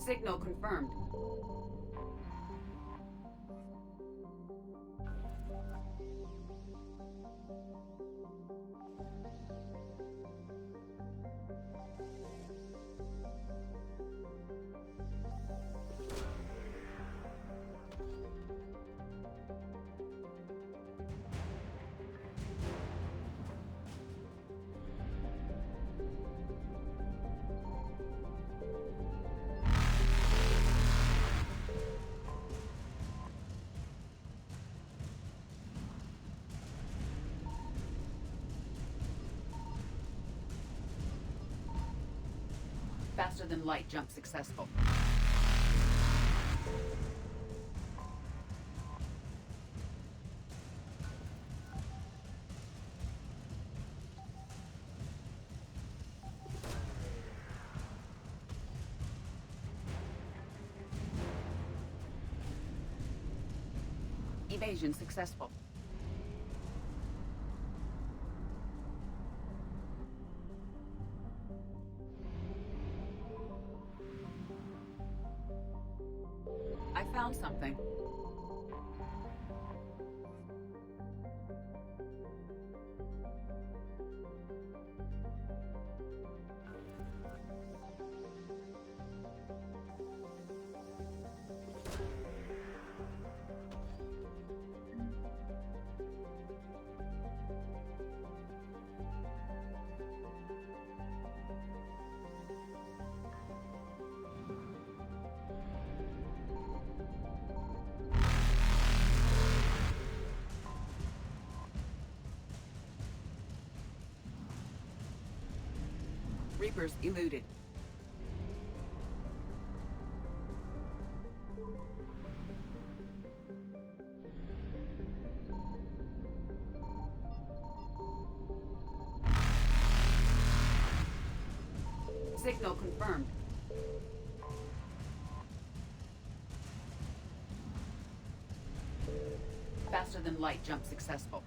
Signal confirmed. Faster than light jump successful. Evasion successful. I found something. Reapers eluded. Signal confirmed. Faster than light jump successful.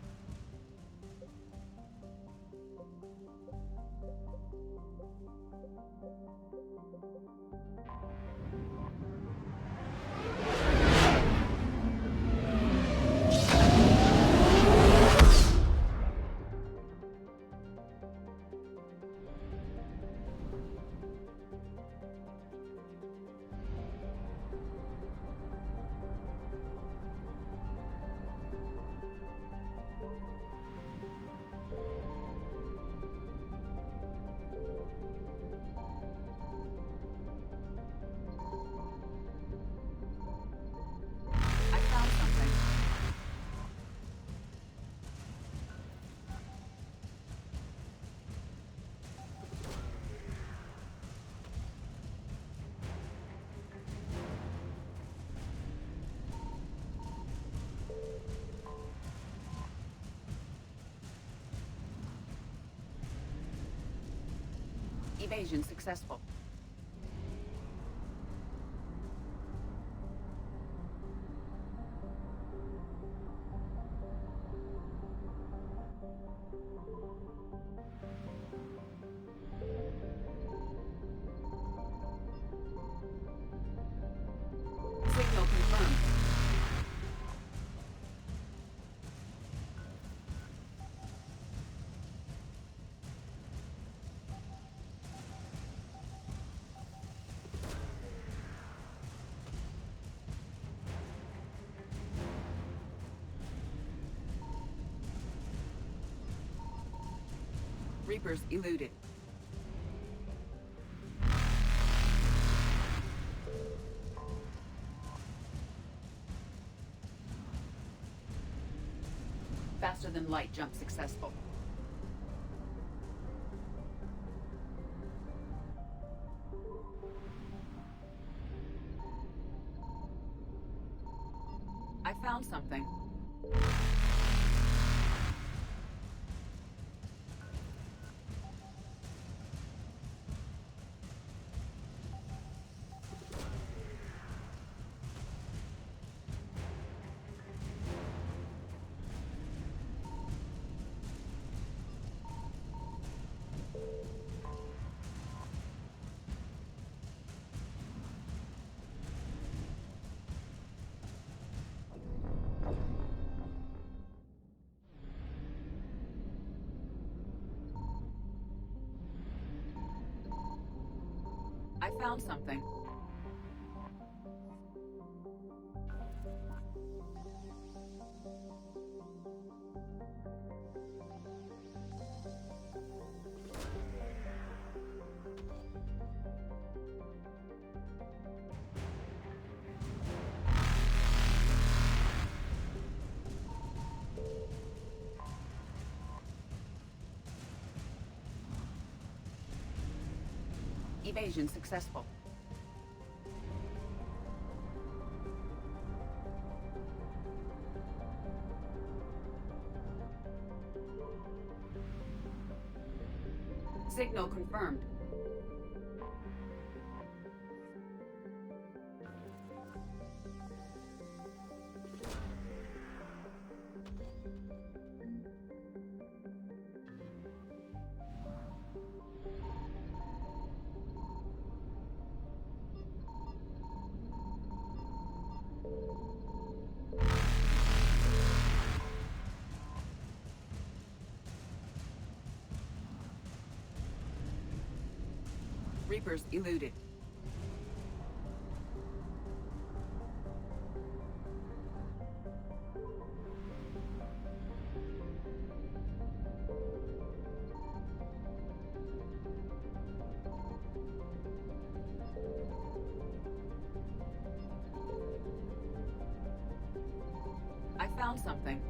Evasion successful. Reapers eluded. Faster than light jump successful. I found something. I found something. Evasion successful. Signal confirmed. Reapers eluded. I found something.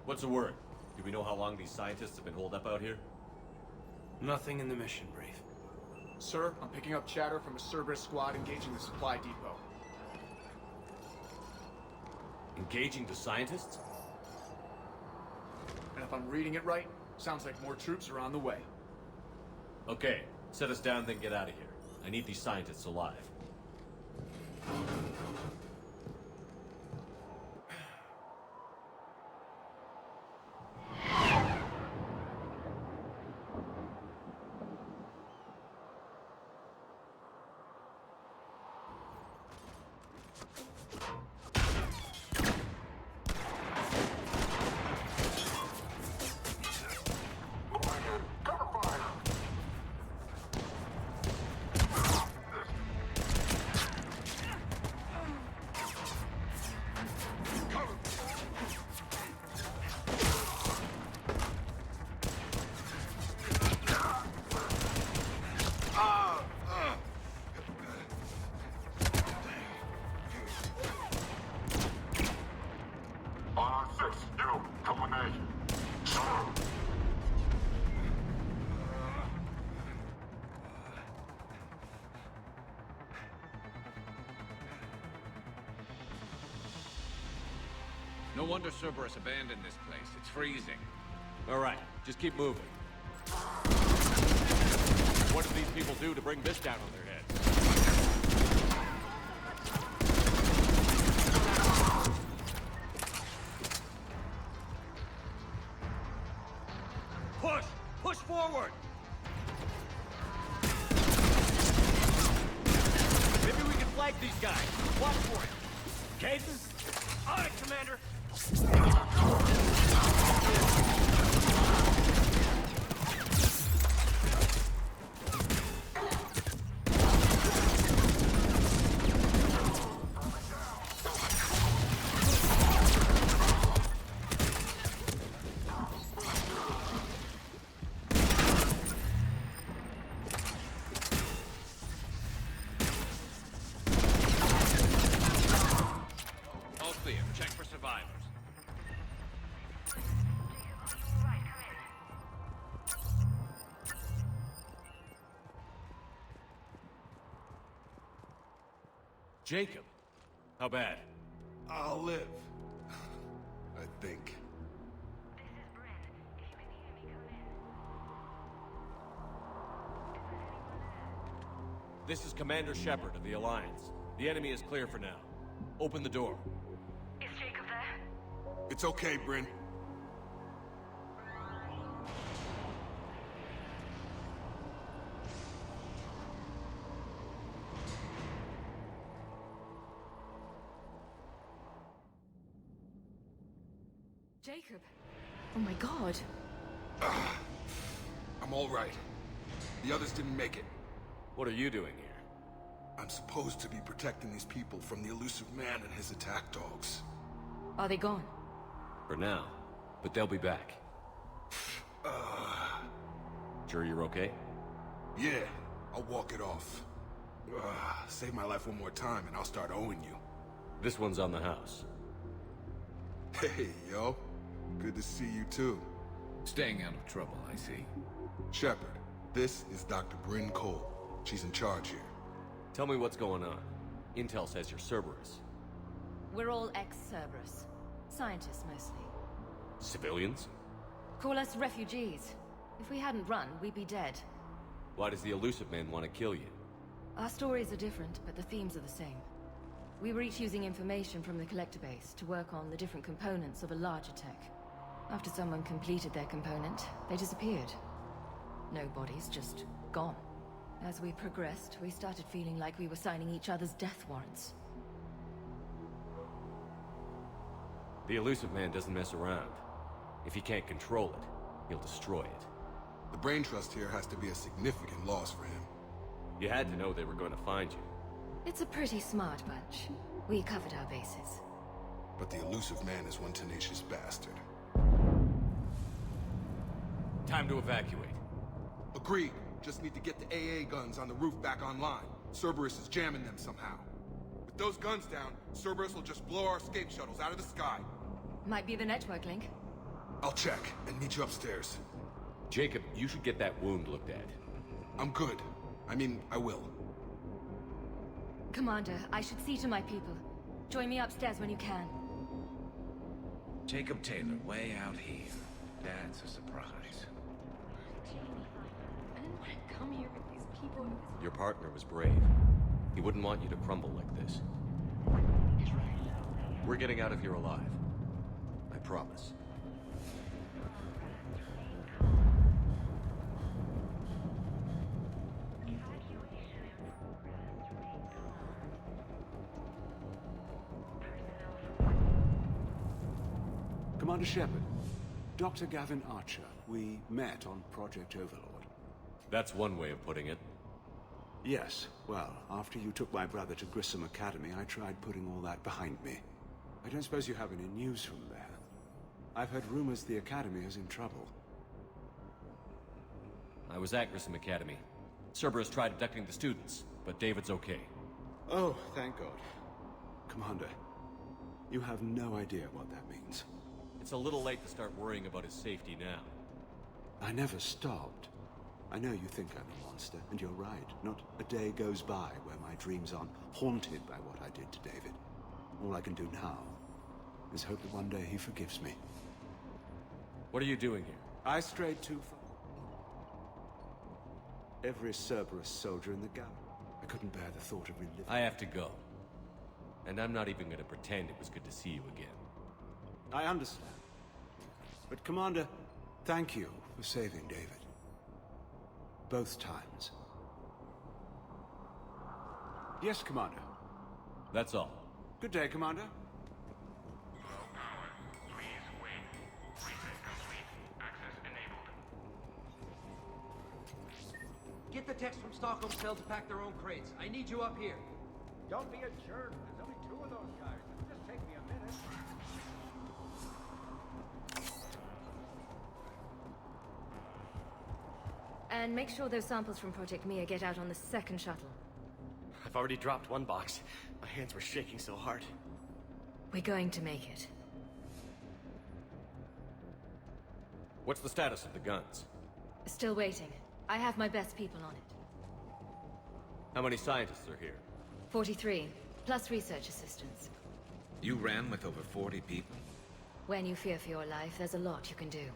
What's the word? Do we know how long these scientists have been holed up out here? Nothing in the mission brief. Sir, I'm picking up chatter from a Cerberus squad engaging the supply depot. Engaging the scientists? And if I'm reading it right, sounds like more troops are on the way. Okay, set us down, then get out of here. I need these scientists alive. No wonder Cerberus abandoned this place. It's freezing. All right, just keep moving. What did these people do to bring this down on their heads? Push! Push forward! Maybe we can flank these guys. Watch for it. Caden? On it, Commander! All clear. Check for survivors. Jacob. How bad? I'll live. I think. This is Bryn. If you can hear me, come in. Is there anyone there? This is Commander Shepard of the Alliance. The enemy is clear for now. Open the door. Is Jacob there? It's okay, Bryn. Jacob. Oh my god. I'm all right. The others didn't make it. What are you doing here? I'm supposed to be protecting these people from the elusive man and his attack dogs. Are they gone? For now. But they'll be back. Sure you're okay? Yeah, I'll walk it off. Save my life one more time and I'll start owing you. This one's on the house. Hey, yo. Good to see you too. Staying out of trouble, I see. Shepard, this is Dr. Bryn Cole. She's in charge here. Tell me what's going on. Intel says you're Cerberus. We're all ex-Cerberus. Scientists, mostly. Civilians? Call us refugees. If we hadn't run, we'd be dead. Why does the elusive man want to kill you? Our stories are different, but the themes are the same. We were each using information from the collector base to work on the different components of a larger tech. After someone completed their component, they disappeared. No bodies, just gone. As we progressed, we started feeling like we were signing each other's death warrants. The elusive man doesn't mess around. If he can't control it, he'll destroy it. The brain trust here has to be a significant loss for him. You had to know they were going to find you. It's a pretty smart bunch. We covered our bases. But the elusive man is one tenacious bastard. Time to evacuate. Agreed. Just need to get the AA guns on the roof back online. Cerberus is jamming them somehow. With those guns down, Cerberus will just blow our escape shuttles out of the sky. Might be the network link. I'll check and meet you upstairs. Jacob, you should get that wound looked at. I'm good. I mean, I will. Commander, I should see to my people. Join me upstairs when you can. Jacob Taylor, way out here. That's a surprise. I didn't want to come here with these people. Your partner was brave. He wouldn't want you to crumble like this. He's right. We're getting out of here alive. I promise. Commander Shepard, Dr. Gavin Archer, we met on Project Overlord. That's one way of putting it. Yes, well, after you took my brother to Grissom Academy, I tried putting all that behind me. I don't suppose you have any news from there. I've heard rumors the Academy is in trouble. I was at Grissom Academy. Cerberus tried abducting the students, but David's okay. Oh, thank God. Commander, you have no idea what that means. It's a little late to start worrying about his safety now. I never stopped. I know you think I'm a monster, and you're right. Not a day goes by where my dreams aren't haunted by what I did to David. All I can do now is hope that one day he forgives me. What are you doing here? I strayed too far. Every Cerberus soldier in the gap. I couldn't bear the thought of reliving. I have to go. And I'm not even gonna pretend it was good to see you again. I understand. But Commander, thank you for saving David. Both times. Yes, Commander. That's all. Good day, Commander. Get the techs from Stockholm Cell to pack their own crates. I need you up here. Don't be a jerk. There's only 2 of those guys. It'll just take me a minute. And make sure those samples from Project Mia get out on the second shuttle. I've already dropped one box. My hands were shaking so hard. We're going to make it. What's the status of the guns? Still waiting. I have my best people on it. How many scientists are here? 43, plus research assistants. You ran with over 40 people? When you fear for your life, there's a lot you can do.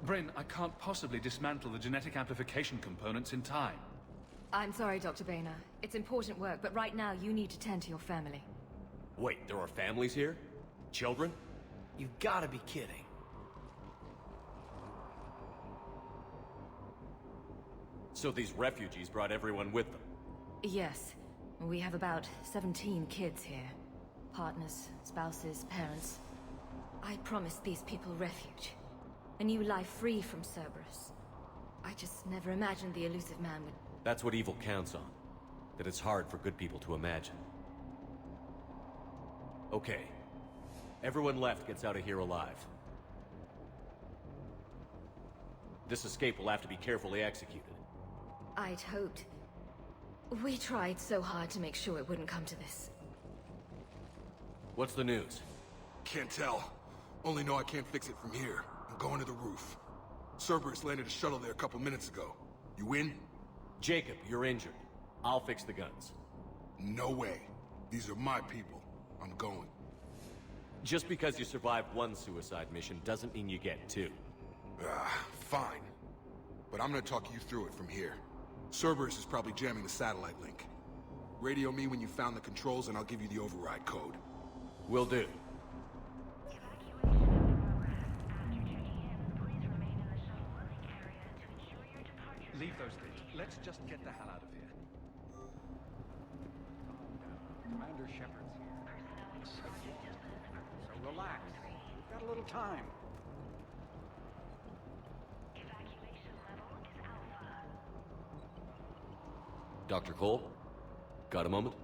Bryn, I can't possibly dismantle the genetic amplification components in time. I'm sorry, Dr. Boehner. It's important work, but right now you need to tend to your family. Wait, there are families here? Children? You gotta be kidding. So these refugees brought everyone with them? Yes. We have about 17 kids here. Partners, spouses, parents. I promised these people refuge. A new life free from Cerberus. I just never imagined the elusive man would... That's what evil counts on. That it's hard for good people to imagine. Okay. Everyone left gets out of here alive. This escape will have to be carefully executed. I'd hoped. We tried so hard to make sure it wouldn't come to this. What's the news? Can't tell. Only know I can't fix it from here. I'm going to the roof. Cerberus landed a shuttle there a couple minutes ago. You in? Jacob, you're injured. I'll fix the guns. No way. These are my people. I'm going. Just because you survived one suicide mission doesn't mean you get 2. Fine. But I'm gonna talk you through it from here. Cerberus is probably jamming the satellite link. Radio me when you found the controls and I'll give you the override code. Will do. Leave those things. Let's just get the hell out of here. Commander Shepard's here. So relax. We've got a little time. Dr. Cole? Got a moment?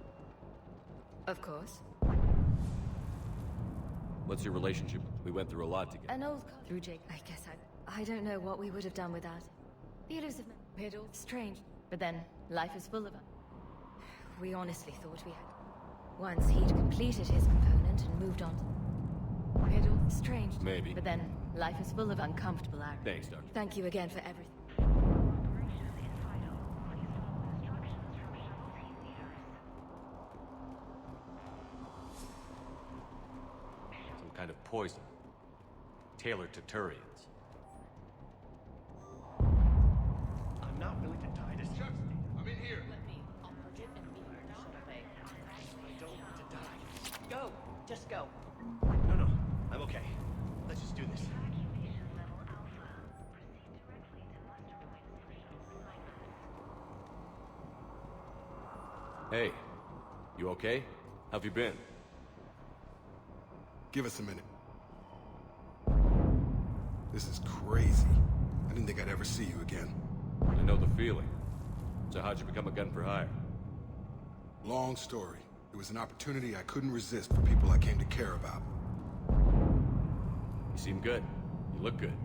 Of course. What's your relationship? We went through a lot together. An old through Jake. I guess I don't know what we would have done without it. The elusive man. It all strange. But then, life is full of it. We honestly thought we had. Once he'd completed his component and moved on. It all strange. Maybe. But then, Life is full of uncomfortable acts. Thanks, Doctor. Thank you again for everything. Some kind of poison. Tailored to Turians. I'm not willing to die to Chuck. I'm in here. Let me. I'll purge it and meet her down the way. I don't want to die. Go. Just go. No, I'm okay. Let's just do this. Hey, you okay? How have you been? Give us a minute. This is crazy. I didn't think I'd ever see you again. I know the feeling. So how'd you become a gun for hire? Long story. It was an opportunity I couldn't resist for people I came to care about. You seem good. You look good.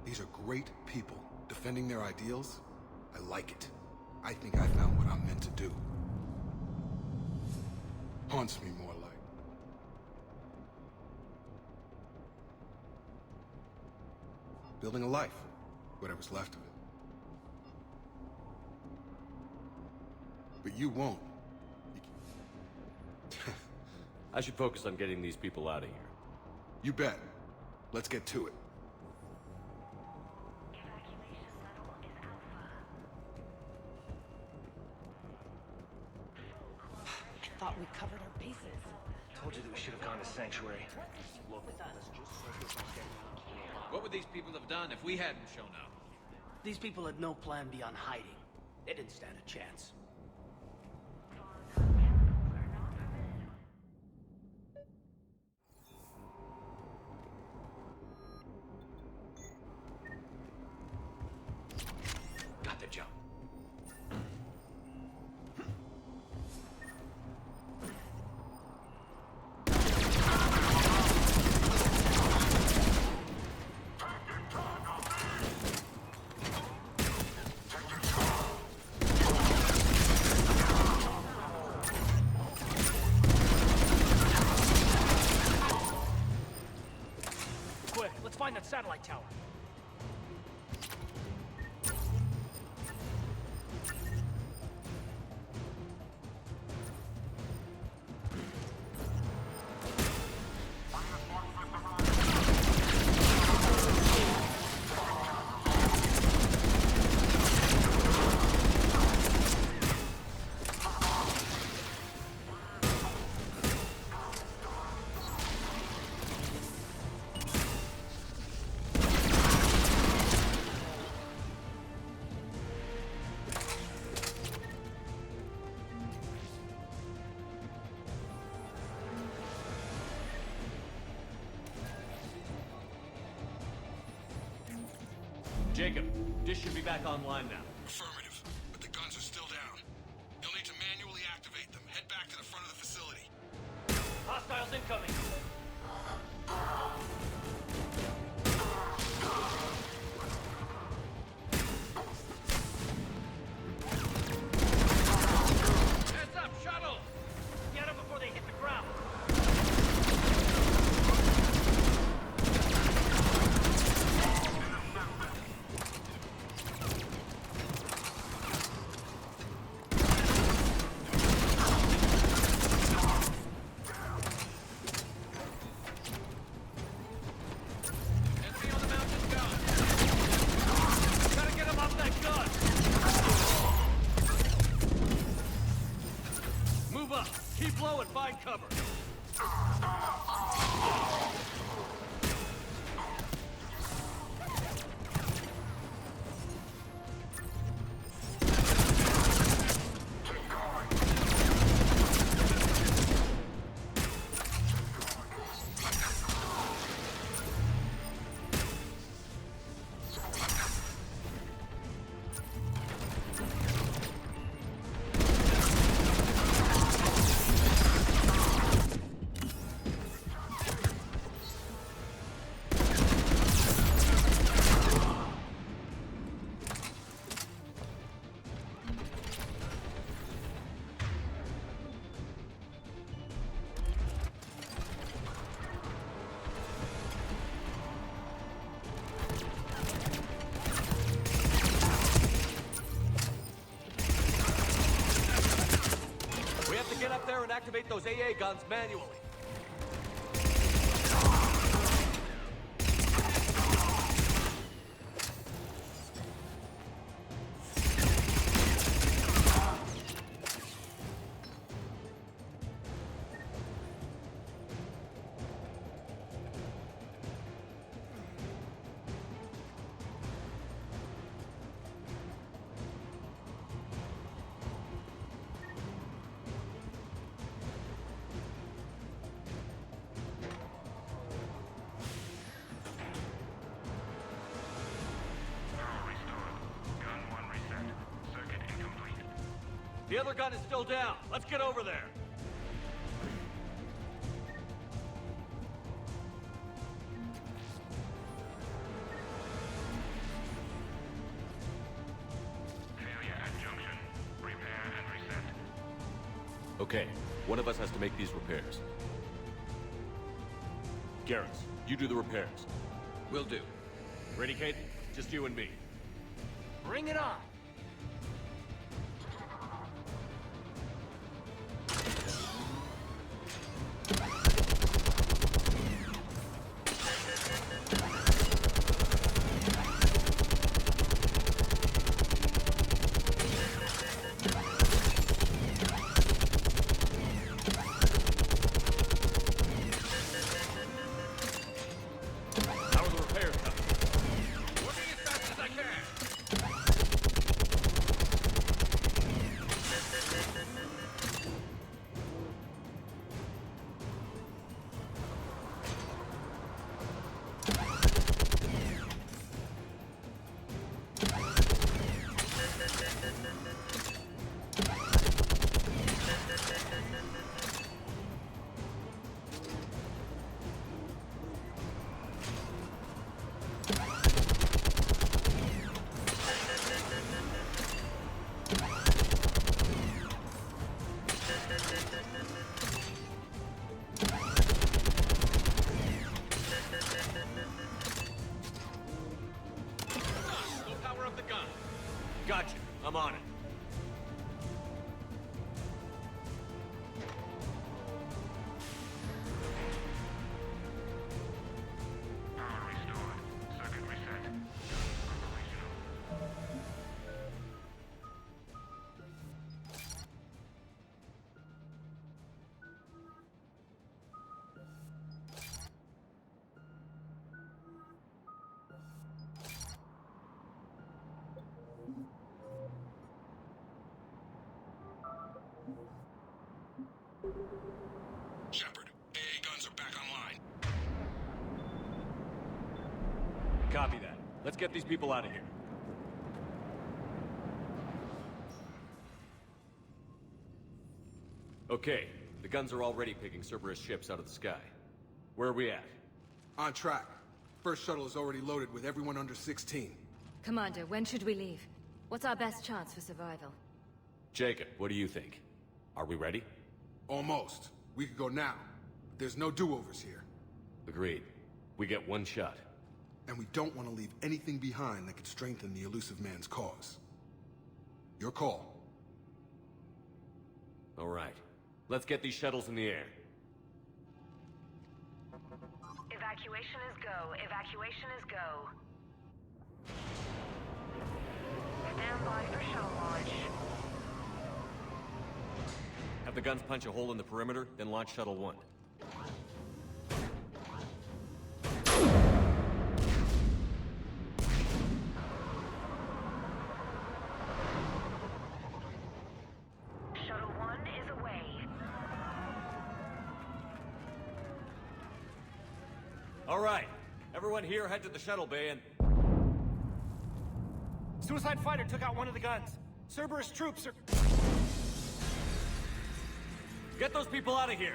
These are great people. Defending their ideals, I like it. I think I found what I'm meant to do. Haunts me more like. Building a life, whatever's left of it. But you won't. I should focus on getting these people out of here. You bet. Let's get to it. I thought we covered our bases. Told you that we should have gone to Sanctuary. Look with us. What would these people have done if we hadn't shown up? These people had no plan beyond hiding. They didn't stand a chance. Got the jump. Quick, let's find that satellite tower. Jacob, dish should be back online now. Affirmative, but the guns are still down. You'll need to manually activate them. Head back to the front of the facility. Hostiles incoming. Heads up, shuttle! Get them before they hit the ground. Enemy on the mountain gun! Gotta get him off that gun! Move up! Keep low and find cover! activate those AA guns manually. The other gun is still down. Let's get over there. Failure at junction. Repair and reset. Okay, one of us has to make these repairs. Garrus, you do the repairs. Will do. Ready, Kate? Just you and me. Bring it on! How are the repairs coming? Working as fast as I can. Full power of the gun. Gotcha. I'm on it. Power restored. Circuit reset. Operational. Shepard, AA guns are back online. Copy that. Let's get these people out of here. Okay, the guns are already picking Cerberus ships out of the sky. Where are we at? On track. First shuttle is already loaded with everyone under 16. Commander, when should we leave? What's our best chance for survival? Jacob, what do you think? Are we ready? Almost. We could go now. But there's no do-overs here. Agreed. We get one shot. And we don't want to leave anything behind that could strengthen the elusive man's cause. Your call. All right. Let's get these shuttles in the air. Evacuation is go. Evacuation is go. Stand by for shuttle launch. Have the guns punch a hole in the perimeter, then launch Shuttle 1. Shuttle 1 is away. All right. Everyone here head to the shuttle bay and... Suicide fighter took out one of the guns. Cerberus troops are... Get those people out of here!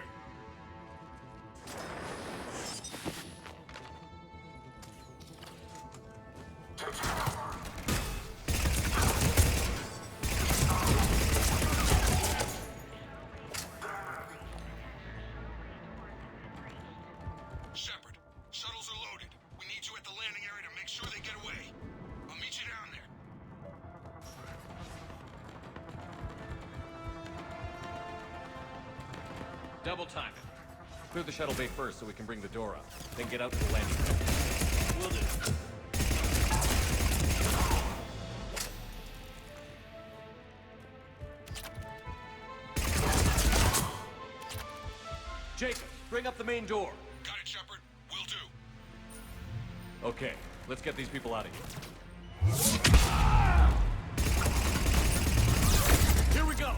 Shepard, shuttles are loaded. We need you at the landing area to make sure they get away. I'll meet you down there. Double time it. Clear the shuttle bay first so we can bring the door up. Then get out to the landing pad. Will do. Jacob, bring up the main door. Got it, Shepard. Will do. Okay, let's get these people out of here. Here we go!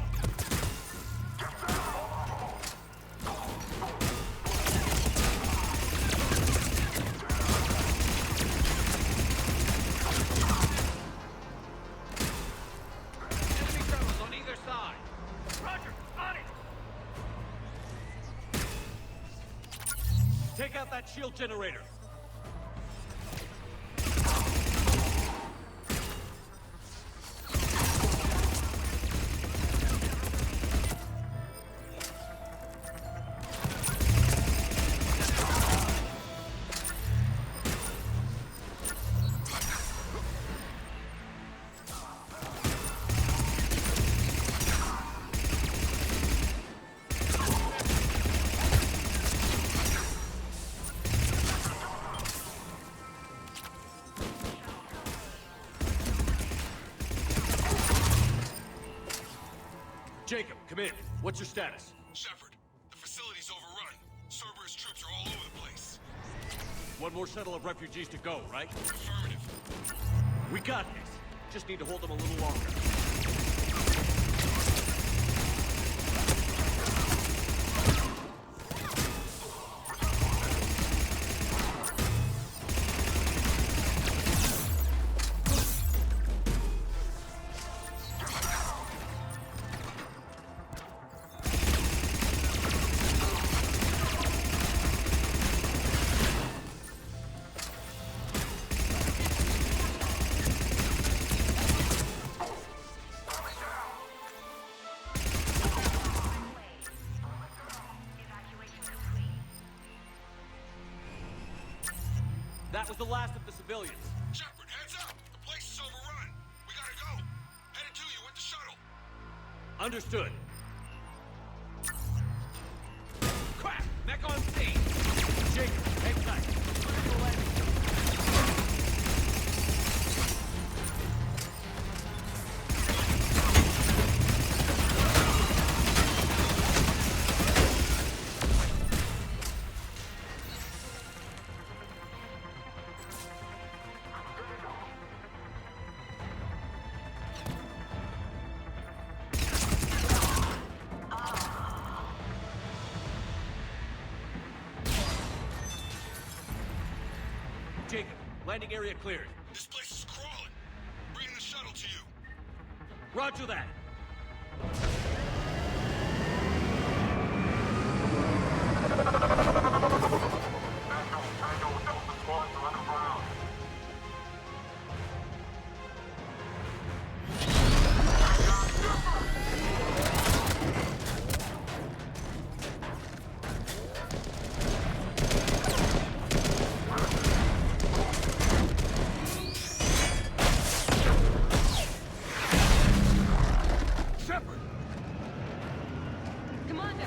Enemy shuttles on either side. Roger, on it! Take out that shield generator. Jacob, come in. What's your status? Shepard, the facility's overrun. Cerberus troops are all over the place. One more shuttle of refugees to go, right? Affirmative. We got this. Just need to hold them a little longer. That was the last of the civilians. Shepard, heads up! The place is overrun. We gotta go. Headed to you with the shuttle. Understood. Crap! Mech on scene! Jacob, hang tight. Jacob, landing area cleared. This place is crawling. Bringing the shuttle to you. Roger that. Shepard! Commander!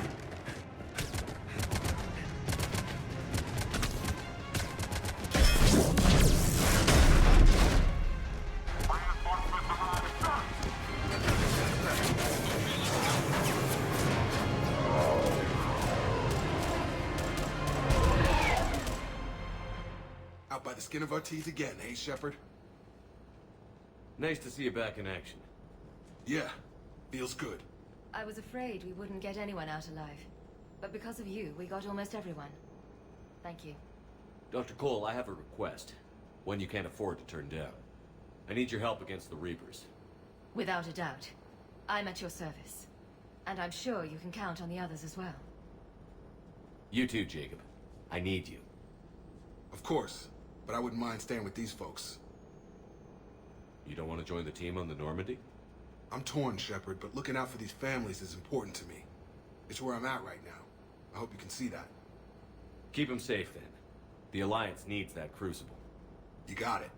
Out by the skin of our teeth again, eh, Shepard? Nice to see you back in action. Yeah, feels good. I was afraid we wouldn't get anyone out alive. But because of you, we got almost everyone. Thank you. Dr. Cole, I have a request. One you can't afford to turn down. I need your help against the Reapers. Without a doubt. I'm at your service. And I'm sure you can count on the others as well. You too, Jacob. I need you. Of course, but I wouldn't mind staying with these folks. You don't want to join the team on the Normandy? I'm torn, Shepard, but looking out for these families is important to me. It's where I'm at right now. I hope you can see that. Keep them safe, then. The Alliance needs that crucible. You got it.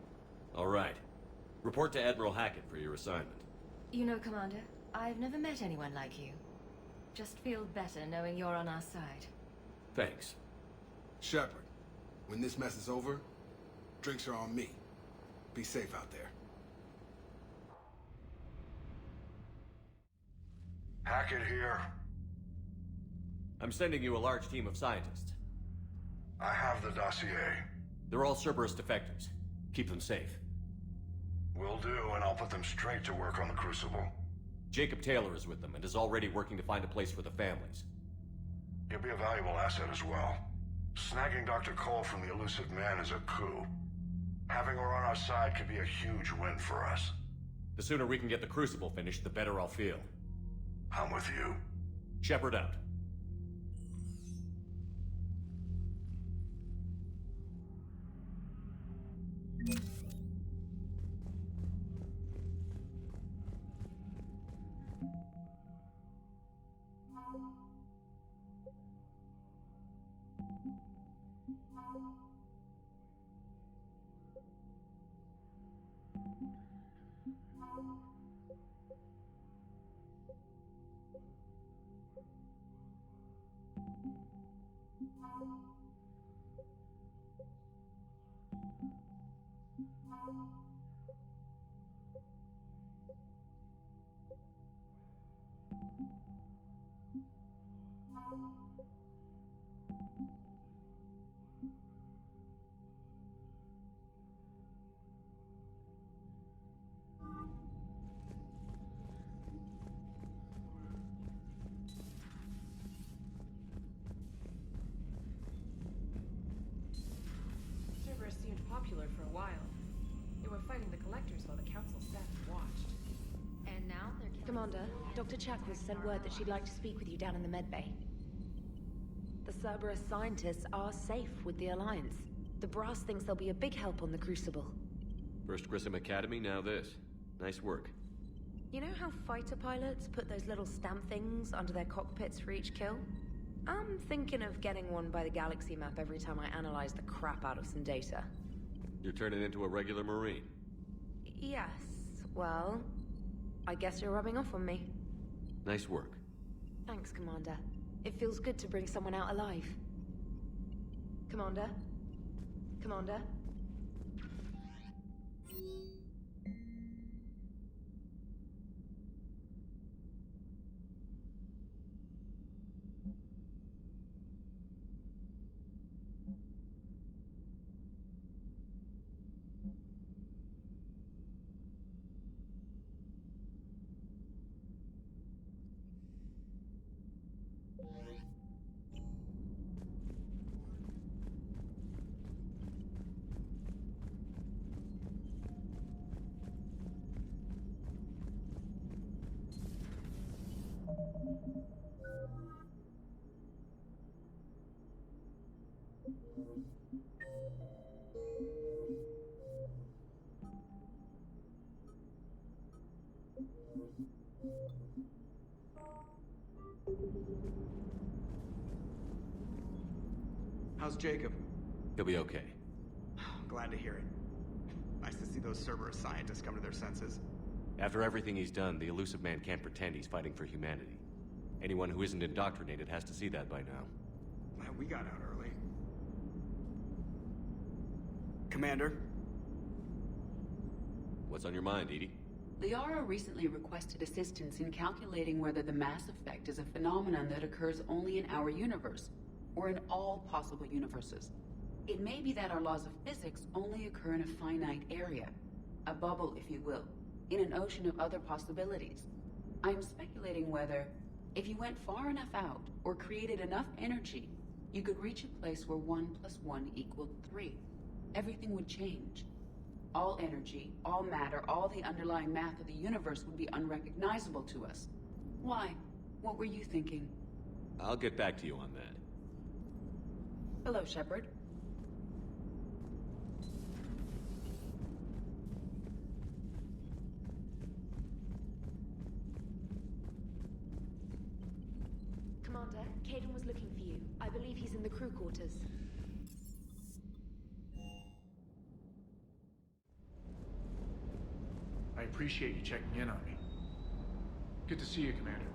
All right. Report to Admiral Hackett for your assignment. You know, Commander, I've never met anyone like you. Just feel better knowing you're on our side. Thanks. Shepard, when this mess is over, drinks are on me. Be safe out there. Hackett here. I'm sending you a large team of scientists. I have the dossier. They're all Cerberus defectors. Keep them safe. Will do, and I'll put them straight to work on the Crucible. Jacob Taylor is with them and is already working to find a place for the families. He'll be a valuable asset as well. Snagging Dr. Cole from the elusive man is a coup. Having her on our side could be a huge win for us. The sooner we can get the Crucible finished, the better I'll feel. I'm with you. Shepard out. Cerberus seemed popular for a while. They were fighting the Collectors while the Council sat and watched. And now they're Commander, Dr. Chakwas sent word that she'd like to speak with you down in the medbay. The Cerberus scientists are safe with the Alliance. The Brass thinks they'll be a big help on the Crucible. First Grissom Academy, now this. Nice work. You know how fighter pilots put those little stamp things under their cockpits for each kill? I'm thinking of getting one by the galaxy map every time I analyze the crap out of some data. You're turning into a regular Marine. Yes, well, I guess you're rubbing off on me. Nice work. Thanks, Commander. It feels good to bring someone out alive. Commander? Commander? How's Jacob? He'll be okay. Glad to hear it. Nice to see those Cerberus scientists come to their senses. After everything he's done, the elusive man can't pretend he's fighting for humanity. Anyone who isn't indoctrinated has to see that by now. Man, we got out early. Commander? What's on your mind, Edie? Liara recently requested assistance in calculating whether the mass effect is a phenomenon that occurs only in our universe, or in all possible universes. It may be that our laws of physics only occur in a finite area, a bubble, if you will, in an ocean of other possibilities. I'm speculating whether, if you went far enough out, or created enough energy, you could reach a place where 1 + 1 = 3. Everything would change. All energy, all matter, all the underlying math of the universe would be unrecognizable to us. Why? What were you thinking? I'll get back to you on that. Hello, Shepard. Commander, Caden was looking for you. I believe he's in the crew quarters. I appreciate you checking in on me. Good to see you, Commander.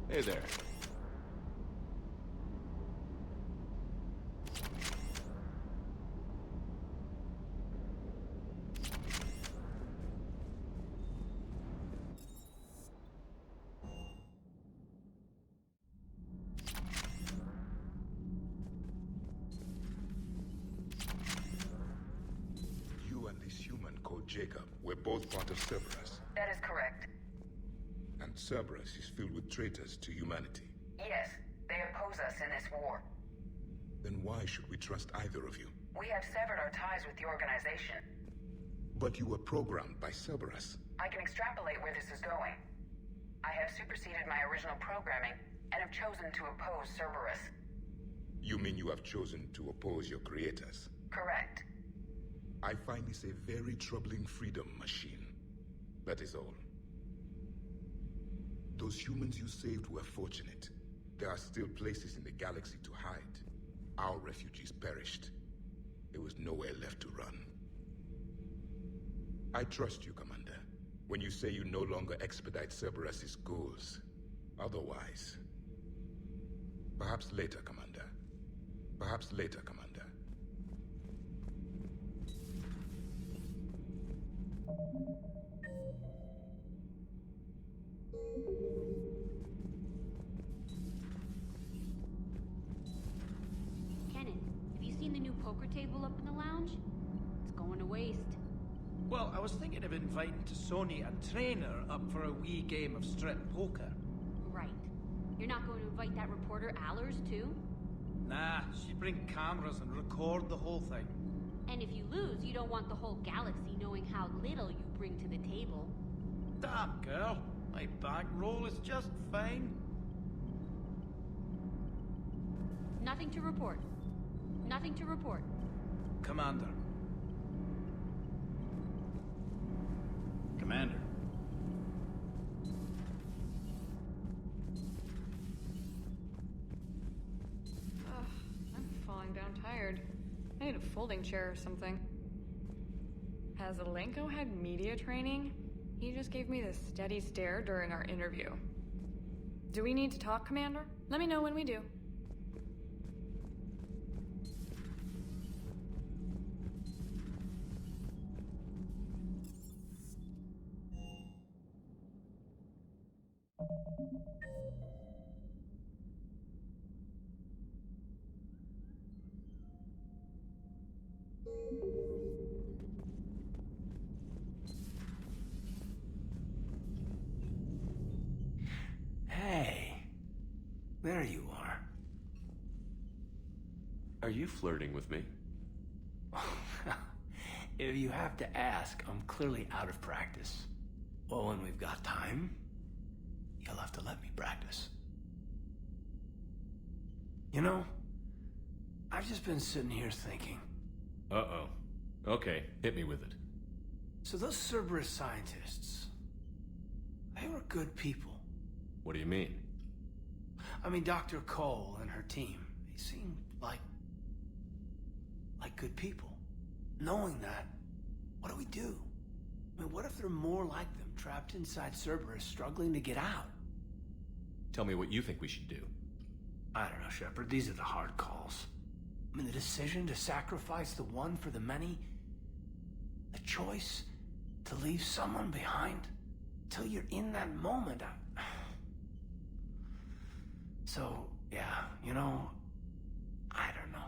Hey there. You and this human called Jacob were both part of Cerberus. That is correct. And Cerberus is filled with traitors to humanity. Yes, they oppose us in this war. Then why should we trust either of you? We have severed our ties with the organization. But you were programmed by Cerberus. I can extrapolate where this is going. I have superseded my original programming and have chosen to oppose Cerberus. You mean you have chosen to oppose your creators? Correct. I find this a very troubling freedom machine. That is all. Those humans you saved were fortunate. There are still places in the galaxy to hide. Our refugees perished. There was nowhere left to run. I trust you, Commander, when you say you no longer expedite Cerberus's goals. Otherwise... Perhaps later, Commander. Perhaps later, Commander. Kenan, have you seen the new poker table up in the lounge? It's going to waste. Well, I was thinking of inviting Sony and Trainer up for a wee game of strip poker. Right. You're not going to invite that reporter Allers, too? Nah, she'd bring cameras and record the whole thing. And if you lose, you don't want the whole galaxy knowing how little you bring to the table. Damn, girl. My bankroll is just fine. Nothing to report. Nothing to report. Commander. Commander. I'm falling down tired. I need a folding chair or something. Has Alenko had media training? He just gave me this steady stare during our interview. Do we need to talk, Commander? Let me know when we do. Hey, there you are. Are you flirting with me? If you have to ask, I'm clearly out of practice. Well, when we've got time, you'll have to let me practice. You know, I've just been sitting here thinking. Uh-oh. Okay, hit me with it. So those Cerberus scientists, they were good people. What do you mean? I mean, Dr. Cole and her team, they seemed like good people. Knowing that, what do we do? I mean, what if there are more like them trapped inside Cerberus struggling to get out? Tell me what you think we should do. I don't know, Shepard. These are the hard calls. I mean, the decision to sacrifice the one for the many. The choice to leave someone behind. Till you're in that moment. So, yeah, you know, I don't know.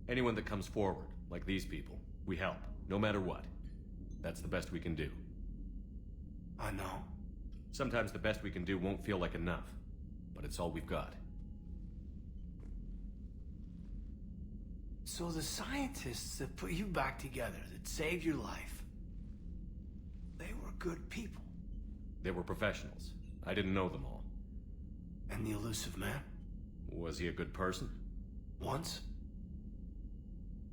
Anyone that comes forward, like these people, we help, no matter what. That's the best we can do. I know. Sometimes the best we can do won't feel like enough, but it's all we've got. So the scientists that put you back together, that saved your life, they were good people. They were professionals. I didn't know them all. And the elusive man? Was he a good person? Once?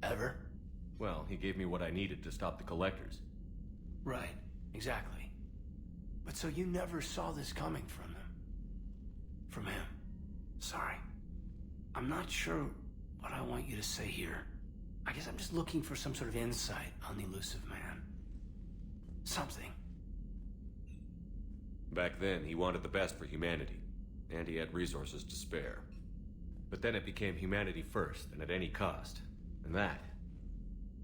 Ever? Well, he gave me what I needed to stop the collectors. Right, exactly. But so you never saw this coming from them? From him? Sorry. I'm not sure what I want you to say here. I guess I'm just looking for some sort of insight on the elusive man. Something. Back then, he wanted the best for humanity, and he had resources to spare. But then it became humanity first, and at any cost. And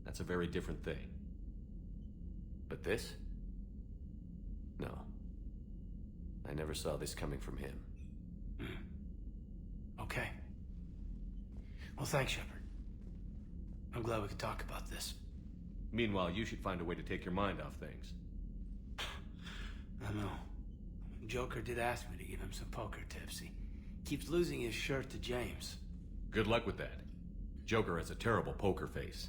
that's a very different thing. But this? No. I never saw this coming from him. Okay. Well, thanks, Shepard. I'm glad we could talk about this. Meanwhile, you should find a way to take your mind off things. I know. Joker did ask me to give him some poker tips. He keeps losing his shirt to James. Good luck with that. Joker has a terrible poker face.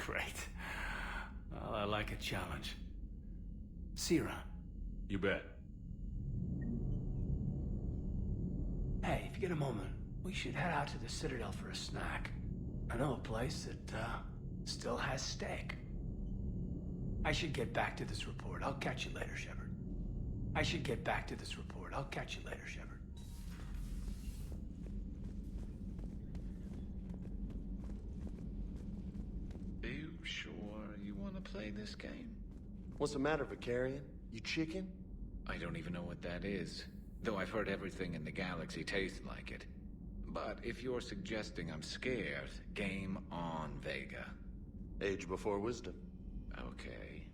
Great. Well, I like a challenge. See you around. You bet. Hey, if you get a moment, we should head out to the Citadel for a snack. I know a place that, still has steak. I should get back to this report. I'll catch you later, Shepard. I'll catch you later, Shepard. Are you sure you want to play this game? What's the matter, Vicarian? You chicken? I don't even know what that is. Though I've heard everything in the galaxy tastes like it. But if you're suggesting I'm scared, game on, Vega. Age before wisdom. Okay.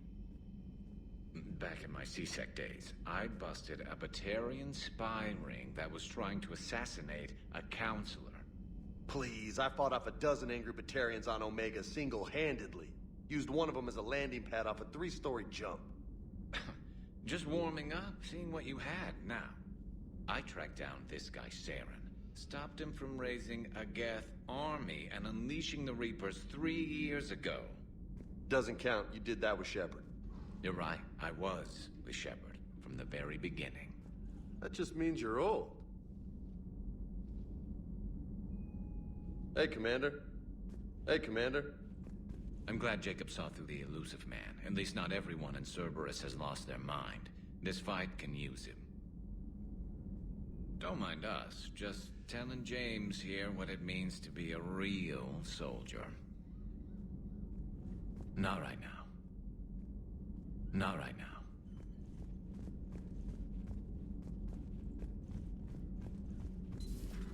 Back in my C-Sec days, I busted a Batarian spy ring that was trying to assassinate a counselor. Please, I fought off a dozen angry Batarians on Omega single-handedly. Used one of them as a landing pad off a 3-story jump. Just warming up, seeing what you had. Now, I tracked down this guy, Saren. Stopped him from raising a Geth army and unleashing the Reapers 3 years ago. Doesn't count. You did that with Shepard. You're right. I was with Shepard from the very beginning. That just means you're old. Hey, Commander. Hey, Commander. I'm glad Jacob saw through the elusive man. At least not everyone in Cerberus has lost their mind. This fight can use him. Don't mind us. Just telling James here what it means to be a real soldier. Not right now. Not right now.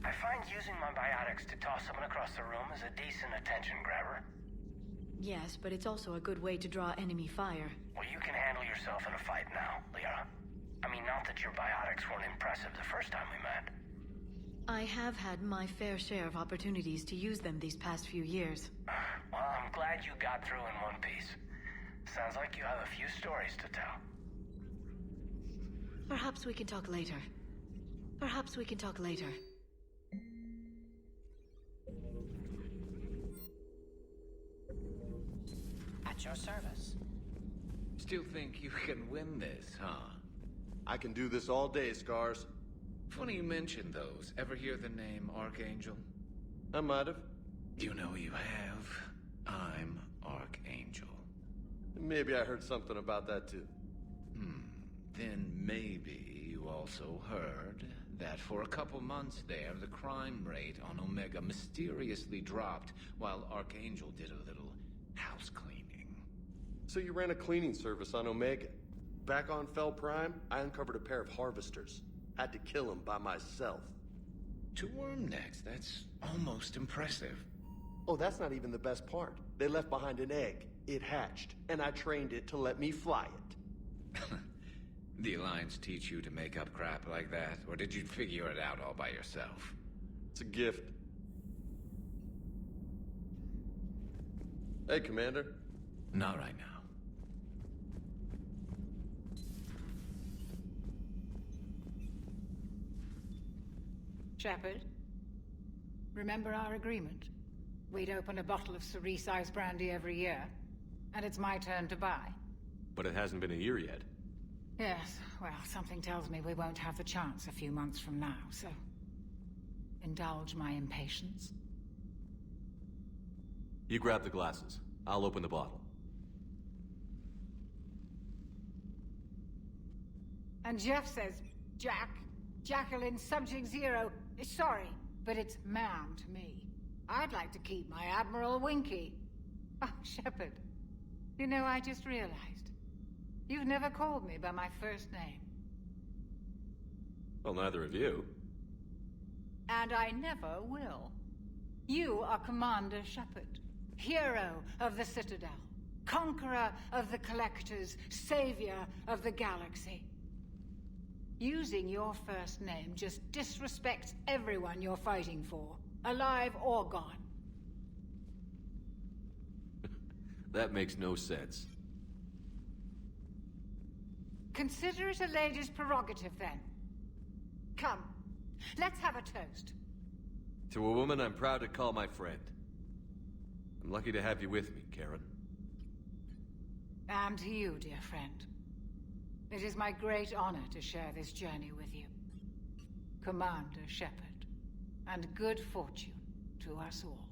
I find using my biotics to toss someone across the room is a decent attention grabber. Yes, but it's also a good way to draw enemy fire. Well, you can handle yourself in a fight now, Liara. I mean, not that your biotics weren't impressive the first time we met. I have had my fair share of opportunities to use them these past few years. Well, I'm glad you got through in one piece. Sounds like you have a few stories to tell. Perhaps we can talk later. Perhaps we can talk later. At your service. Still think you can win this, huh? I can do this all day, Scars. Funny you mention those. Ever hear the name Archangel? I might have. You know you have. I'm Archangel. Maybe I heard something about that too. Then maybe you also heard that for a couple months there, the crime rate on Omega mysteriously dropped while Archangel did a little house cleaning. So you ran a cleaning service on Omega. Back on Fel Prime, I uncovered a pair of harvesters. Had to kill him by myself. 2 worm necks, that's almost impressive. Oh, that's not even the best part. They left behind an egg. It hatched, and I trained it to let me fly it. The Alliance teach you to make up crap like that, or did you figure it out all by yourself? It's a gift. Hey, Commander. Not right now. Shepard, remember our agreement? We'd open a bottle of cerise brandy every year, and it's my turn to buy. But it hasn't been a year yet. Yes, well, something tells me we won't have the chance a few months from now, so... indulge my impatience. You grab the glasses. I'll open the bottle. And Jeff says, Jacqueline Subject Zero is sorry, but it's ma'am to me. I'd like to keep my Admiral Winky. Oh, Shepard, you know, I just realized. You've never called me by my first name. Well, neither of you. And I never will. You are Commander Shepard, hero of the Citadel, conqueror of the Collectors, savior of the galaxy. Using your first name just disrespects everyone you're fighting for, alive or gone. That makes no sense. Consider it a lady's prerogative, then. Come, let's have a toast. To a woman I'm proud to call my friend. I'm lucky to have you with me, Karen. And to you, dear friend. It is my great honor to share this journey with you. Commander Shepard. And good fortune to us all.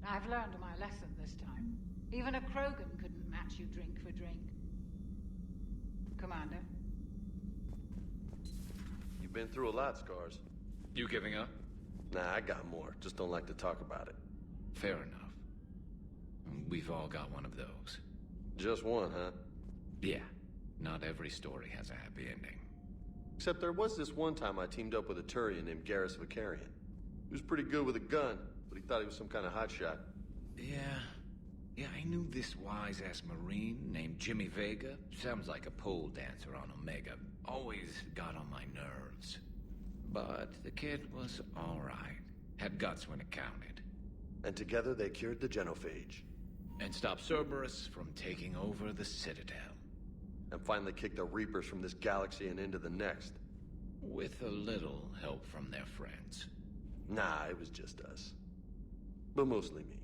I've learned my lesson this time. Even a Krogan couldn't match you drink for drink. Commander? You've been through a lot, Scars. You giving up? Nah, I got more. Just don't like to talk about it. Fair enough. We've all got one of those. Just one, huh? Yeah. Not every story has a happy ending. Except there was this one time I teamed up with a Turian named Garrus Vicarian. He was pretty good with a gun, but he thought he was some kind of hotshot. Yeah, I knew this wise-ass Marine named Jimmy Vega. Sounds like a pole dancer on Omega. Always got on my nerves. But the kid was alright. Had guts when it counted. And together they cured the genophage. And stopped Cerberus from taking over the Citadel. And finally kicked the Reapers from this galaxy and into the next. With a little help from their friends. Nah, it was just us. But mostly me.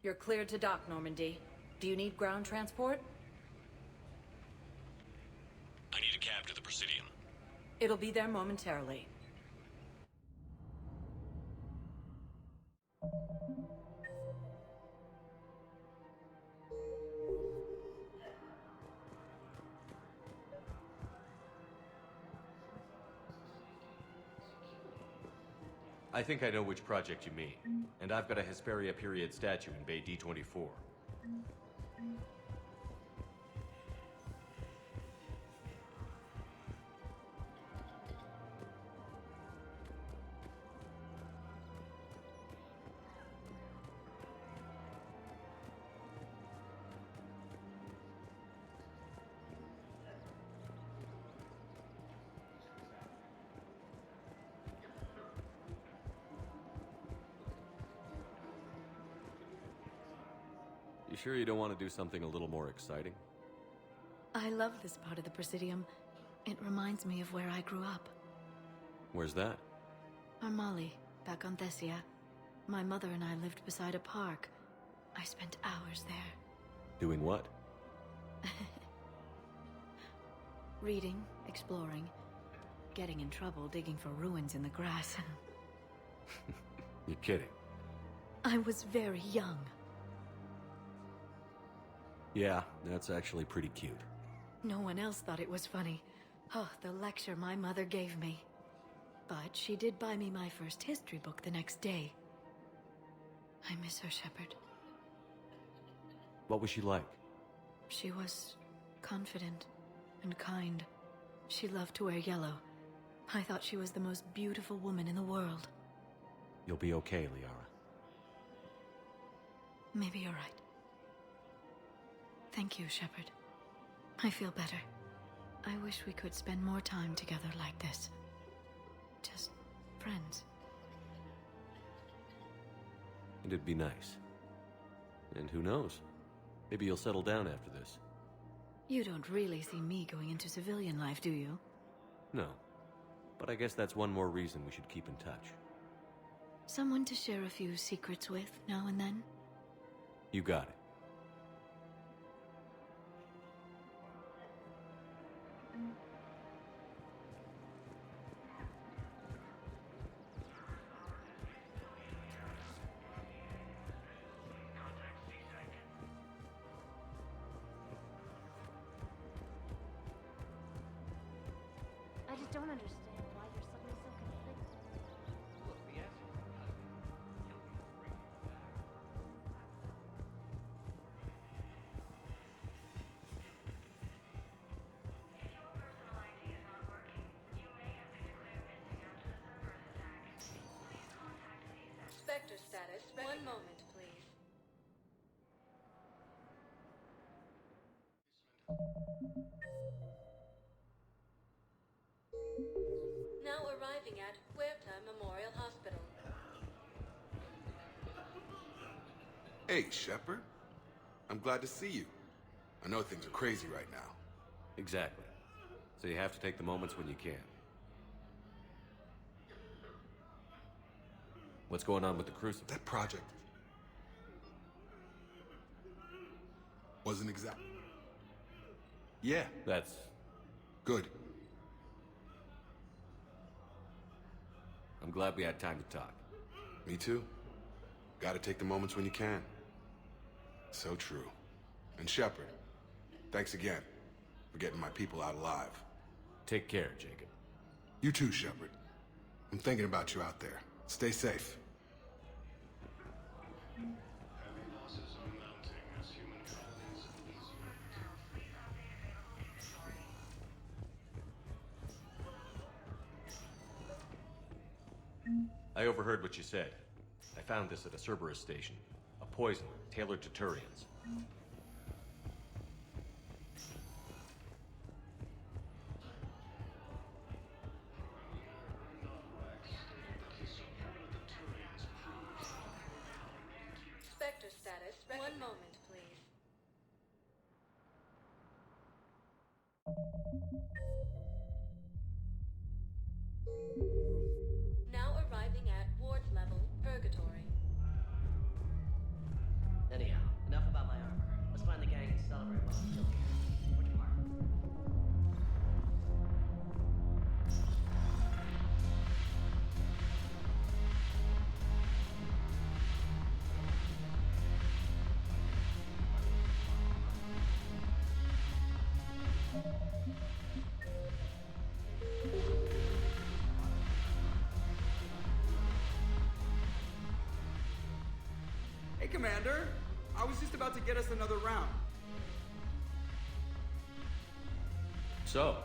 You're cleared to dock, Normandy. Do you need ground transport? I need a cab to the Presidium. It'll be there momentarily. I think I know which project you mean. And I've got a Hesperia period statue in Bay D24. You sure you don't want to do something a little more exciting? I love this part of the Presidium. It reminds me of where I grew up. Where's that? Armali, back on Thessia. My mother and I lived beside a park. I spent hours there. Doing what? Reading, exploring, getting in trouble digging for ruins in the grass. You're kidding. I was very young. Yeah, that's actually pretty cute. No one else thought it was funny. Oh, the lecture my mother gave me. But she did buy me my first history book the next day. I miss her, Shepard. What was she like? She was confident and kind. She loved to wear yellow. I thought she was the most beautiful woman in the world. You'll be okay, Liara. Maybe you're right. Thank you, Shepard. I feel better. I wish we could spend more time together like this. Just friends. And it'd be nice. And who knows? Maybe you'll settle down after this. You don't really see me going into civilian life, do you? No. But I guess that's one more reason we should keep in touch. Someone to share a few secrets with now and then? You got it. I just don't understand why you're suddenly so conflicted. Look, the answer is gotta be he'll be bringing you back. If your personal ID is not working, you may have been declared missing after the Cerberus attack. Please contact ASAP. Spectre status. One moment, please. Now arriving at Huerta Memorial Hospital. Hey, Shepard. I'm glad to see you. I know things are crazy right now. Exactly. So you have to take the moments when you can. What's going on with the Crucible? That project wasn't exact. Yeah. That's... good. I'm glad we had time to talk. Me too. Gotta take the moments when you can. So true. And Shepard, thanks again for getting my people out alive. Take care, Jacob. You too, Shepard. I'm thinking about you out there. Stay safe. Heavy losses are mounting as human colonies lose I overheard what you said. I found this at a Cerberus station. A poison tailored to Turians. Spectre status. One moment, please. Now arriving at ward level purgatory. Anyhow, enough about my armor. Let's find the gang and celebrate while I'm still here. Which part? Hey, Commander. I was just about to get us another round. So,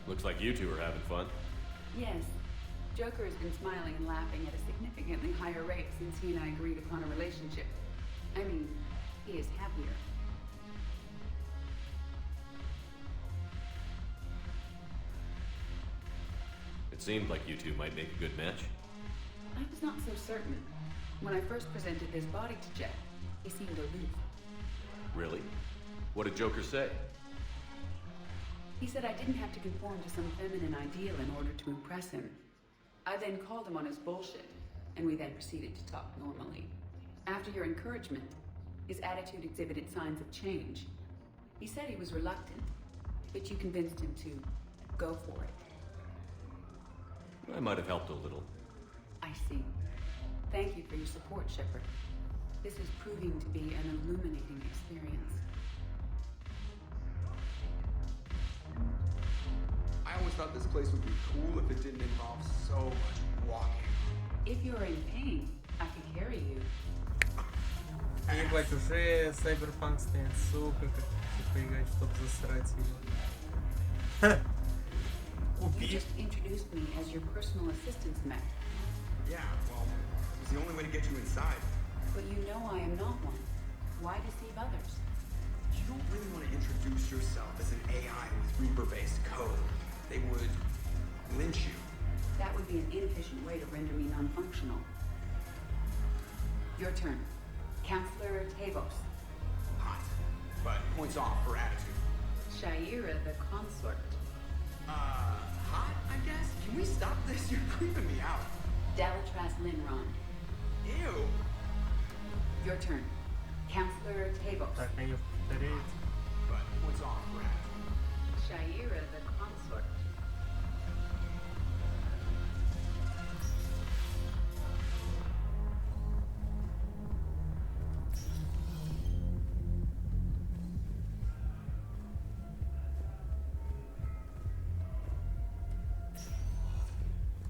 looks like you two are having fun. Yes. Joker has been smiling and laughing at a significantly higher rate since he and I agreed upon a relationship. I mean, he is happier. It seemed like you two might make a good match. I was not so certain. When I first presented his body to Jeff, he seemed aloof. Really? What did Joker say? He said I didn't have to conform to some feminine ideal in order to impress him. I then called him on his bullshit, and we then proceeded to talk normally. After your encouragement, his attitude exhibited signs of change. He said he was reluctant, but you convinced him to go for it. I might have helped a little. I see. Thank you for your support, Shepard. This is proving to be an illuminating experience. I always thought this place would be cool if it didn't involve so much walking. If you're in pain, I can carry you. Ебать, уже Cyberpunk станет, сука, как поиграть, чтобы засрать его. You just introduced me as your personal assistance mech. Yeah, well, it was the only way to get you inside. But you know I am not one. Why deceive others? You don't really want to introduce yourself as an AI with Reaper-based code. They would lynch you. That would be an inefficient way to render me non-functional. Your turn. Counselor Tavos. Hot, but points off for attitude. Shaira the consort. Hot, I guess? Can we stop this? You're creeping me out. Dalatras Linron. Ew. Your turn. Counselor Tavos. Так, они повторяют. But points off for attitude. Shaira the consort.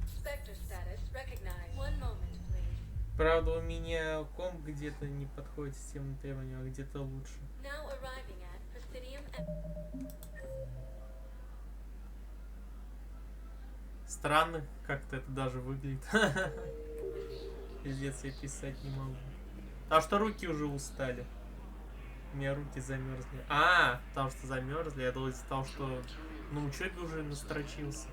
Spectre status recognized. One moment, please. Правда, у меня комп где-то не подходит системным требованиям, а где-то лучше. Now arriving at Presidium. Странно, как-то это даже выглядит. Пиздец, я писать не могу. Потому что руки уже устали. У меня руки замерзли. Потому что замерзли. Я думал, из-за того, что на учебе уже настрочился.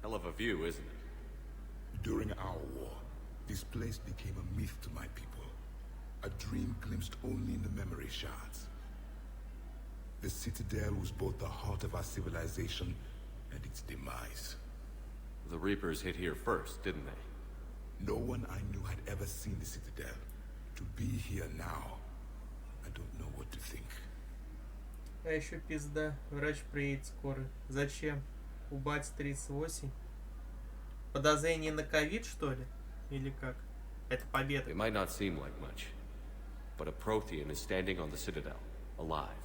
Hell of a view, isn't it? During our war, this place became a myth to my people. A dream glimpsed only in the memory shards. The Citadel was both the heart of our civilization and its demise. The Reapers hit here first, didn't they? No one I knew had ever seen the Citadel. To be here now, I don't know what to think. А еще пизда. Врач приедет скоро. Зачем? У бати 38. Подозрение на ковид, что ли? Или как? Это победа. They might not seem like much, but a Prothean is standing on the Citadel, alive.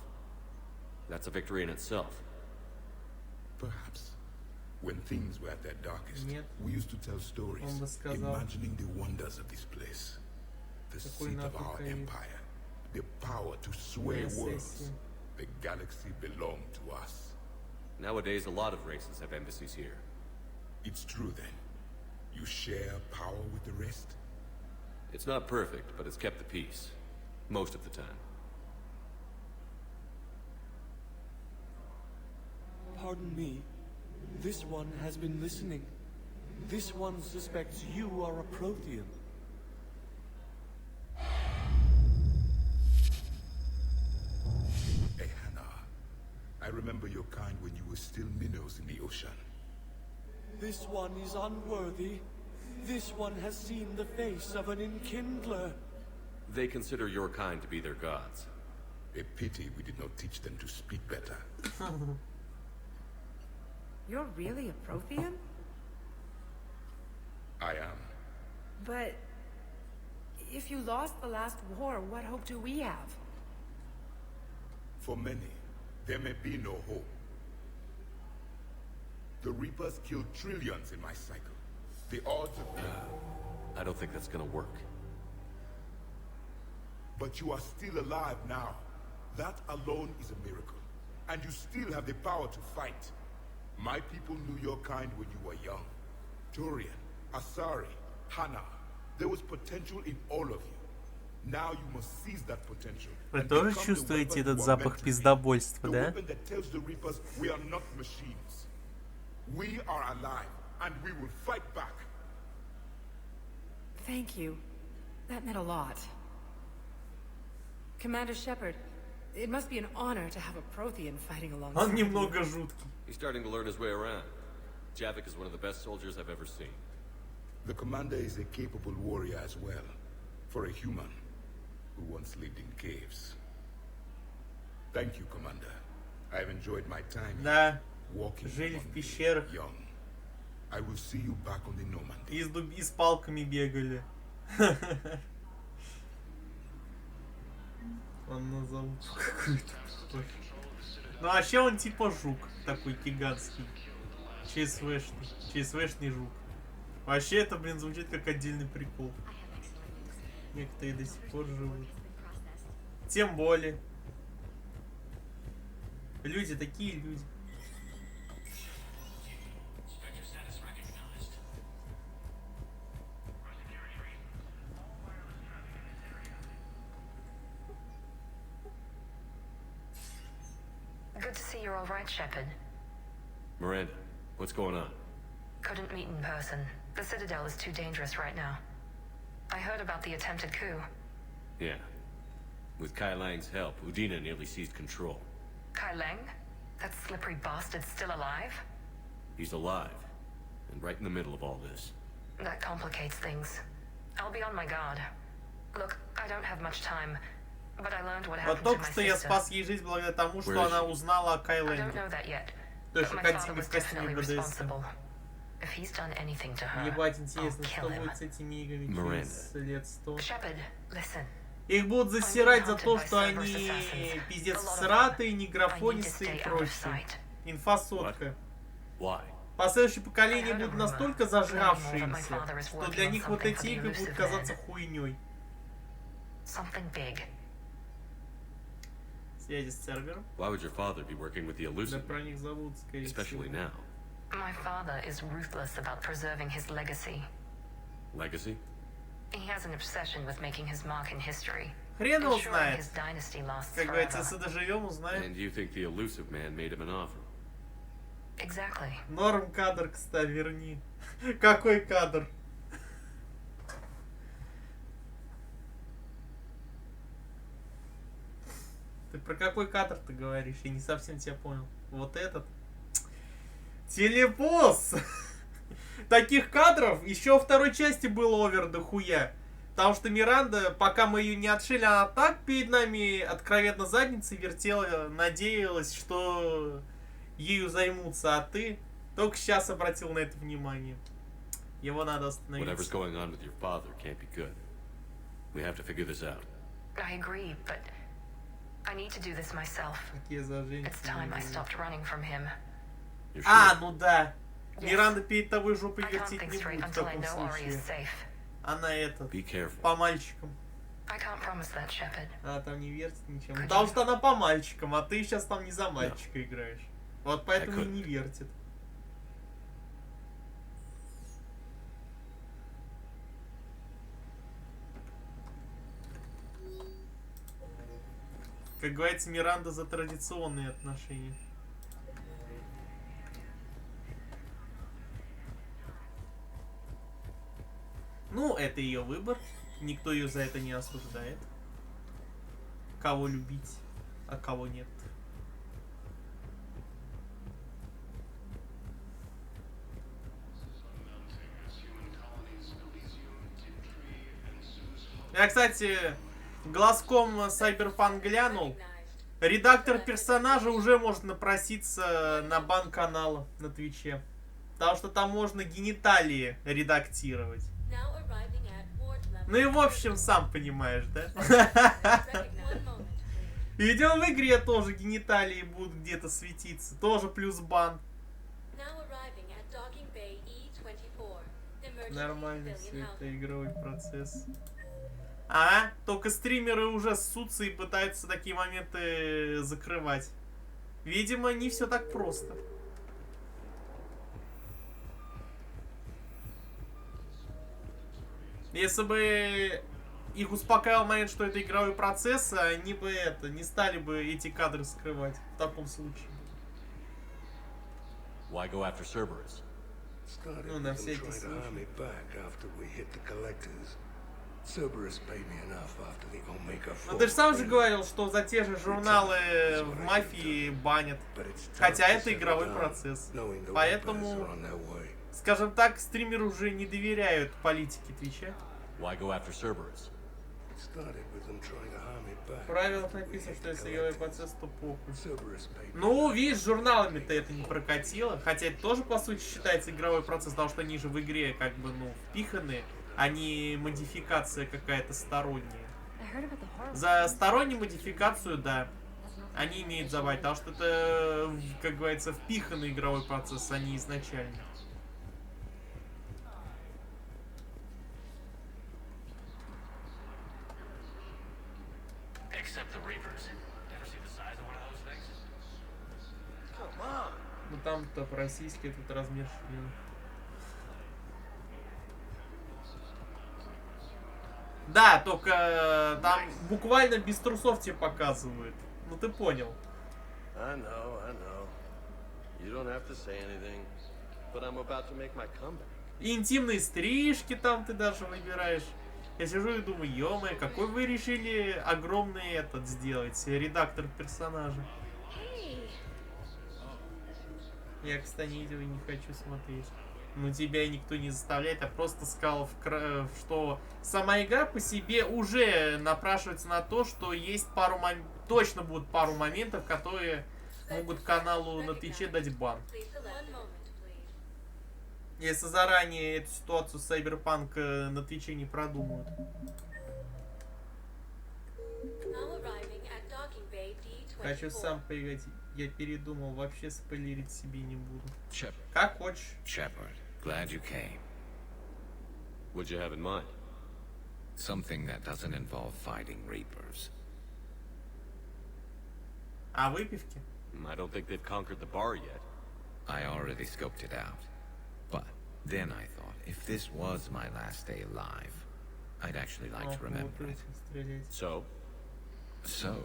That's a victory in itself. Perhaps. When things were at their darkest, Нет. we used to tell stories, Он бы сказал, imagining the wonders of this place. The seat of our empire. The power to sway worlds. The galaxy belonged to us. Nowadays, a lot of races have embassies here. It's true then. You share power with the rest? It's not perfect, but it's kept the peace. Most of the time. Pardon me. This one has been listening. This one suspects you are a Prothean. Hey, Hannah. I remember your kind when you were still minnows in the ocean. This one is unworthy. This one has seen the face of an enkindler. They consider your kind to be their gods. A pity we did not teach them to speak better. You're really a Prothean? I am. But if you lost the last war, what hope do we have? For many, there may be no hope. The Reapers killed trillions in my cycle. The odds of... I don't think that's gonna work. But you are still alive now. That alone is a miracle. And you still have the power to fight. My people knew your kind when you were young. Dorian, Asari, Hannah. There was potential in all of you. Now you must seize that potential. Вы тоже чувствуете этот запах пиздобольства, да? We are not machines. We are alive, and we will fight back. Thank you. That meant a lot. Commander Shepard, it must be an honor to have a Prothean fighting alongside Он немного жуткий. He's starting to learn his way around. Javik is one of the best soldiers I've ever seen. The commander is a capable warrior as well, for a human who once lived in caves. Thank you, Commander. I have enjoyed my time Да, walking жили в пещерах. young. I will see you back on the Normandy. И с палками бегали. Он назовут какую-то. Ну вообще он типа жук, такой гигантский. ЧСВшный жук. Вообще это, блин, звучит как отдельный прикол. Некоторые до сих пор живут. Тем более. Люди такие люди. Good to see you're all right, Shepard. Miranda, what's going on? Couldn't meet in person. The Citadel is too dangerous right now. I heard about the attempted coup. Yeah. With Kai Lang's help, Udina nearly seized control. Kai Lang? That slippery bastard's still alive? He's alive, and right in the middle of all this. That complicates things. I'll be on my guard. Look, I don't have much time, but I learned what Вот happened to только my что я sister. спас ей жизнь благодаря тому, что она узнала о Кай I don't Лэнге. know that yet. То есть But в my father was костюме definitely БДСМ. responsible. If he's done anything to her, Ебать, I'll интересно, kill что him. будет с этими играми через лет 100. Shepard, listen. Их будут засирать за то, что они пиздец сратые, неграфонистые и прочее. Инфа сотка. Последующие поколения будут настолько зажравшиеся, что для них вот эти игры будут казаться хуйней. Связи с сервером. Why would your father be working with the Да Elusive? про них забудут, скорее Especially всего. now. My father is ruthless about preserving his legacy. Legacy? He has an obsession with making his mark in history. Хрен его Ensuring знает. his dynasty lasts Как говорится, forever. если доживем, узнаем. And you think the Elusive man made him an offer? Exactly. Норм кадр, кстати, верни. Какой кадр? Ты про какой кадр ты говоришь? Я не совсем тебя понял. Вот этот? Телепост! Таких кадров еще во второй части было овер до хуя. Потому что Миранда, пока мы ее не отшили, она так перед нами откровенно задницей вертела, надеялась, что ею займутся, а ты только сейчас обратил на это внимание. Его надо остановить. Whatever's going on with your father can't be good. We have to figure this out. I agree, but I need to do this myself. Какие заженцы. It's time I stopped running from him. А, ну да. Yes. Миранда перед тобой жопой I can't вертеть think не straight будет в until I таком know Ori is случае. safe. Она это, Be careful. по мальчикам. I can't promise that, Shepard. Она там не вертит ничем. Could Потому you? что она по мальчикам, а ты сейчас там не за мальчика играешь. Вот поэтому и couldn't. не вертит. Как говорится, Миранда за традиционные отношения. Ну, это ее выбор. Никто ее за это не осуждает. Кого любить, а кого нет. Я, кстати, глазком Cyberpunk глянул. Редактор персонажа уже может напроситься на бан канала на Твиче. Потому что там можно гениталии редактировать. Ну и в общем, сам понимаешь, да? Видимо, в игре тоже гениталии будут где-то светиться. Тоже плюс бан. Нормально все это, игровой процесс. А, только стримеры уже ссутся и пытаются такие моменты закрывать. Видимо, не все так просто. Если бы их успокаивал момент, что это игровой процесс, они бы не стали бы эти кадры скрывать в таком случае. Why go after Cerberus? Ну, на всякий случай. Ну ты же сам же говорил, что за те же журналы в мафии банят. Хотя это игровой процесс. Поэтому, скажем так, стримеры уже не доверяют политике Твича. Why go after Cerberus? В правилах написано, что если игровой процесс, то похуй. Ну, видишь, журналами-то это не прокатило. Хотя это тоже, по сути, считается игровой процесс, потому что они же в игре как бы, ну, впиханы, а не модификация какая-то сторонняя. За стороннюю модификацию, да, они имеют забать, потому что это, как говорится, впиханный игровой процесс, а не изначально. Ну там-то российский этот размер шлема. Да, только там буквально без трусов тебе показывают. Ну ты понял. I know. You don't have to say anything, but I'm about to make my comeback. И интимные стрижки там ты даже выбираешь. Я сижу и думаю, ё-моё, какой вы решили огромный этот сделать, редактор персонажа. Я, кстати, видео не хочу смотреть. Но тебя никто не заставляет, а просто сказал, что сама игра по себе уже напрашивается на то, что есть точно будут пару моментов, которые могут каналу на Твиче дать бан. Если заранее эту ситуацию с Cyberpunk на Твиче не продумают. Хочу сам поиграть. Я передумал, вообще спойлерить себе не буду. Как хочешь. Shepard, glad you came. What'd you have in mind? Something that doesn't involve fighting Reapers. А выпивки? I don't think they've conquered the bar yet. I already scoped it out. But then I thought, if this was my last day alive, I'd actually like to remember it. So? So,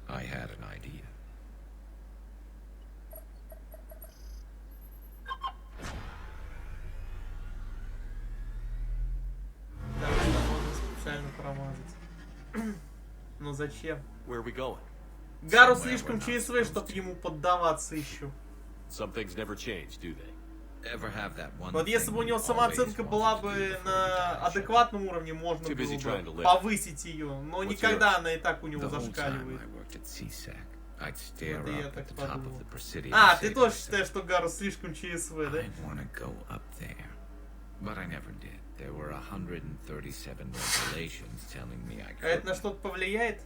I had an idea. Да, это можно специально промазать. Но зачем? Where are we going? Гарус слишком ЧСВ, чтобы ему поддаваться еще. Some things never change, do they? Вот если бы у него самооценка была бы на адекватном уровне, можно было бы повысить ее, но никогда она и так у него зашкаливает. Вот и я так подумал. А, ты тоже считаешь, что Гарус слишком ЧСВ, да? А это на что-то повлияет?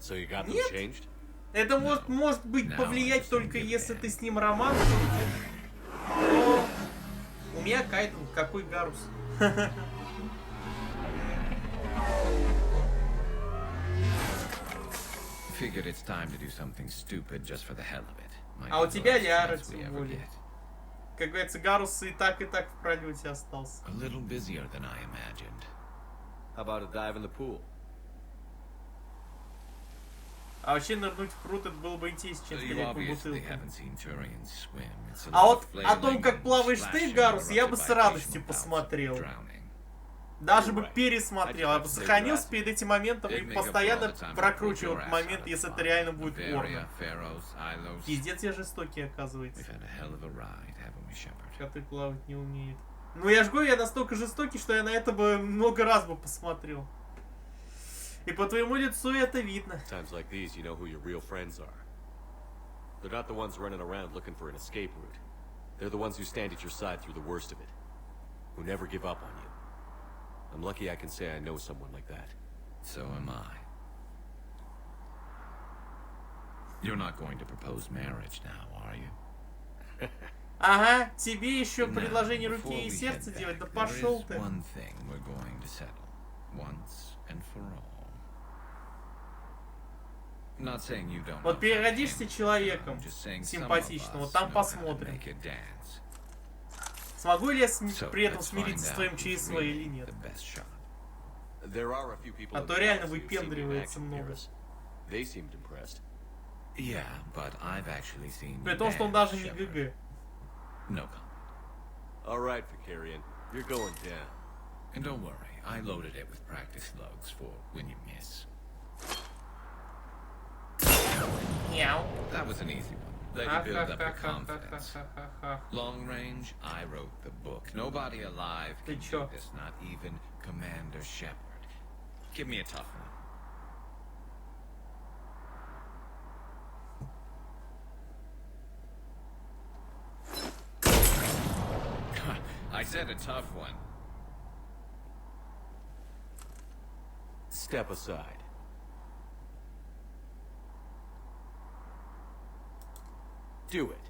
Нет. Это может быть повлиять только если ты с ним роман заведешь. У меня Кайден, какой Гарус. А у тебя Ляра, тем более. Как говорится, Гарус и так в пролете остался. How about a dive in the pool? А вообще нырнуть в пруд это было бы интереснее, чем стрелять по бутылке. А вот о том, как плаваешь ты, Гарус, я бы с радостью посмотрел. Даже бы пересмотрел. Я бы сохранился перед этим моментом и постоянно прокручивал этот момент, если это реально будет порно. Пиздец, я жестокий, оказывается. Коты плавать не умеют. Ну я ж говорю, я настолько жестокий, что я на это бы много раз бы посмотрел. И по твоему лицу это видно. Times like these, you know who your real friends are. They're not the ones running around looking for an escape route. They're the ones who stand at your side through the worst of it. Who never give up on you. I'm lucky I can say I know someone like that. So am I. You're not going to propose marriage now, are you? Ага, тебе еще предложение руки и сердца делать, да пошел ты. Вот переродишься человеком симпатичным, вот там посмотрим. Смогу ли я при этом смириться с твоим ЧСВ или нет? А то реально выпендривается много. При том, что он даже не ГГ. Alright, Vicarian. You're going down. And don't worry, I loaded it with practice slugs for when you miss. Meow. That was an easy one. Let you build up your confidence. Long range, I wrote the book. Nobody alive can do this, not even Commander Shepard. Give me a tough one. I said a tough one. Step aside. Do it.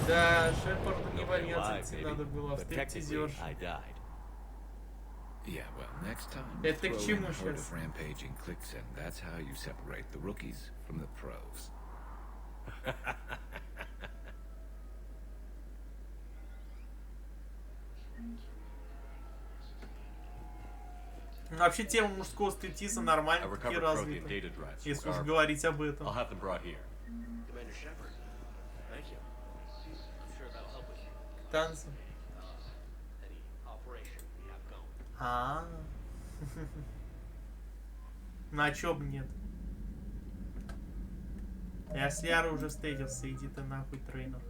Да, Шепарду не валяться надо было, стриптизерш. Yeah, well, next time. Это к чему сейчас? Rampaging clicks in. That's how you separate the rookies from the pros. Вообще тема мужского стриптиза нормально таки развита, если уж говорить об этом. Танцы. На чё бы нет? Я с Лярой уже встретился, иди ты нахуй, трейнер.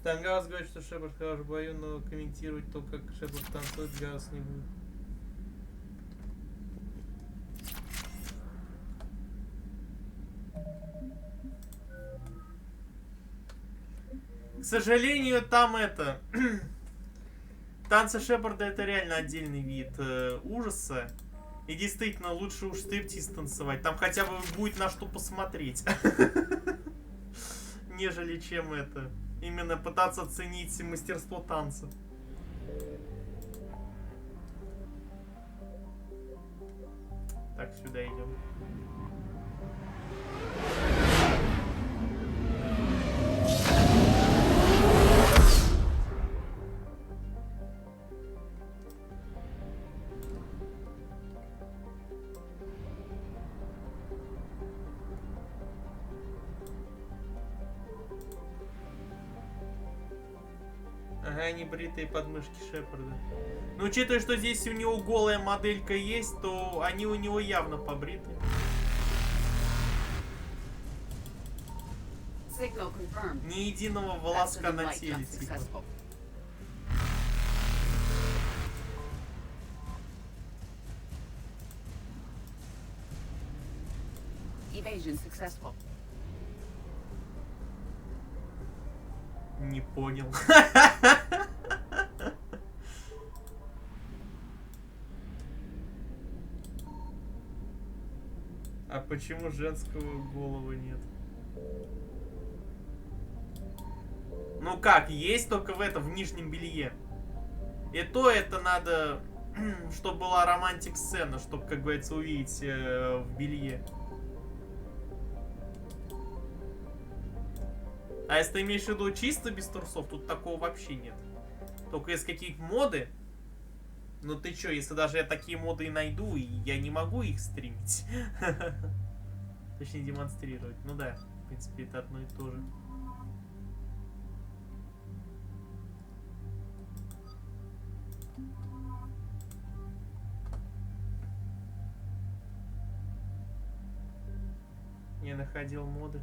Там Гаус говорит, что Шепард хорош в бою, но комментировать то, как Шепард танцует, Гаус не будет. К сожалению, там это... Танцы Шепарда это реально отдельный вид ужаса. И действительно, лучше уж стриптиз танцевать. Там хотя бы будет на что посмотреть. Нежели чем это... Именно пытаться оценить мастерство танца. Так, сюда идем. Ага, небритые подмышки Шепарда. Но учитывая, что здесь у него голая моделька есть, то они у него явно побриты. Ни единого волоска на теле, типа. Evasion successful. Не понял. А почему женского головы нет? Ну как, есть только в нижнем белье. И то это надо, чтобы была романтик-сцена, чтобы, как говорится, увидеть в белье. А если ты имеешь в виду чисто без трусов, тут такого вообще нет. Только из каких моды. Ну ты чё, если даже я такие моды и найду, я не могу их стримить. Точнее демонстрировать. Ну да, в принципе это одно и то же. Я находил моды.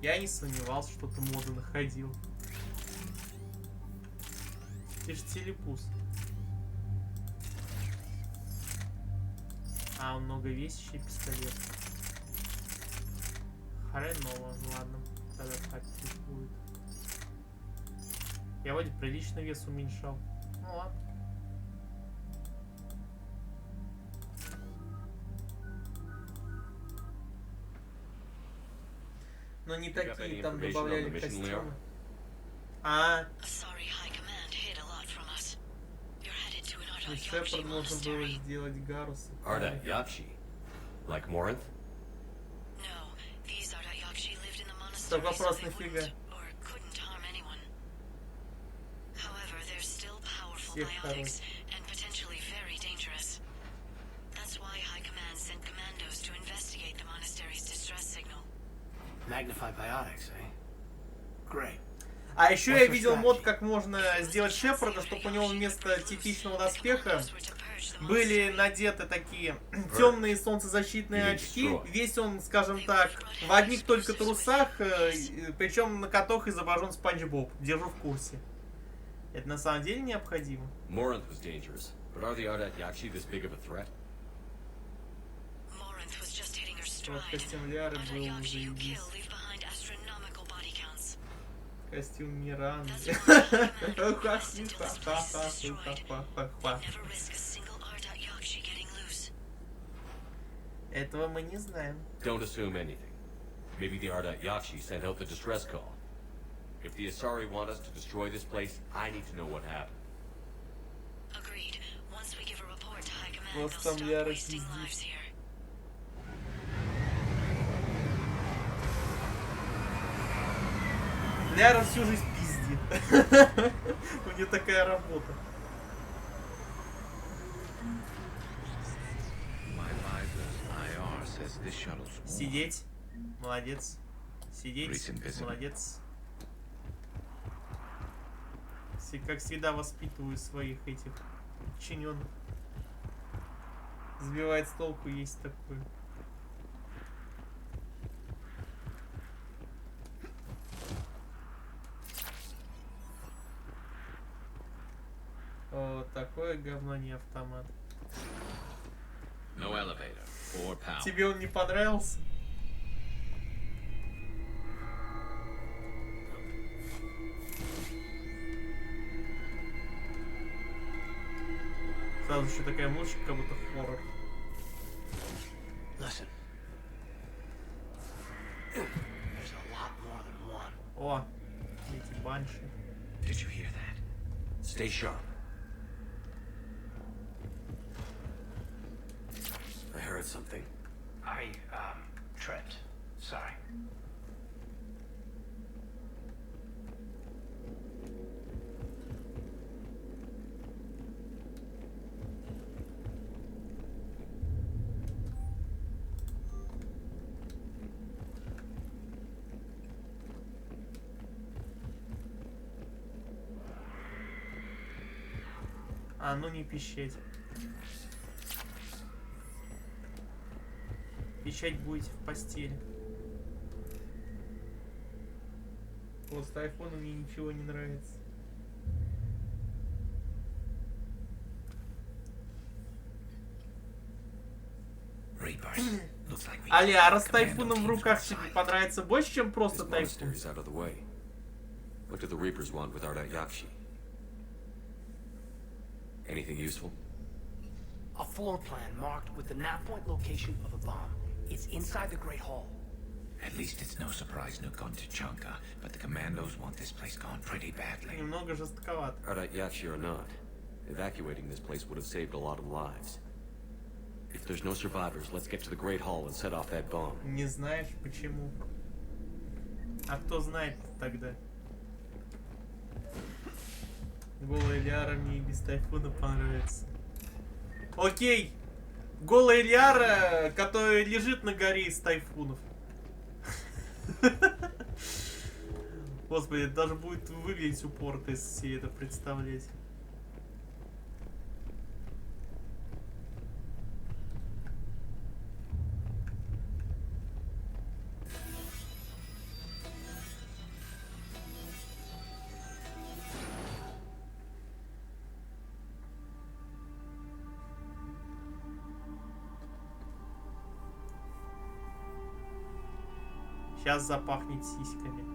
Я не сомневался, что ты моды находил. Ты же телепуз. А, много весящий пистолет. Хреново, ладно. Тогда так пусть будет. Я вроде прилично вес уменьшал. Ну ладно. Но не такие там добавляли костюмы. А. И Шепард можно было сделать Гаруса. Ardat Yakshi? Like Morinth? Стоп, вопрос нафига? Всех хороших. Magnified biotics, eh? Great. А еще я видел мод, как можно сделать Шепарда, чтобы у него вместо типичного доспеха были надеты такие темные солнцезащитные очки. Весь он, скажем так, в одних только трусах, причем на которых изображен Спанч Боб. Держу в курсе. Это на самом деле необходимо. Morinth was dangerous, but are the Ardat Yakshi this big of a threat? Вот костюм Ляры был заебись. Костюм Миранды. Этого мы не знаем. Don't assume anything. Maybe the Ardat Yakshi sent out the distress call. If the Asari want us to destroy this place, I need to know what happened. Agreed. Once we give a report to High Command, Вот they'll там stop Ляра wasting lives пиздит. here. Ляра всю жизнь пиздит. У нее такая работа. Сидеть. Молодец. Сидеть. Молодец. Как всегда воспитываю своих этих подчиненных. Сбивает с толку, есть такое. О, такое говно, не автомат. No elevator or power. Тебе он не понравился? Сразу еще такая музычка, как будто хоррор. Listen. There's a lot more than one. О, эти банши. Did you hear that? Stay sharp. I heard something. I tripped. Sorry. А, ну не пищать. Пищать будете в постели. Вот с айфона мне ничего не нравится. А Ляра с тайфуном в руках тебе понравится больше, чем просто тайфун? What do the Reapers want with Ardat Yakshi? Anything useful? A floor plan marked with the nav point location of a bomb. It's inside the Great Hall. At least it's no surprise Nuke gone to Chunka, but the commandos want this place gone pretty badly. Немного жестковато. Ardat Yakshi or not, evacuating this place would have saved a lot of lives. If there's no survivors, let's get to the Great Hall and set off that bomb. Не знаешь почему? А кто знает тогда? Голая Ляра мне и без тайфуна понравится. Окей. Голая Ляра, которая лежит на горе из тайфунов. Господи, это даже будет выглядеть упорно, если себе это представлять. Сейчас запахнет сиськами.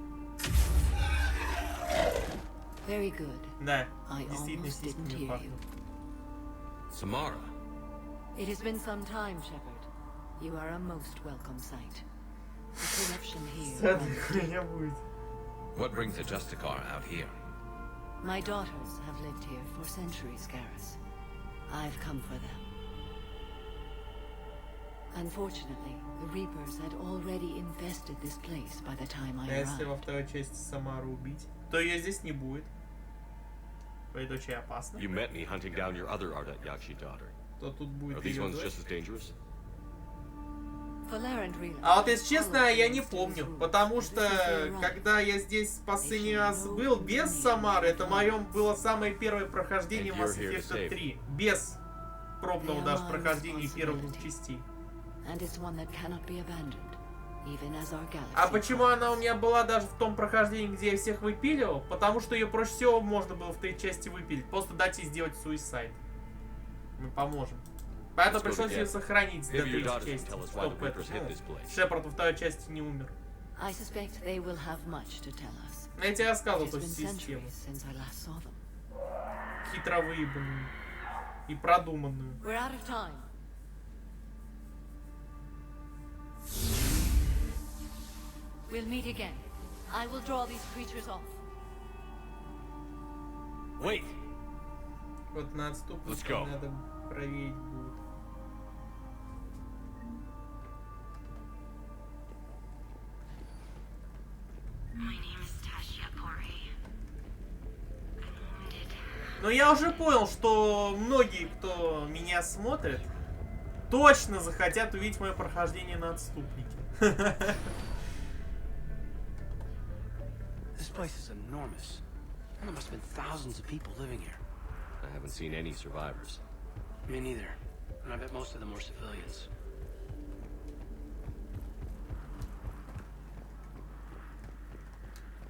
Very good. Да, I действительно almost didn't сиськами hear пахнет. you. Samara. It has been some time, Shepard. You are a most welcome sight. The corruption here runs deep. What brings the Justicar out here? My daughters have lived here for centuries, Garrus. I've come for them. Unfortunately, the Reapers had already infested this place by the time I А если во arrived. второй части Самару убить, то ее здесь не будет. Твоей дочери опасно. You met me hunting down your other Ardat Yakshi daughter. То тут будет Are these ее ones дочь. just as dangerous? А вот если честно, я не помню, потому что когда я здесь последний раз был без Самары, это моем было самое первое прохождение Mass Effect 3, без пробного даже прохождения первых двух частей. А почему она у меня была даже в том прохождении, где я всех выпиливал? Потому что ее проще всего можно было в той части выпилить, просто дать ей сделать суисайд. Мы поможем. Поэтому пришлось ее сохранить до третьей части, чтобы это, Шепард во второй части не умер. I suspect they will have much to tell us. Я тебе рассказывал It эту has been систему. centuries since I last saw them. Хитро выебанную и продуманную. We're out of time. We'll meet again. I will draw these creatures off. Wait. Вот на отступнике надо проверить будет. Но я уже понял, что многие, кто меня смотрит, точно захотят увидеть мое прохождение на отступнике. This place is enormous. There must have been thousands of people living here. I haven't seen any survivors. Me neither. And I bet most of them were civilians.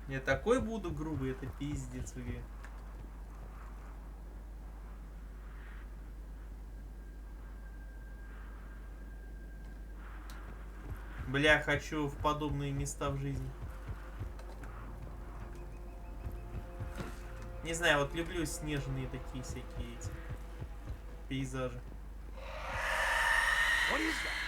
Я такой буду грубый, это пиздец, блин. Бля, хочу в подобные места в жизни. Не знаю, вот люблю снежные такие всякие эти пейзажи. What is that?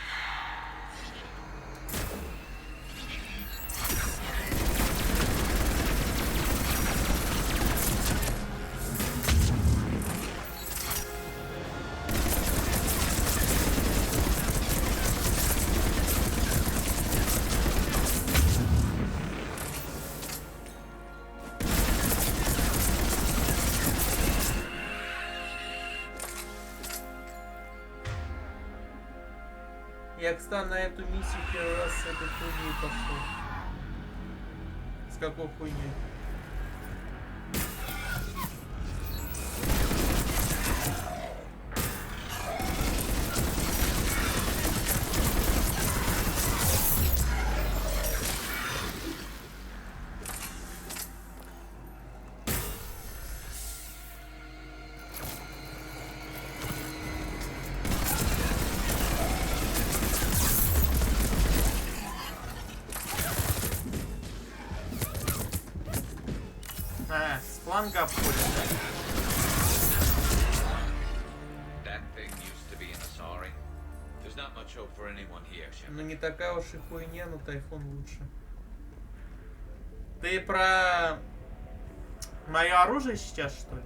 Я, кстати, на эту миссию первый раз с этой хуйней пошел. С какой хуйней? С фланга обходит, да? That thing used to be an Asari. There's not much hope for anyone here, Shepard. Ну не такая уж и хуйня, но Тайфун лучше. Ты про мое оружие сейчас, что ли?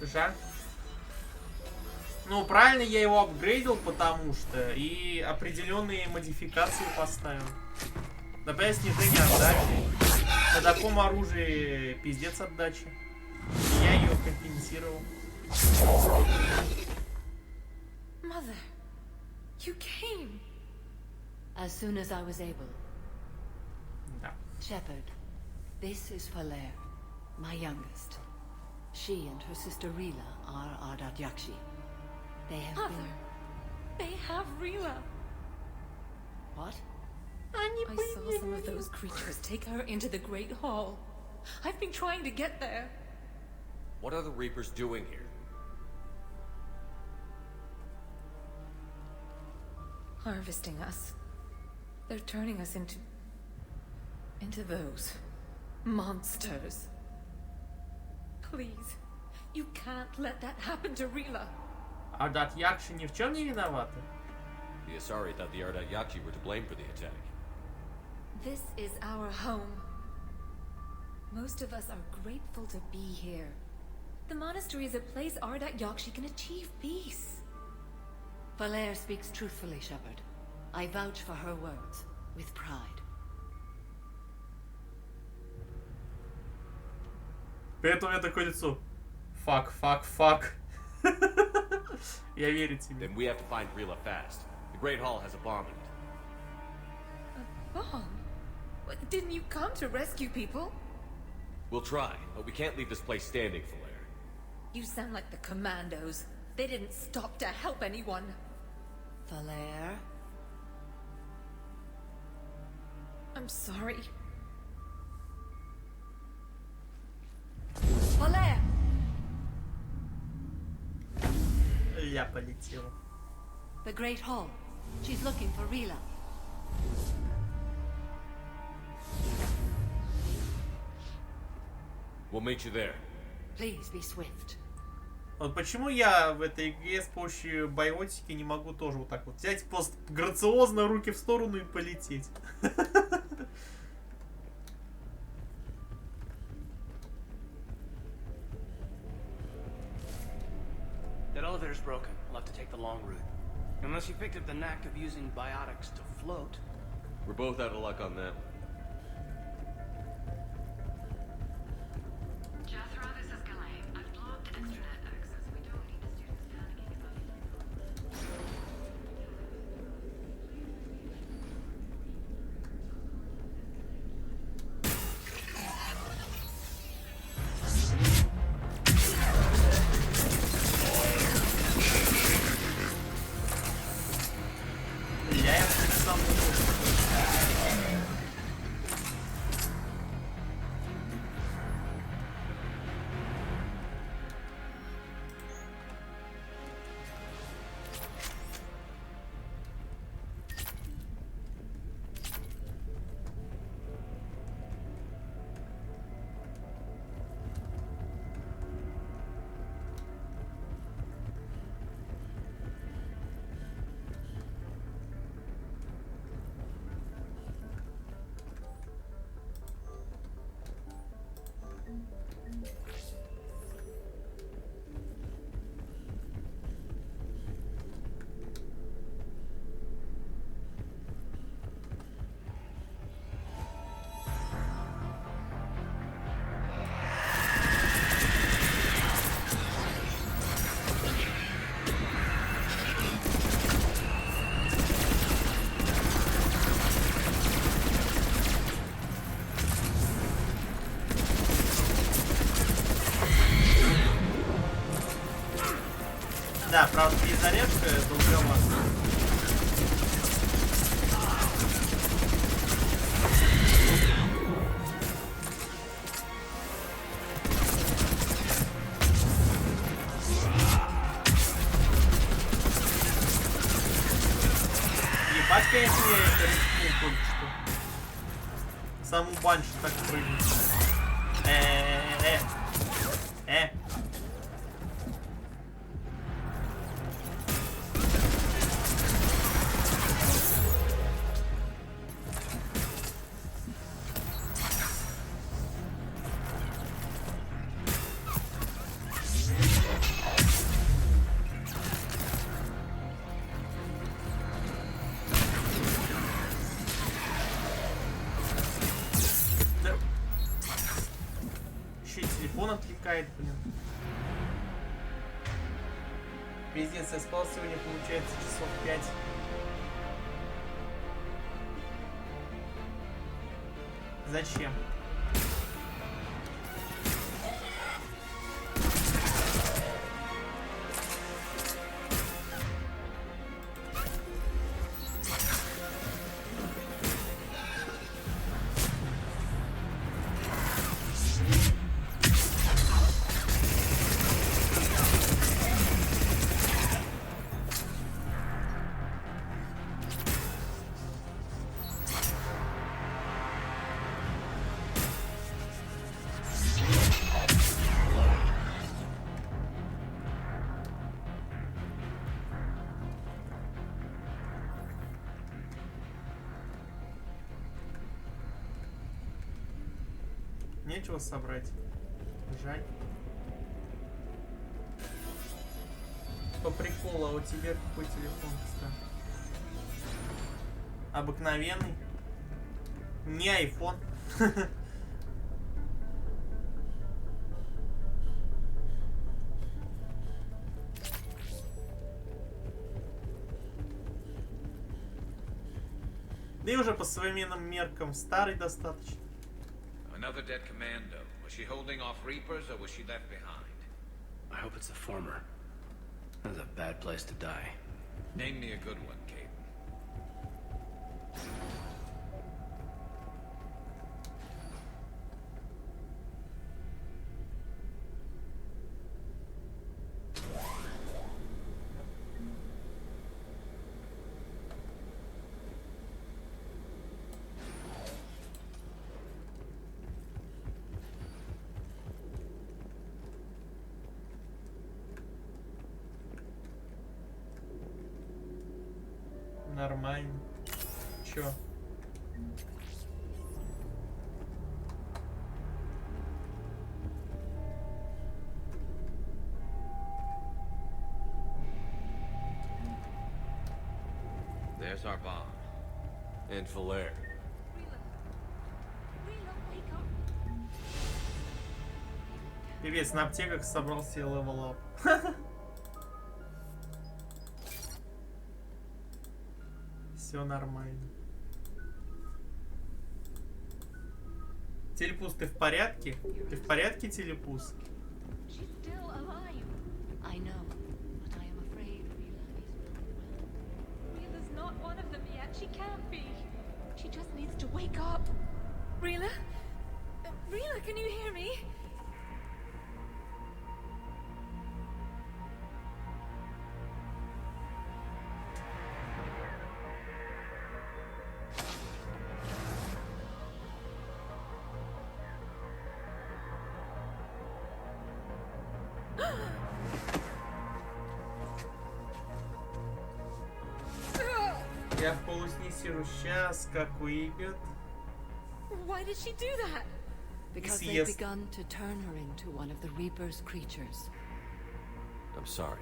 Жаль. Ну, правильно я его апгрейдил, потому что и определенные модификации поставил. Например, снижение отдачи. На таком оружии пиздец отдачи. И я ее компенсировал. Mother, you came. As soon as I was able. Да. Shepard, this is Falere, my youngest. She and her sister Rila are Ardat Yakshi. They have Mother, been... they have Rila. What? I saw some of those creatures take her into the Great Hall. I've been trying to get there. What are the Reapers doing here? Harvesting us. They're turning us into those monsters. Please, you can't let that happen to Rila. А Арdat Yakshi ни в чем не виноваты. The Asari thought the Ardat Yakshi were to blame for the attack. This is our home. Most of us are grateful to be here. The monastery is a place Ardat Yakshi can achieve peace. Valere speaks truthfully, Shepard. I vouch for her words, with pride. Поэтому у меня такое лицо. Fuck. Я верю тебе. Then we have to find Rila fast. The Great Hall has a bomb in it. A bomb? What, didn't you come to rescue people? We'll try, but we can't leave this place standing, Valere. You sound like the commandos. They didn't stop to help anyone. Valere? I'm sorry. Valere! Я полетел. The Great Hall. She's looking for Rila. We'll meet you there. Please be swift. Вот почему я в этой игре с помощью байотики не могу тоже вот так вот взять, просто грациозно руки в сторону и полететь. That elevator's broken. We'll have to take the long route. Unless you picked up the knack of using biotics to float. We're both out of luck on that. Jethro, this is Galay. I've blocked extranet access. We don't need the students panicking about it. Да, правда, перезарядка долговато. Ебать, конечно, я это рискнул только что. Саму банши так прыгнуть. Телефон отвлекает, блин. Пиздец, я спал сегодня, получается, часов 5. Зачем? Нечего собрать. Жаль. По приколу, а у тебя какой телефон, кстати? Обыкновенный. Не iPhone. Да и уже по современным меркам старый достаточно. Another dead commando. Was she holding off Reapers or was she left behind? I hope it's the former. That's a bad place to die. Name me a good one, Caden. Нормально. Чё? There's our bomb. And Falaire. Певец на аптеках собрал себе левел ап. Все нормально. Телепус, ты в порядке? Ты в порядке, Телепус? She's still alive. I know, but I am afraid Rila is not well. Rila's not one of them yet. She can't be. She just needs to wake up. Rila? Rila, can you hear me? Я в полусне сижу. Сейчас как уйдет. Why did she do that? Because they've Yes. begun to turn her into one of the Reaper's creatures. I'm sorry.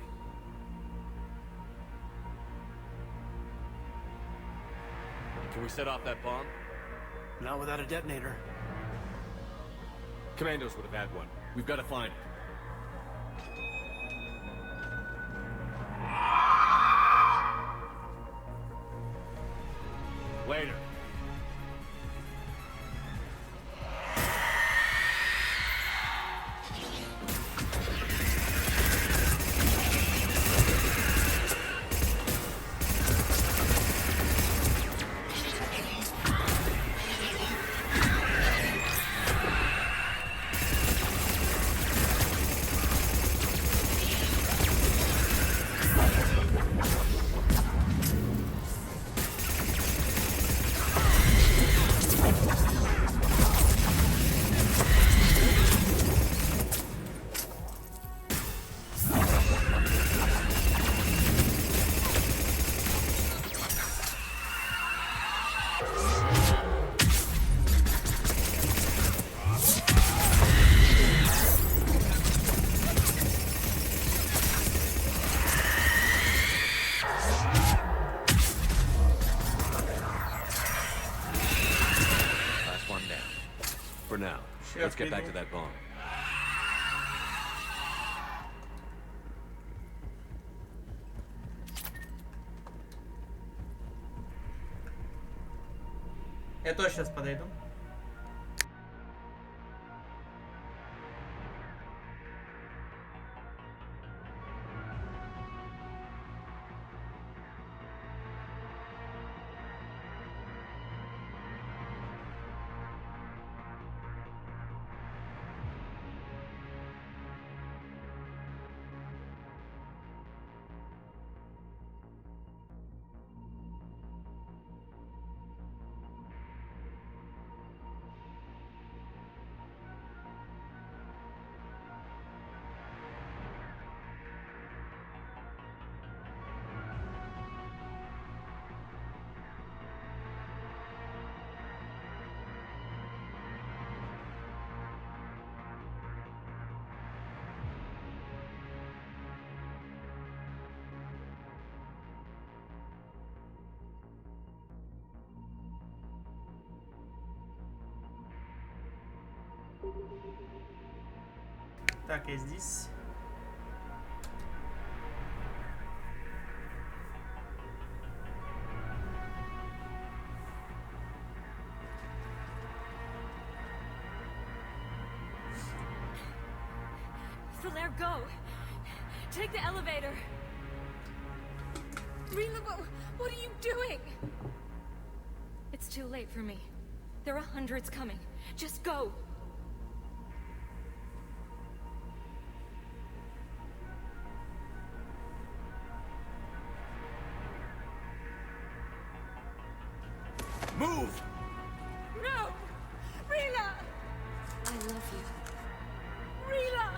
Can we set off that bomb? Not without a detonator. Commandos would have had one. We've got to find it. Later. For now. Let's get back to that bomb. Я тоже сейчас подойду. Так, я здесь. Solaire, go! Take the elevator! Rila, what are you doing? It's too late for me. There are hundreds coming. Just go! Move! No! Rila! I love you. Rila!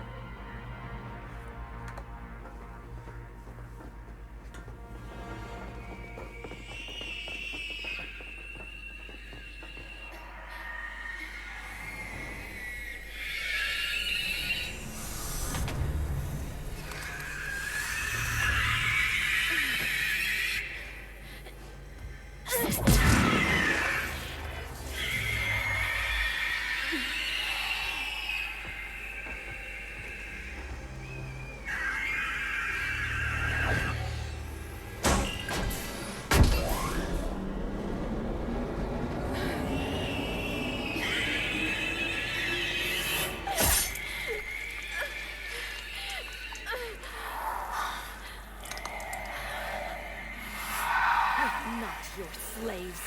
Not your slaves.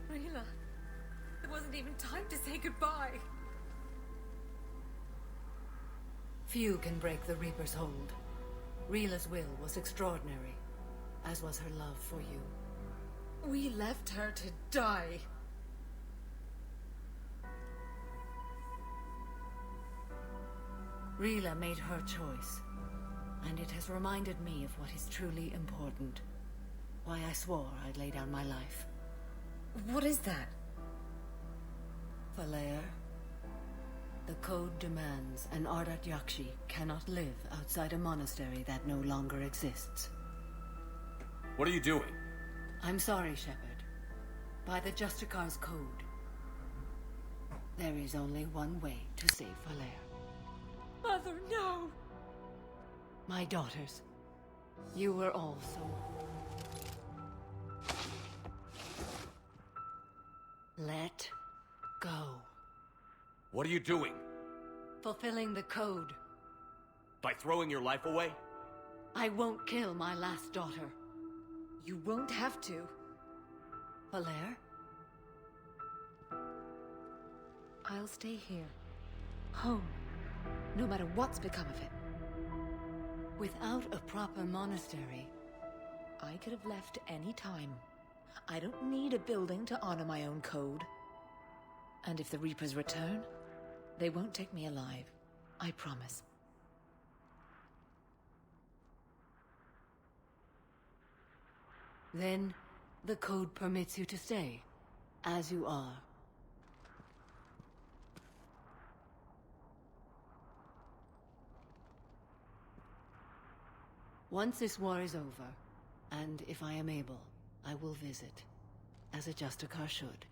Rila, there wasn't even time to say goodbye. Few can break the Reaper's hold. Rila's will was extraordinary, as was her love for you. We left her to die. Rila made her choice, and it has reminded me of what is truly important. Why I swore I'd lay down my life. What is that? Valair, the code demands an Ardat Yakshi cannot live outside a monastery that no longer exists. What are you doing? I'm sorry, Shepard. By the Justicar's code, there is only one way to save Valair. Mother, no! My daughters, you were also. Let go. What are you doing? Fulfilling the code. By throwing your life away? I won't kill my last daughter. You won't have to. Valair? I'll stay here. Home. No matter what's become of it. Without a proper monastery, I could have left any time. I don't need a building to honor my own code. And if the Reapers return, they won't take me alive. I promise. Then, the code permits you to stay, as you are. Once this war is over, and if I am able, I will visit, as a Justicar should.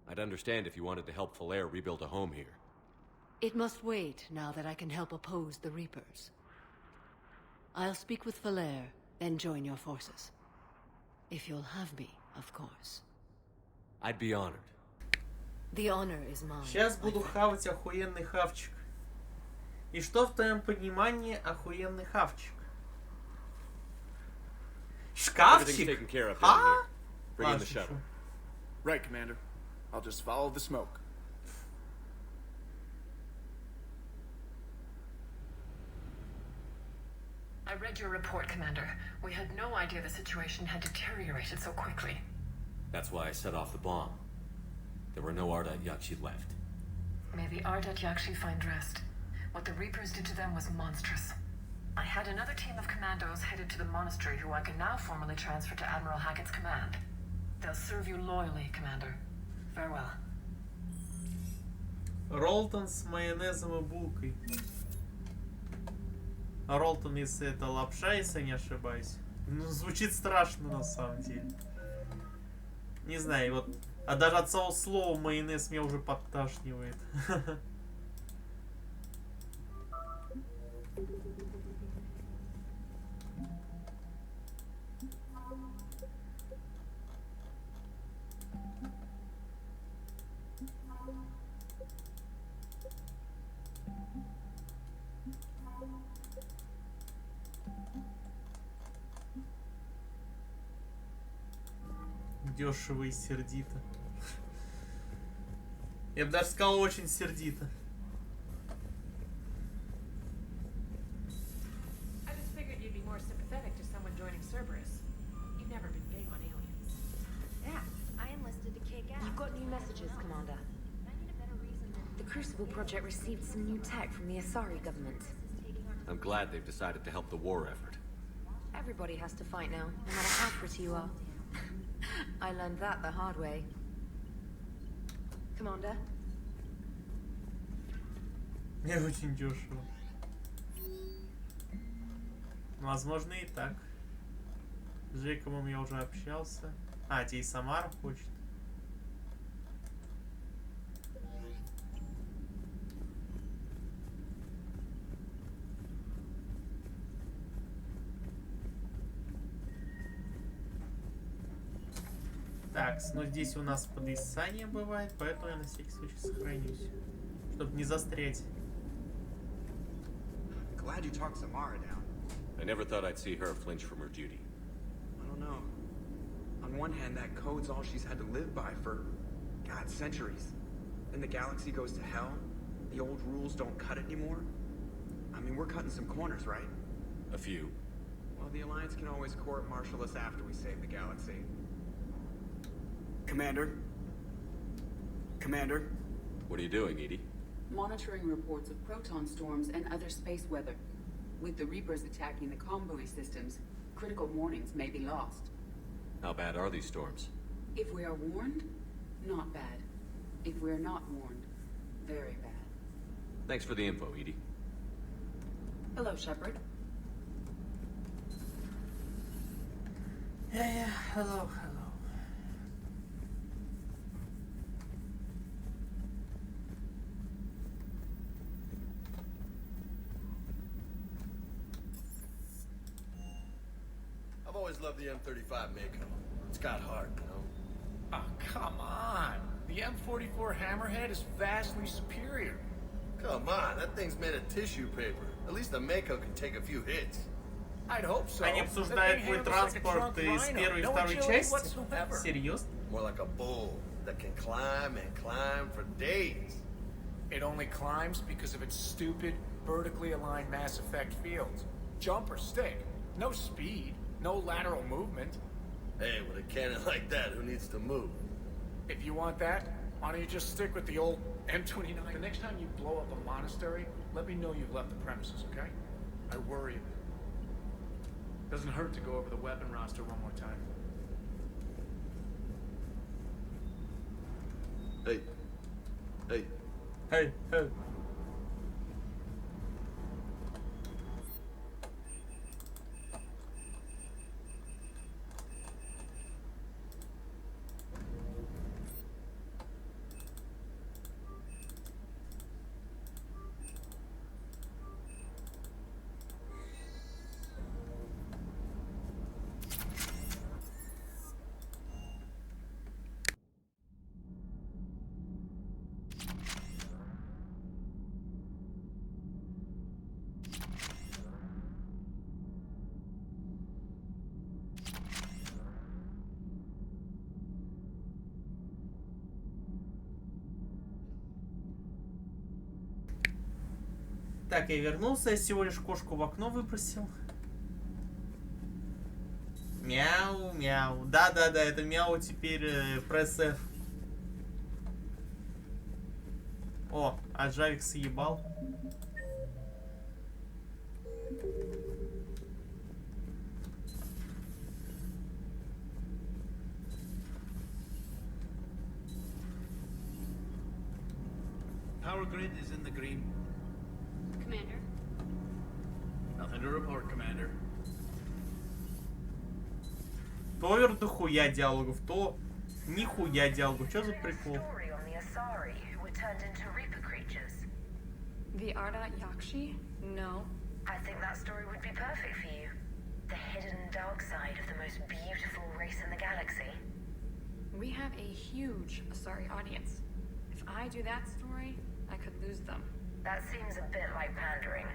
I'd understand if you wanted to help Valair rebuild a home here. It must wait now that I can help oppose the Reapers. I'll speak with Valaire, then join your forces. If you'll have me, of course. I'd be honored. The honor is mine. Сейчас буду хавать охуенный хавчик. И что в твоем понимании охуенный хавчик? Шкафчик? А? Bring in the shuttle. Right, Commander. I'll just follow the smoke. I read your report, Commander. We had no idea the situation had deteriorated so quickly. That's why I set off the bomb. There were no Ardat Yakshi left. May the Ardat Yakshi find rest. What the Reapers did to them was monstrous. I had another team of commandos headed to the monastery who I can now formally transfer to Admiral Hackett's command. They'll serve you loyally, Commander. Farewell. Ролтон с майонезом и булкой. А Ролтон, если это лапша, если я не ошибаюсь. Ну, звучит страшно на самом деле. Не знаю, вот... А даже от самого слова майонез меня уже подташнивает. Дешево и сердито. Я бы даже сказал, очень сердито. I just figured you'd be more sympathetic to someone joining Cerberus. You've never been big on aliens. Yeah, I enlisted to kick ass. you've got new messages, Commander. The Crucible Project received some new tech from the Asari government. I'm glad they've decided to help the war effort. Everybody has to fight now, no matter how pretty you are. I learned that the hard way. Commander? Не очень дешево. Возможно и так. С Джейкобом я уже общался. А, тебе и Самара хочет. Так, ну здесь у нас подвисание бывает, поэтому я на всякий случай сохранюсь. Чтобы не застрять. Glad you talked Samara down. I never thought I'd see her flinch from her duty. I don't know. On one hand, that code's all she's had to live by for, God, centuries. Then the galaxy goes to hell. The old rules don't cut it anymore. I mean, we're cutting some corners, right? A few. Well, the Alliance can always court-martial us after we save the galaxy. Commander? Commander? What are you doing, Edie? Monitoring reports of proton storms and other space weather. With the Reapers attacking the convoy systems, critical warnings may be lost. How bad are these storms? If we are warned, not bad. If we are not warned, very bad. Thanks for the info, Edie. Hello, Shepard. Yeah, hello, hello. I've always loved the M35 Mako. It's got heart, you know? Oh, come on. The M44 Hammerhead is vastly superior. Come on, that thing's made of tissue paper. At least the Mako can take a few hits. I'd hope so. Они обсуждают твой транспорт из первой и второй части? Серьезно? More like a bull that can climb and climb for days. It only climbs because of its stupid, vertically aligned Mass Effect fields. Jump or stick. No speed. No lateral movement. Hey, with a cannon like that, who needs to move? If you want that, why don't you just stick with the old M29? The next time you blow up a monastery, let me know you've left the premises, okay? I worry. Doesn't hurt to go over the weapon roster one more time. Hey. Hey. Hey, hey. Так, я вернулся, я всего лишь кошку в окно выбросил. Мяу, мяу. Да-да-да, это мяу теперь пресс F. О, а Джавик съебал. Power grid is in the green. Commander? Nothing to report, Commander. То овер дохуя диалогов, то нихуя диалогов. Что за прикол? Turned into Reaper creatures. The Ardat Yakshi? No. I think that story would be perfect for you. The hidden dark side of the most beautiful race in the galaxy. We have a huge Asari audience. If I do that story, I could lose them. That seems a bit like pandering.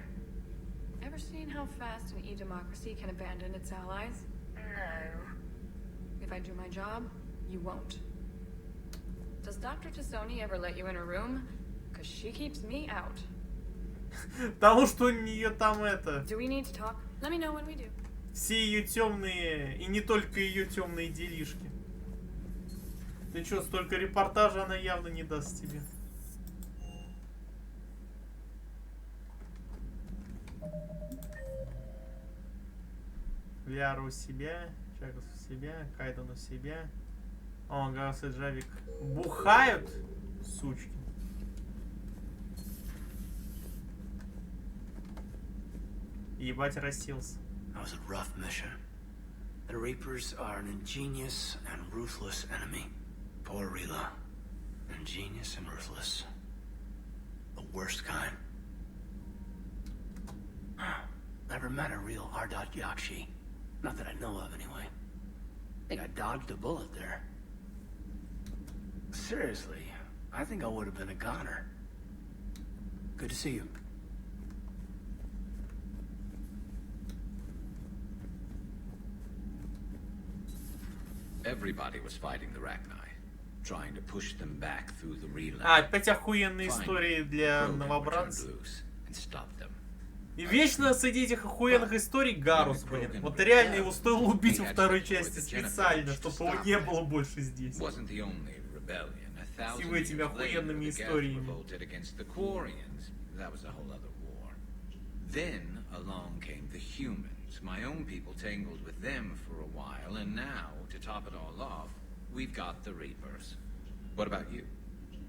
Ever seen how fast an e-democracy can abandon its allies? No. If I do my job, you won't. Does Dr. Tassoni ever let you in her room? Because she keeps me out. Потому что у нее там это... Do we need to talk? Let me know when we do. Все ее темные, и не только ее темные делишки. Ты что, столько репортажа она явно не даст тебе. Ляра у себя, Чагас у себя, Кайден у себя. О, Гаус и Джавик бухают, сучки. Ебать, расселся. That was a rough mission. The Reapers are an ingenious and ruthless enemy. Poor Rila. Ingenious and ruthless. The worst kind. Never met a real Ardat Yakshi. Not that I know of, anyway. Think I dodged a bullet there. Seriously, I think I would have been a goner. Good to see you. Everybody was fighting the Rachni, trying to push them back through the relay. Опять охуенные истории для новобранцев. И вечно среди этих охуенных историй Гарус, блин. Вот реально его стоило убить во второй части специально, чтобы его не было больше здесь. С его этими охуенными историями. Then along came the humans. My own people tangled with them for a while, and now, to top it all off, we've got the Reapers. What about you?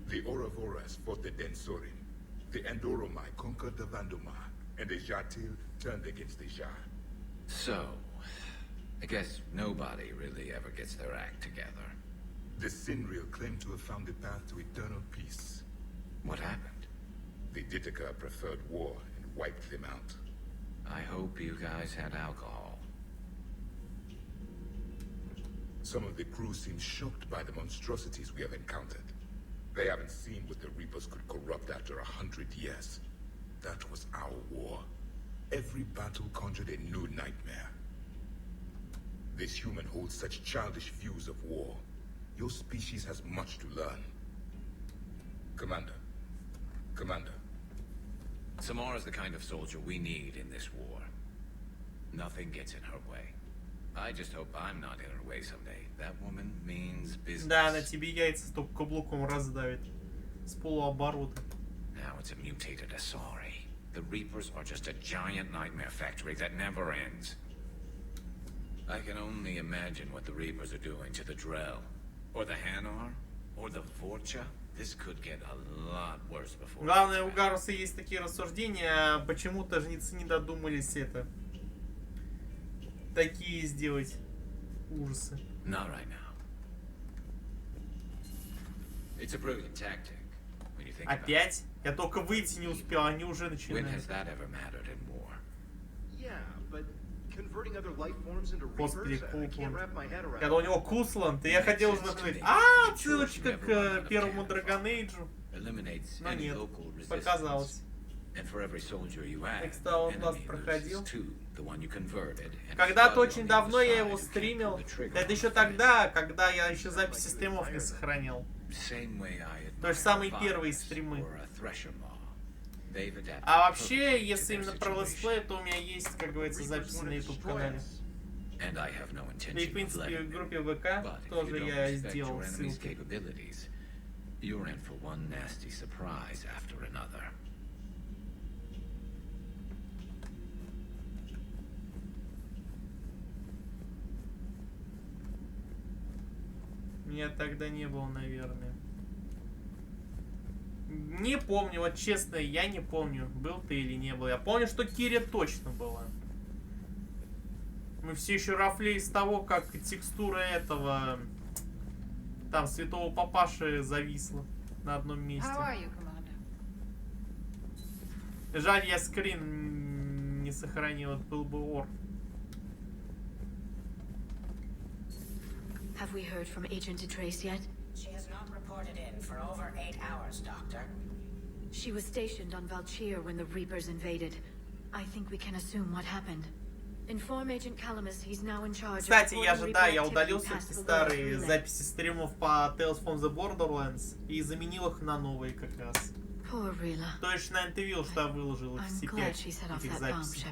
The Ouroboros fought the Densorin. The Andoromai conquered the Vandomar, and the Jatil turned against the Jar. So, I guess nobody really ever gets their act together. The Sinreal claimed to have found the path to eternal peace. What happened? The Ditaka preferred war and wiped them out. I hope you guys had alcohol. Some of the crew seem shocked by the monstrosities we have encountered. They haven't seen what the Reapers could corrupt after 100 years. That was our war. Every battle conjured a new nightmare. This human holds such childish views of war. Your species has much to learn. Commander. Commander. Samara's the kind of soldier we need in this war. Nothing gets in her way. I just hope I'm not in her way someday. That woman means business. Да, она тебе яйца только каблуком раздавит. С полуоборота. Now it's a mutated Asari. The Reapers are just a giant nightmare factory that never ends. I can only imagine what the Reapers are doing to the Drell. Or the Hanar. Or the Vorcha. This could get a lot worse before. Главное, у Гаруса есть такие рассуждения, а почему-то жнецы не додумались это. Такие сделать ужасы. Not right now. It's a brilliant tactic when you think about it. Опять? Я только выйти не успел, они уже When начинают. has that ever mattered in war? Yeah, but converting other life forms into Господи, reapers, I can't wrap my head around. Когда у него Кусланд, и я хотел уже сказать, ссылочка к первому Драгонейджу. Но нет, показалось. Так стало, он нас проходил. Когда-то очень давно я его стримил. Это еще тогда, когда я еще записи стримов не сохранял. То есть самые первые стримы. А вообще, если именно про летсплей, то у меня есть, как говорится, записи на YouTube-канале. Да и, в принципе, в группе ВК тоже я сделал ссылки. You're in for one nasty surprise after another. Меня тогда не было, наверное. Не помню, вот честно, я не помню, был ты или не был. Я помню, что Кири точно была. Мы все еще рафли из того, как текстура этого... Там, святого папаши зависла на одном месте. Жаль, я скрин не сохранил, это был бы ор. Have we heard from Agent Trace yet? She has not reported in for over 8 hours, Doctor. She was stationed on Valchir when the Reapers invaded. I think we can assume what happened. Inform Agent Calamus, he's now in charge. Кстати, я же, да, я удалил все-таки старые записи стримов по Tales from the Borderlands и заменил их на новые как раз. То есть, наверное, ты видел, что я выложил их все 5 этих записей.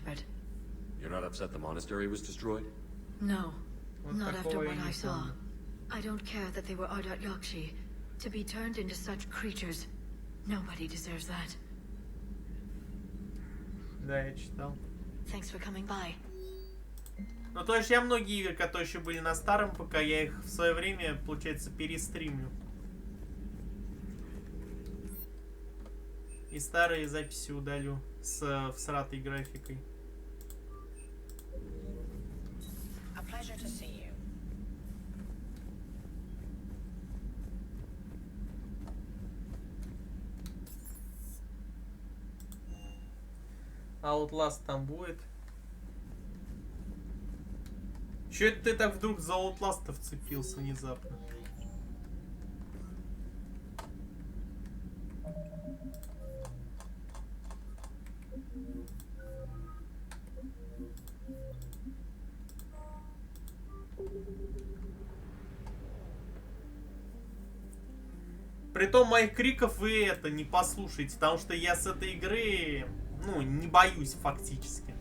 You're not upset the monastery was destroyed? No, not after what I saw. I don't care that they were Ardat Yakshi. To be turned into such creatures, nobody deserves that. Да, я читал. Thanks for coming by. Ну, то есть я многие игры, которые еще были на старом ПК, я их в свое время, получается, перестримлю. И старые записи удалю с всратой графикой. Outlast там будет. Чё это ты так вдруг за Outlast вцепился внезапно? Притом моих криков вы это не послушаете, потому что я с этой игры, ну, не боюсь фактически.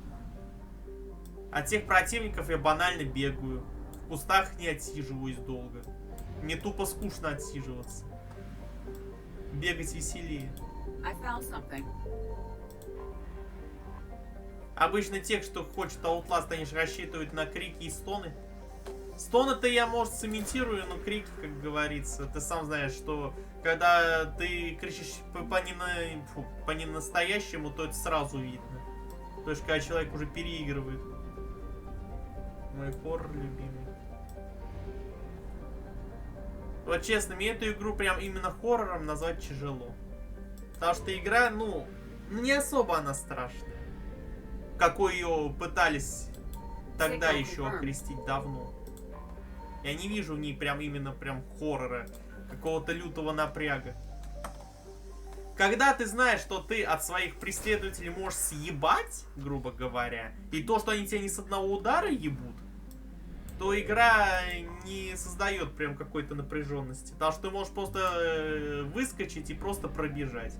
От тех противников я банально бегаю. В кустах не отсиживаюсь долго. Мне тупо скучно отсиживаться. Бегать веселее. Обычно тех, кто хочет Outlast, они же рассчитывают на крики и стоны. Стоны-то я, может, цементирую, но крики, как говорится, ты сам знаешь, что когда ты кричишь по ненастоящему, то это сразу видно. То есть, когда человек уже переигрывает. Мой хоррор любимый. Вот честно, мне эту игру прям именно хоррором назвать тяжело. Потому что игра, ну, не особо она страшная. Какой ее пытались тогда еще окрестить давно. Я не вижу в ней прям именно прям хоррора. Какого-то лютого напряга. Когда ты знаешь, что ты от своих преследователей можешь съебать, грубо говоря, и то, что они тебя не с одного удара ебут, то игра не создает прям какой-то напряженности. Потому что ты можешь просто выскочить и просто пробежать.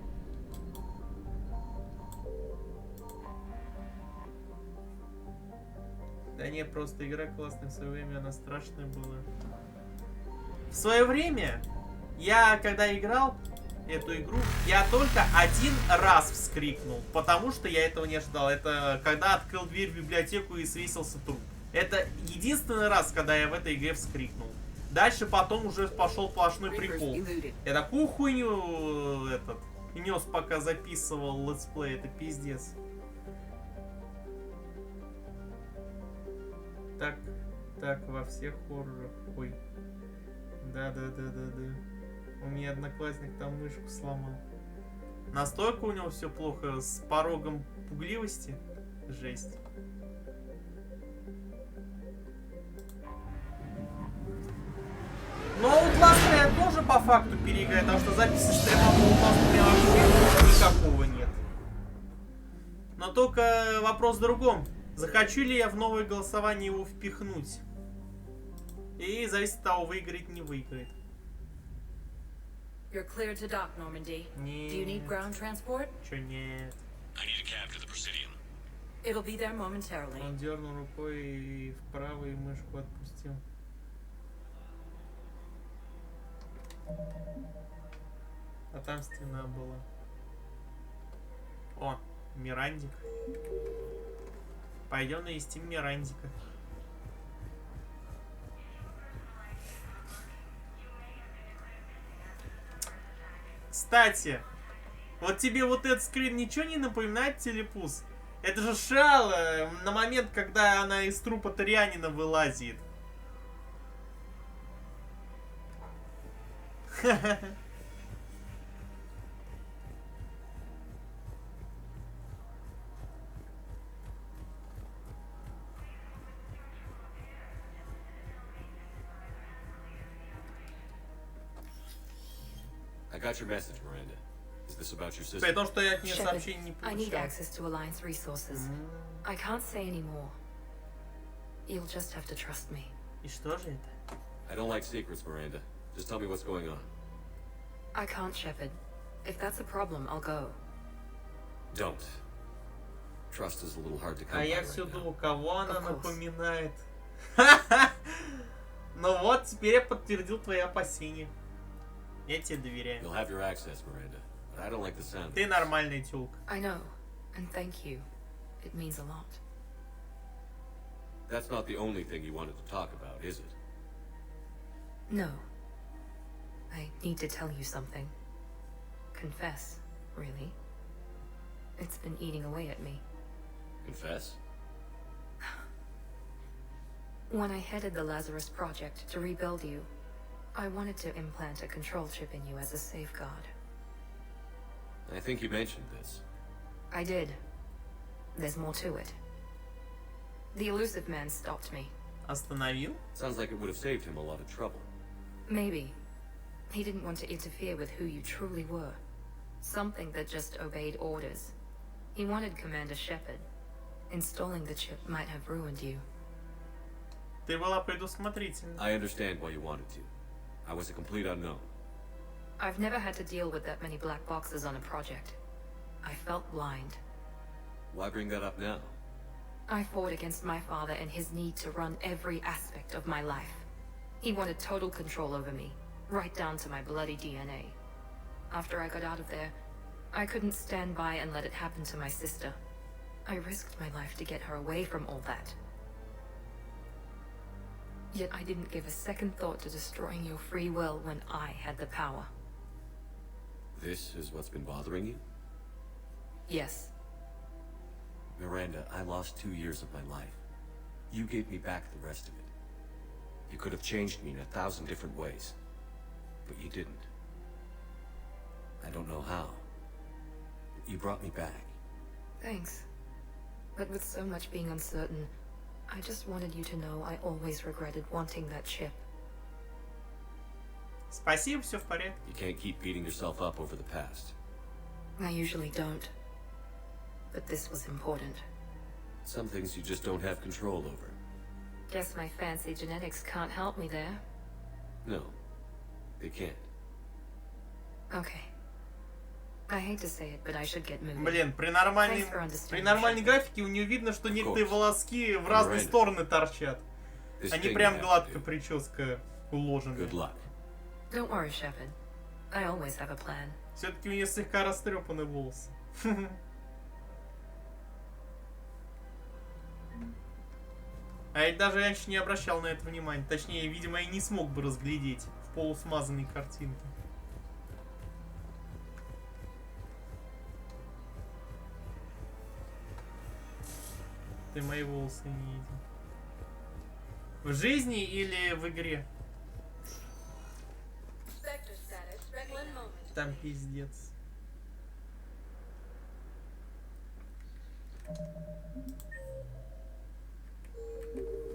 Да не, просто игра классная в свое время, она страшная была. В свое время, я когда играл эту игру, я только один раз вскрикнул, потому что я этого не ожидал. Это когда открыл дверь в библиотеку и свесился труп. Это единственный раз, когда я в этой игре вскрикнул. Дальше потом уже пошел сплошной прикол. Я такую хуйню нес, пока записывал летсплей, это пиздец. Так, во всех хоррорах. Ой. Да. У меня одноклассник там мышку сломал. Настолько у него все плохо с порогом пугливости. Жесть. Но Outlast я тоже по факту переиграю, потому что записи стрима по Outlast у меня вообще никакого нет. Но только вопрос в другом. Захочу ли я в новое голосование его впихнуть? И зависит от того, выиграет, не выиграет. You're cleared to dock, Normandy. Нет. Do you need ground transport? Чё нет? I need a cab to the Presidium. It'll be there momentarily. Он дернул рукой и вправо, и мышку отпустил. А там стена была. О, Мирандик. Пойдем навестим Мирандика. Кстати, вот тебе вот этот скрин ничего не напоминает, Телепус? Это же Шала на момент, когда она из трупа Тарианина вылазит. I got your message, Miranda. Is this about your sister? При том, что я от нее Shepard, сообщений не I need получал. access to Alliance resources. I can't say any more. You'll just have to trust me. И что же это? I don't like secrets, Miranda. Just tell me what's going on. I can't, Shepard. If that's a problem, I'll go. Don't. Trust is a little hard to come А by я right все now. думал, кого она напоминает. Ну вот, теперь я подтвердил твои опасения. Я тебе доверяю. You'll have your access, Miranda. But I don't like the sound of Ты this. нормальная тёлка. I know, and thank you. It means a lot. That's not the only thing you wanted to talk about, is it? No. I need to tell you something. Confess, really. It's been eating away at me. Confess? When I headed the Lazarus Project to rebuild you, I wanted to implant a control chip in you as a safeguard. I think you mentioned this. I did. There's more to it. The elusive man stopped me. Остановил? Sounds like it would have saved him a lot of trouble. Maybe. He didn't want to interfere with who you truly were. Something that just obeyed orders. He wanted Commander Shepard. Installing the chip might have ruined you. Ты была предусмотрительна. I understand why you wanted to. I was a complete unknown. I've never had to deal with that many black boxes on a project. I felt blind. Why bring that up now? I fought against my father and his need to run every aspect of my life. He wanted total control over me, right down to my bloody DNA. After I got out of there, I couldn't stand by and let it happen to my sister. I risked my life to get her away from all that. Yet I didn't give a second thought to destroying your free will when I had the power. This is what's been bothering you? Yes. Miranda, I lost 2 years of my life. You gave me back the rest of it. You could have changed me in 1,000 different ways. But you didn't. I don't know how. But you brought me back. Thanks. But with so much being uncertain, I just wanted you to know I always regretted wanting that chip. Спасибо, все в порядке. You can't keep beating yourself up over the past. I usually don't. But this was important. Some things you just don't have control over. Guess my fancy genetics can't help me there. No, they can't. Okay. I hate to say it, but I should get moving. Блин, при Thanks for understanding. нормальной графике у нее видно, что некоторые волоски в разные стороны торчат. Они прям гладко прическа уложены. Good luck. Don't worry, Shepard. I always have a plan. Все-таки у нее слегка растрепаны волосы. А я даже раньше не обращал на это внимания. Точнее, видимо, я не смог бы разглядеть в полусмазанной картинке. Ты мои волосы не видел. В жизни или в игре? Там пиздец.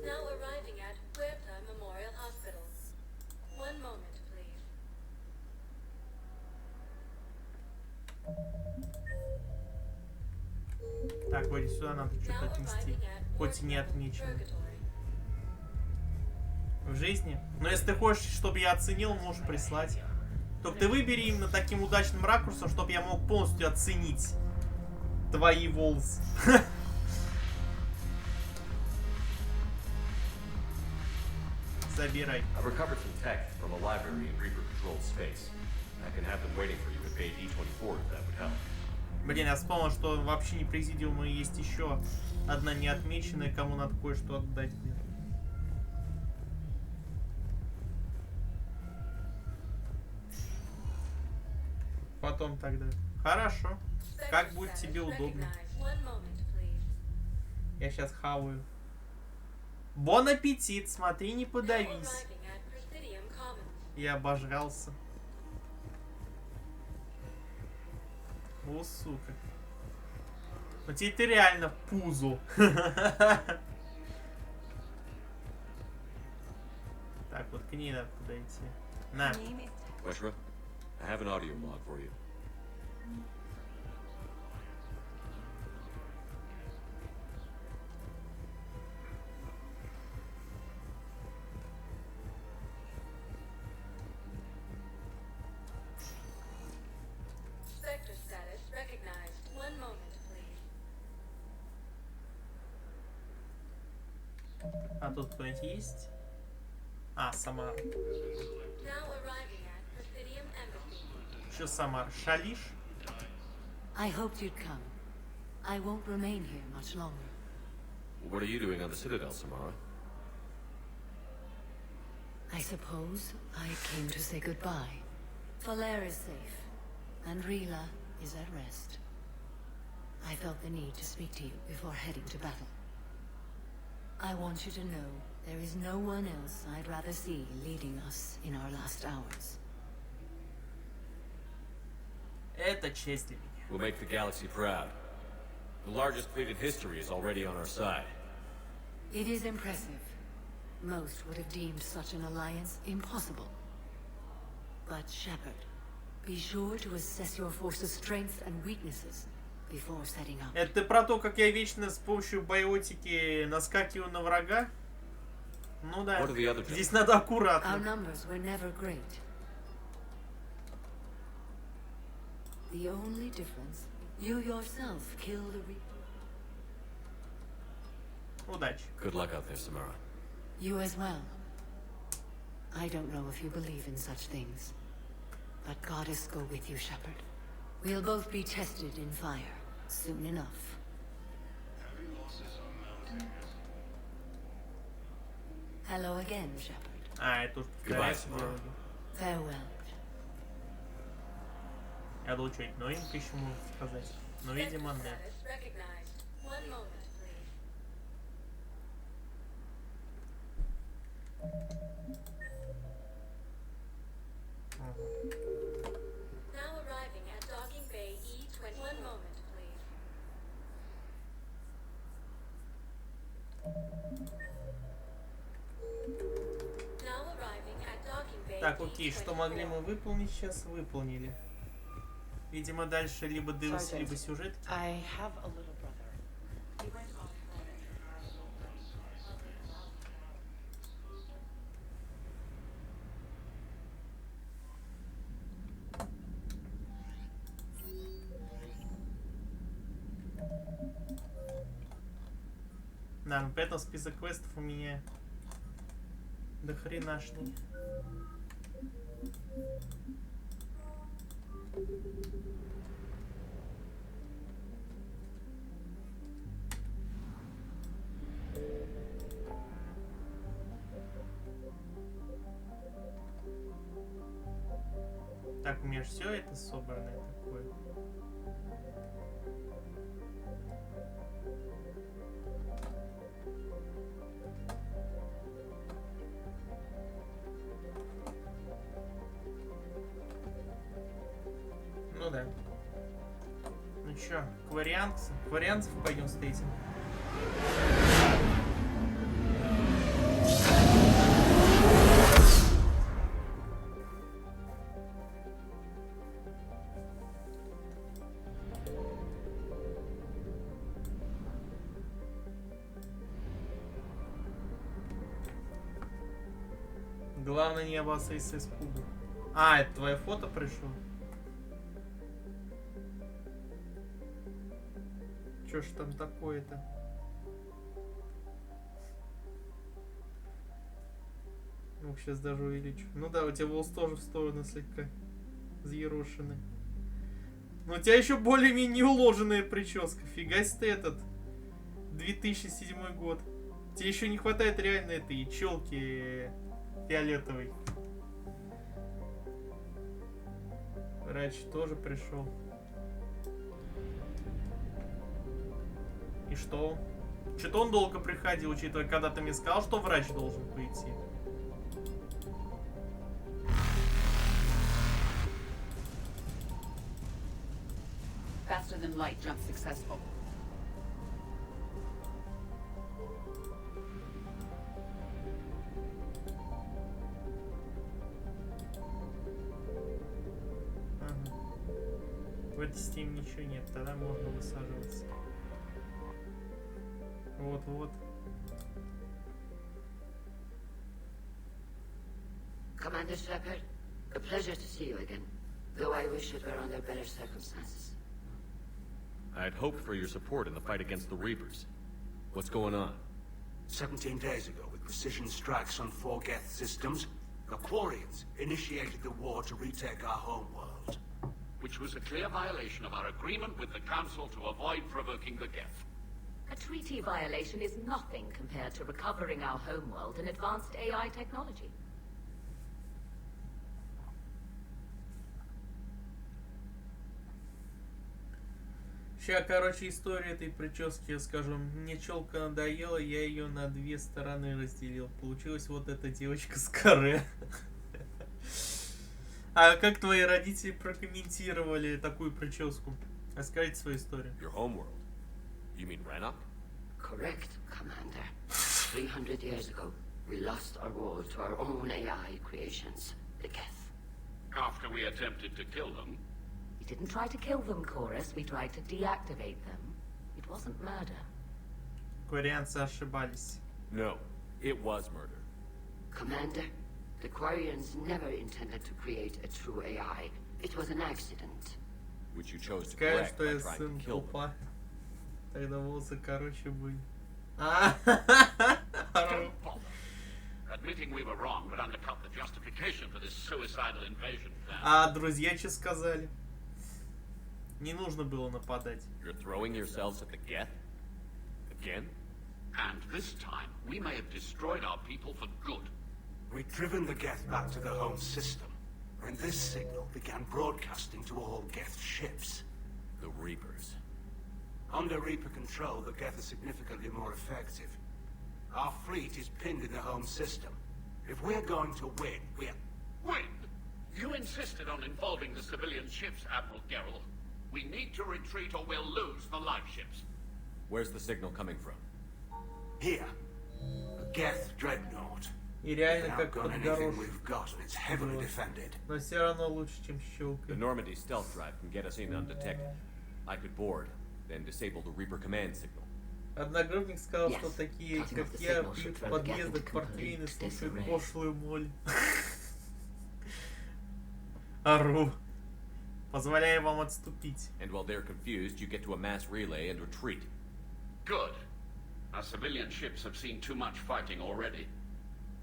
Now arriving at Puerta Memorial Hospital. One moment, please. Так, вроде сюда надо что-то отнести. Хоть и не отмечено. В жизни? Но если ты хочешь, чтобы я оценил, можешь прислать. Только ты выбери именно таким удачным ракурсом, чтобы я мог полностью оценить твои волосы. Забирай. I've recovered some tech from a library in Reaper-controlled space. I can have them waiting for you at Bay D24 if that would help. Блин, я вспомнил, что в общине Президиума есть еще одна неотмеченная, кому надо кое-что отдать. Потом тогда. Хорошо. Как будет тебе удобно. Я сейчас хаваю. Бон аппетит, смотри, не подавись. Я обожрался. О, сука. Ну теперь ты реально пузо. Так, вот к ней надо подойти. На. Weshra, I have an audio log for you. Sector status recognized. 1 moment, please. А тут кто-нибудь есть? А, Самара. Now arriving at Presidium Embassy. Что, Самара, шалишь? I hoped you'd come. I won't remain here much longer. What are you doing on the Citadel, Samara? I suppose I came to say goodbye. Falair is safe, and Rila is at rest. I felt the need to speak to you before heading to battle. I want you to know there is no one else I'd rather see leading us in our last hours. Это честь для меня. We'll make the galaxy proud. The largest fleet in history is already on our side. It is impressive. Most would have deemed such an alliance impossible. But Shepard, be sure to assess your force's strengths and weaknesses before setting out. Это ты про то, как я вечно с помощью биотики наскакиваю на врага? Ну да. Здесь надо Our аккуратно. numbers were never great. The only difference, you yourself killed a Reaper. Удачи. Good luck out there, Samara. You as well. I don't know if you believe in such things, but Goddess go with you, Shepard. We'll both be tested in fire soon enough. Hello again, Shepard. А, это уж Goodbye, конец Samara. вроде. Farewell. Я думал, что-нибудь новенькое еще можно сказать. Но, видимо, да. Status recognized. 1 moment, please. Now arriving at Docking Bay E20. 1 moment, please. Now arriving at Docking Bay Так, окей, что могли мы выполнить сейчас, выполнили. Видимо, дальше либо DLC, либо сюжет. I have a little brother. He went off. Да, но при этом список квестов у меня до хренашный. Так, у меня же все это собранное такое. Ну да. Ну чё, к вариантов пойдем встретим. Главное не обоссать с испугу. А, это твое фото пришло? Чё ж там такое-то? Ну, сейчас даже увеличу. Ну да, у тебя волос тоже в сторону слегка взъерошенный. Но у тебя еще более-менее уложенная прическа. Фига себе этот 2007 год. Тебе еще не хватает реально этой челки фиолетовой. Врач тоже пришел. И что? Что-то он долго приходил, учитывая, когда ты мне сказал, что врач должен пойти. Faster than light jump successful. Ага. В этой системе ничего нет, тогда можно высаживаться. Вот-вот. Commander Shepard, a pleasure to see you again. Though I wish it were under better circumstances. I'd hoped for your support in the fight against the Reapers. What's going on? 17 days ago, with precision strikes on 4 Geth systems, the Quarians initiated the war to retake our homeworld. Which was a clear violation of our agreement with the Council to avoid provoking the Geth. A treaty violation is nothing compared to recovering our homeworld and advanced AI technology. Сейчас, короче, история этой прически, я скажу. Мне челка надоела, я ее на 2 стороны разделил. Получилась вот эта девочка с каре. А как твои родители прокомментировали такую прическу? Расскажите свою историю. Your homeworld? You mean Rannoch? Correct, Commander. 300 years ago, we lost our world to our own AI creations, the Geth. After we attempted to kill them, We didn't try to kill them, Chorus. We tried to deactivate them. It wasn't murder. Корианцы ошибались. No, it was murder. Commander, the Quarians never intended to create a true AI. It was an accident. Which you chose to Скажешь, correct что by я trying сын to kill them. тупа. Тогда волосы короче были. don't bother. Admitting we were wrong would undercut the justification for this suicidal invasion plan. А друзья что сказали? Не нужно было нападать. You're throwing yourselves at the Geth? Again? And this time, we may have destroyed our people for good. We'd driven the Geth back to the home system, when this signal began broadcasting to all Geth ships. The Reapers. Under Reaper control, the Geth are significantly more effective. Our fleet is pinned in the home system. If we're going to win, we're... Win? You insisted on involving the civilian ships, Admiral Gerrel. We need to retreat or we'll lose the live ships. Where's the signal coming from? Here. A Geth dreadnought. И реально We've как outgone под anything горошек. we've got, and it's heavily defended. Но все равно лучше, чем The щелкой. Normandy stealth drive can get us in undetected. I could board, then disable the Reaper command signal. Одногруппник сказал, Yes. что такие, Cutting как off the я, signal пьют should в throw the gap подъездах into портвейн и complete слушают disarray. пошлую моль. Ору. Позволяю вам отступить. And while they're confused, you get to a mass relay and retreat. Good. Our civilian ships have seen too much fighting already.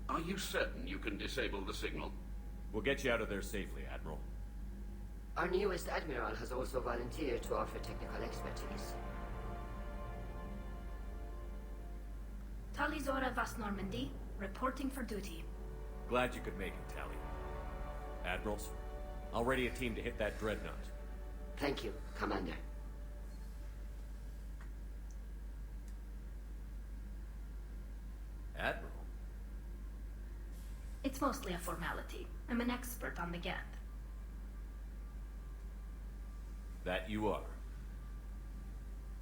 Are you certain you can disable the signal? We'll get you out of there safely, Admiral. Our newest admiral has also volunteered to offer technical expertise. Talizora Vas Normandy, reporting for duty. Glad you could make it, Tally. Admirals, I'll ready a team to hit that dreadnought. Thank you, Commander. Admiral? It's mostly a formality. I'm an expert on the Geth. That you are.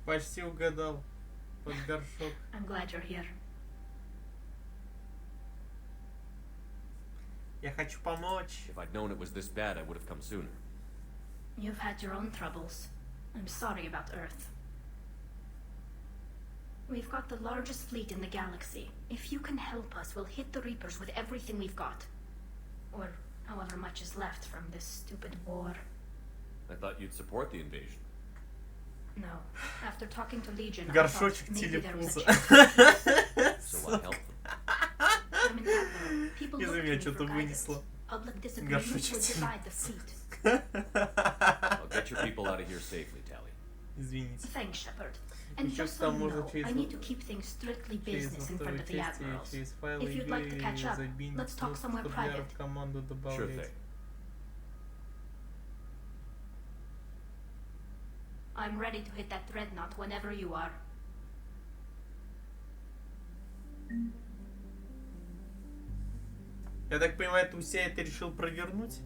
Почти угадал. Под горшок. I'm glad you're here. Я хочу помочь. If I'd known it was this bad, I would have come sooner. You've had your own troubles. I'm sorry about Earth. We've got the largest fleet in the galaxy. If you can help us, we'll hit the Reapers with everything we've got. Or however much is left from this stupid war. I thought you'd support the invasion. No. After talking to Legion, I Горшочек thought maybe there was a телепуза. chance. So I helped them. I'm an admiral. People Из-за look меня to me что-то for вынесло. guidance. Public disagreement Горшочек would divide the fleet. I'll get your people out of here safely, Tally. Извините. Thanks, Shepard. And Еще just so там you можно know, через I need to keep things strictly через business in во front второй of the части, admirals. через файлы If you'd like to catch up, забить let's talk somewhere чтобы я private. в команду Sure добавлять. thing. I'm ready to hit that dreadnought whenever you are. Я так понимаю, ты у себя это решил провернуть?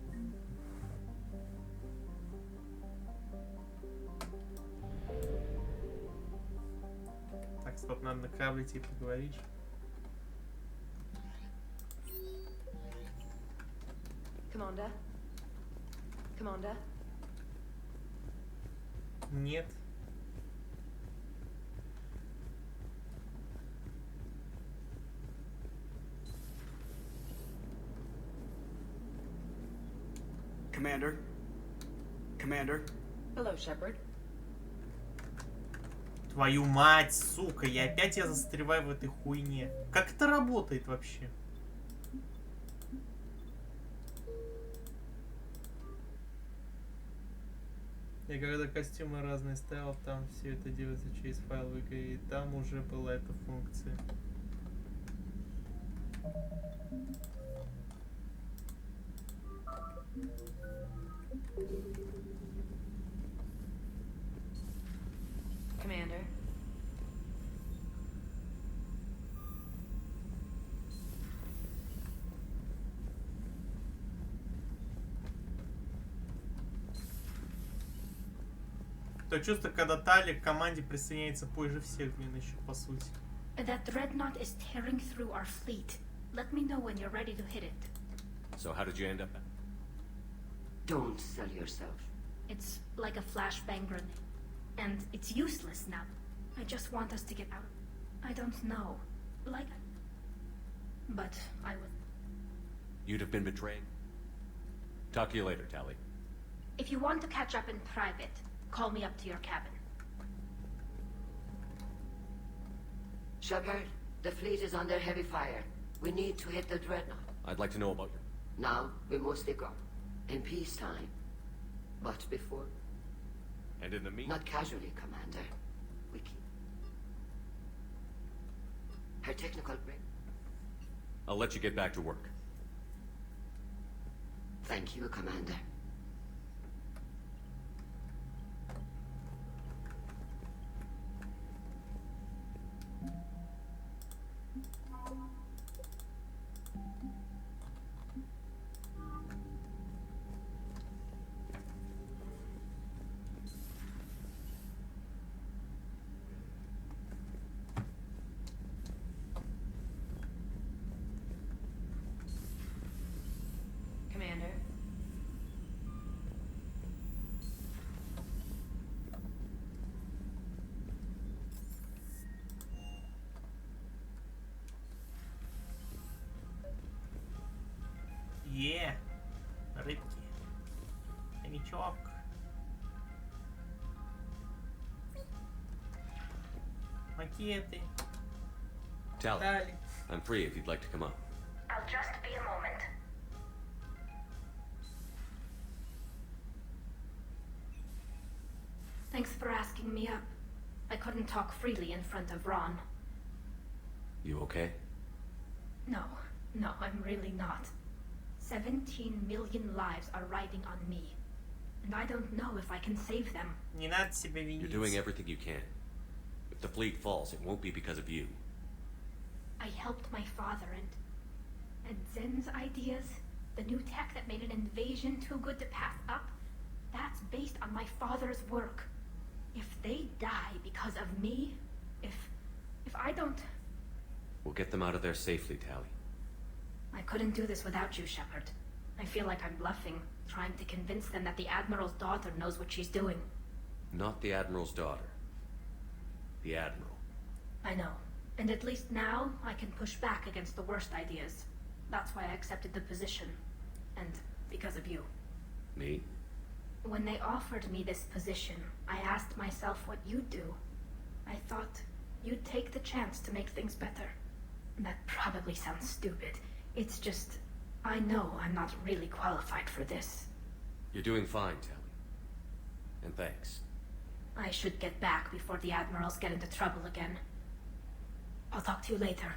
Так, стоп, надо на корабле типа поговорить. Commander? Commander? Нет. Commander? Commander? Hello, Shepard. Твою мать, сука, я застреваю в этой хуйне. Как это работает вообще? Я когда костюмы разные ставил, там все это делается через файл ВК, и там уже была эта функция. Commander? То чувство, когда Тали к команде присоединяется позже всех, блин, еще по сути. That dreadnought is tearing through our fleet. Let me know when you're ready to hit it. So how did you end up? Don't sell yourself. It's like a flashbang grenade. And it's useless now. I just want us to get out. I don't know. Like... But I would... You'd have been betrayed? Talk to you later, Tally. If you want to catch up in private, call me up to your cabin. Shepard, the fleet is under heavy fire. We need to hit the dreadnought. I'd like to know about your... Now, we mostly go. In peacetime. But before... And in the meantime... Not casually, Commander. We keep... Her technical break. I'll let you get back to work. Thank you, Commander. Commander? Рыбки. Хомячок. Макеты. Tally, I'm free if you'd like to come up. I'll just be a moment. Thanks for asking me up. I couldn't talk freely in front of Ron. You okay? No, I'm really not. 17 million lives are riding on me. And I don't know if I can save them. Не надо себя винить. You're doing everything you can. If the fleet falls, it won't be because of you. I helped my father and Zen's ideas, the new tech that made an invasion too good to pass up, that's based on my father's work. If they die because of me, if I don't... We'll get them out of there safely, Tally. I couldn't do this without you, Shepard. I feel like I'm bluffing, trying to convince them that the Admiral's daughter knows what she's doing. Not the Admiral's daughter. The Admiral. I know. And at least now, I can push back against the worst ideas. That's why I accepted the position. And because of you. Me? When they offered me this position, I asked myself what you'd do. I thought you'd take the chance to make things better. That probably sounds stupid. It's just, I know I'm not really qualified for this. You're doing fine, Tally. And thanks. I should get back before the admirals get into trouble again. I'll talk to you later.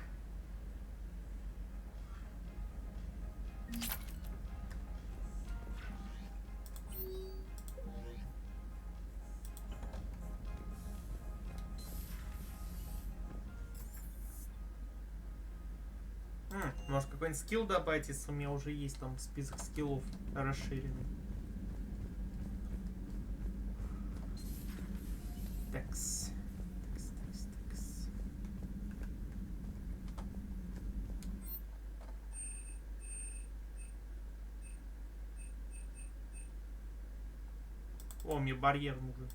Может какой-нибудь скилл добавить, если у меня уже есть там список скиллов расширенный. Такс. О, мне барьер нужен.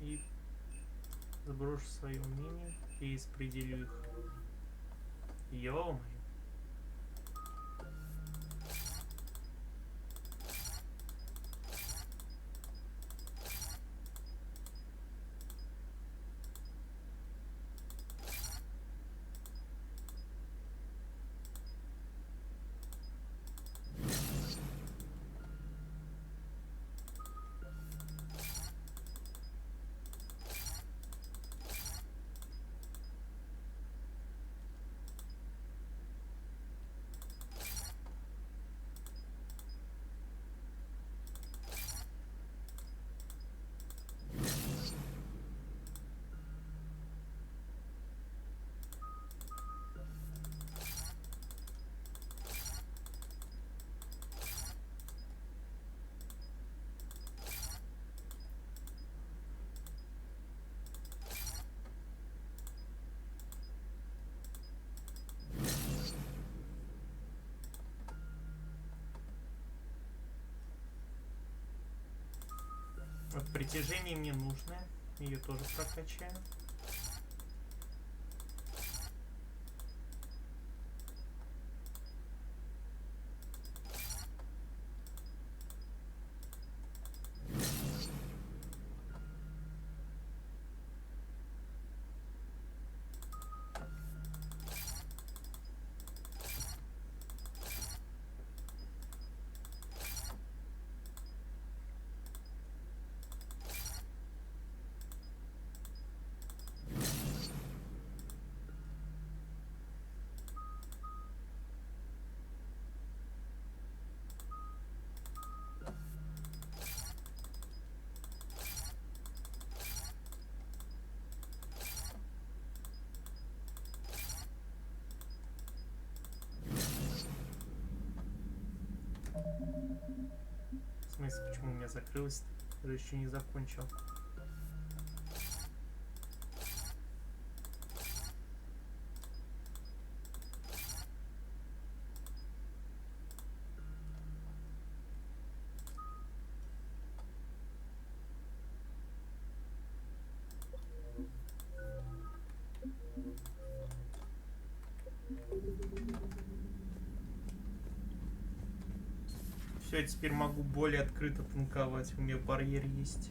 И заброшу свои умения и распределю их. Ё-моё. Вот притяжение мне нужное. Ее тоже прокачаем. В смысле, почему у меня закрылось? Я еще не закончил. Все, теперь могу более открыто танковать. У меня барьер есть.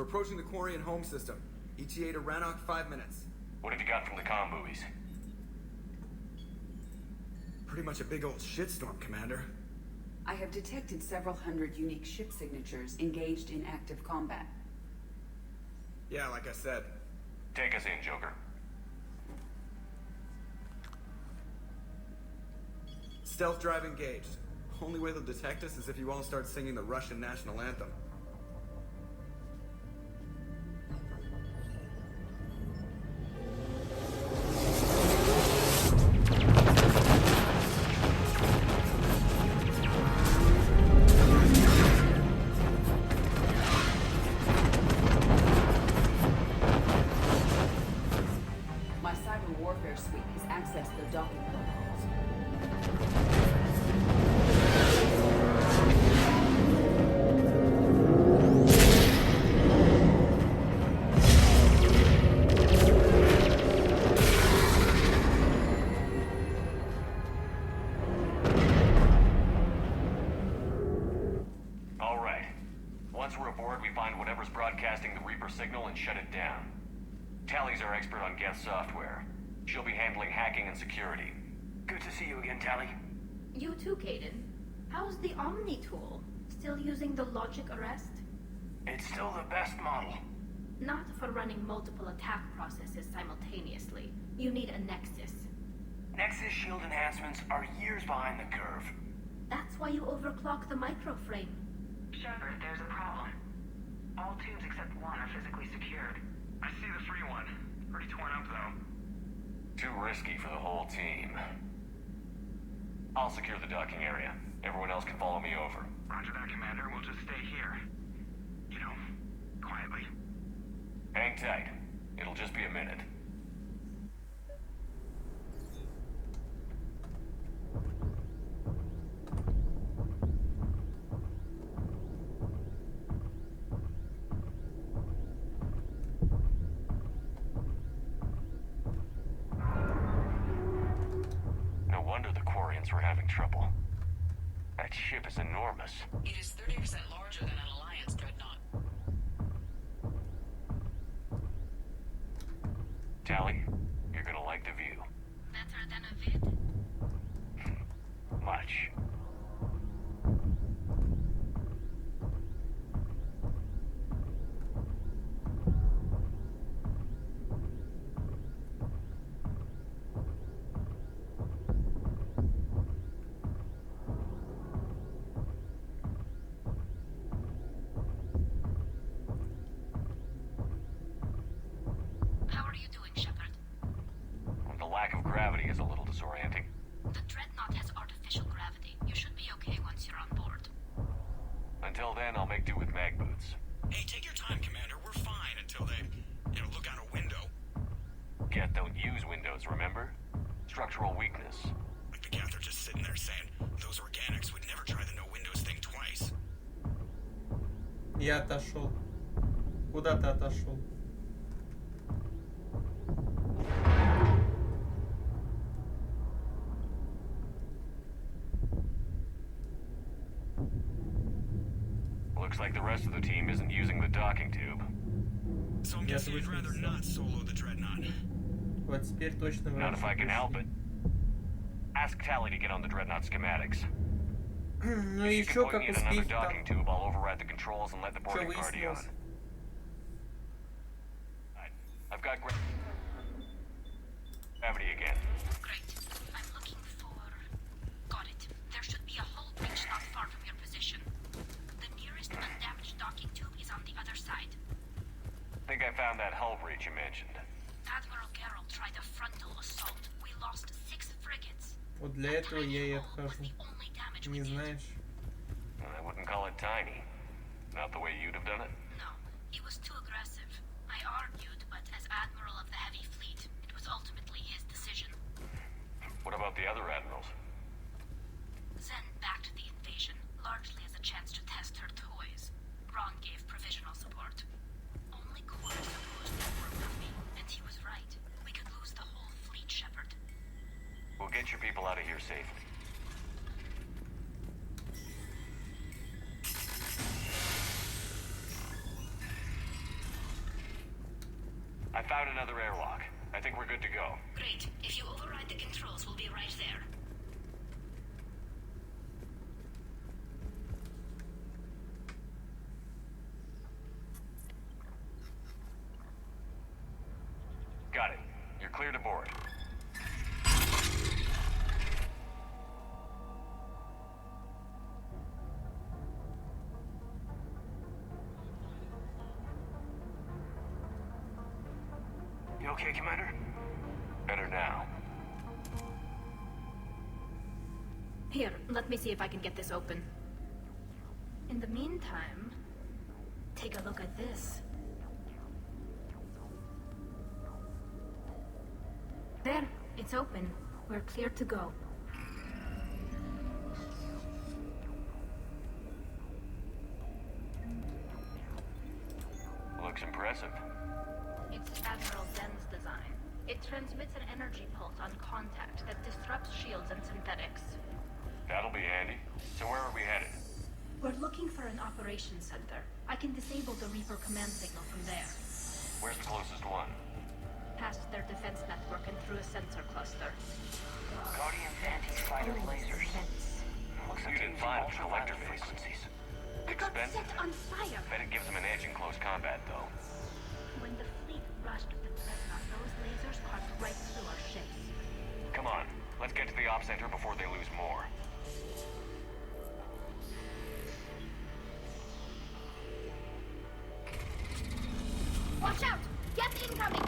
We're approaching the Quarian home system. ETA to Rannoch, 5 minutes. What have you got from the comm buoys? Pretty much a big old shitstorm, Commander. I have detected several hundred unique ship signatures engaged in active combat. Yeah, like I said. Take us in, Joker. Stealth drive engaged. Only way they'll detect us is if you all start singing the Russian national anthem. My cyber warfare suite has accessed their docking protocols. All right. Once we're aboard, we find whatever's broadcasting the Reaper signal and shut it down. Tally's our expert on Geth software. She'll be handling hacking and security. Good to see you again, Tally. You too, Caden. How's the Omni tool? Still using the logic arrest? It's still the best model. Not for running multiple attack processes simultaneously. You need a Nexus. Nexus shield enhancements are years behind the curve. That's why you overclock the microframe. Shepard, there's a problem. All tubes except one are physically secured. I see the free one. Pretty torn up, though. Too risky for the whole team. I'll secure the docking area. Everyone else can follow me over. Roger that, Commander. We'll just stay here. You know, quietly. Hang tight. It'll just be a minute. No wonder the Quarians were having trouble. That ship is enormous. It is 30% larger than an Alliance dreadnought. Tally, you're gonna like the view. Better than a vid? Much. How are you doing, Shepard? The lack of gravity is a little disorienting. The Dreadnought has artificial gravity. You should be okay once you're on board. Until then, I'll make do with mag boots. Hey, take your time, Commander. We're fine until they, look out a window. Geth don't use windows, remember? Structural weakness. Like the Geth are just sitting there saying, those organics would never try the no windows thing twice. Я отошел. Куда ты отошел? Looks like the rest of the team isn't using the docking tube. So I'm guessing you'd rather not solo the Dreadnought. Вот теперь точно Not if I can help it. Ask Tally to get on the Dreadnought schematics. Ну If и you can чё, point как me in another успехи docking там? tube, I'll override the controls and let the Чё boarding party on. выяснилось? I've got gravity again. Great. I'm looking for... Got it. There should be a hull breach not far from your position. The nearest undamaged docking tube is on the other side. Think I found that hull breach you mentioned. Admiral Geralt tried a frontal assault. We lost 6 frigates. Вот для этого я и отхожу. Не знаешь? I wouldn't call it tiny. Not the way you'd have done it. No, it was too aggressive. I argued, but as Admiral of the Heavy Fleet, it was ultimately his decision. What about the other admirals? Zen backed the invasion, largely as a chance to test her toys. Ron gave provisional support. Only Core supposed to work with me, and he was right. We could lose the whole fleet, Shepard. We'll get your people out of here safely. Found another airlock. I think we're good to go. Great. If you override the controls, we'll be right there. Got it. You're clear to board. You okay, Commander? Better now. Here, let me see if I can get this open. In the meantime, take a look at this. There, it's open. We're clear to go. Looks impressive. It's Admiral Zen's design. It transmits an energy pulse on contact that disrupts shields and synthetics. That'll be handy. So where are we headed? We're looking for an operations center. I can disable the Reaper command signal from there. Where's the closest one? Past their defense network and through a sensor cluster. Guardian's anti-spider lasers. Looks like You didn't find the collector base. frequencies. It got set Expensive. on fire! Bet it gives them an edge in close combat, though. When the fleet rushed the Dreadnought, those lasers cut right through our ships. Come on, let's get to the op center before they lose more. Watch out! Get incoming!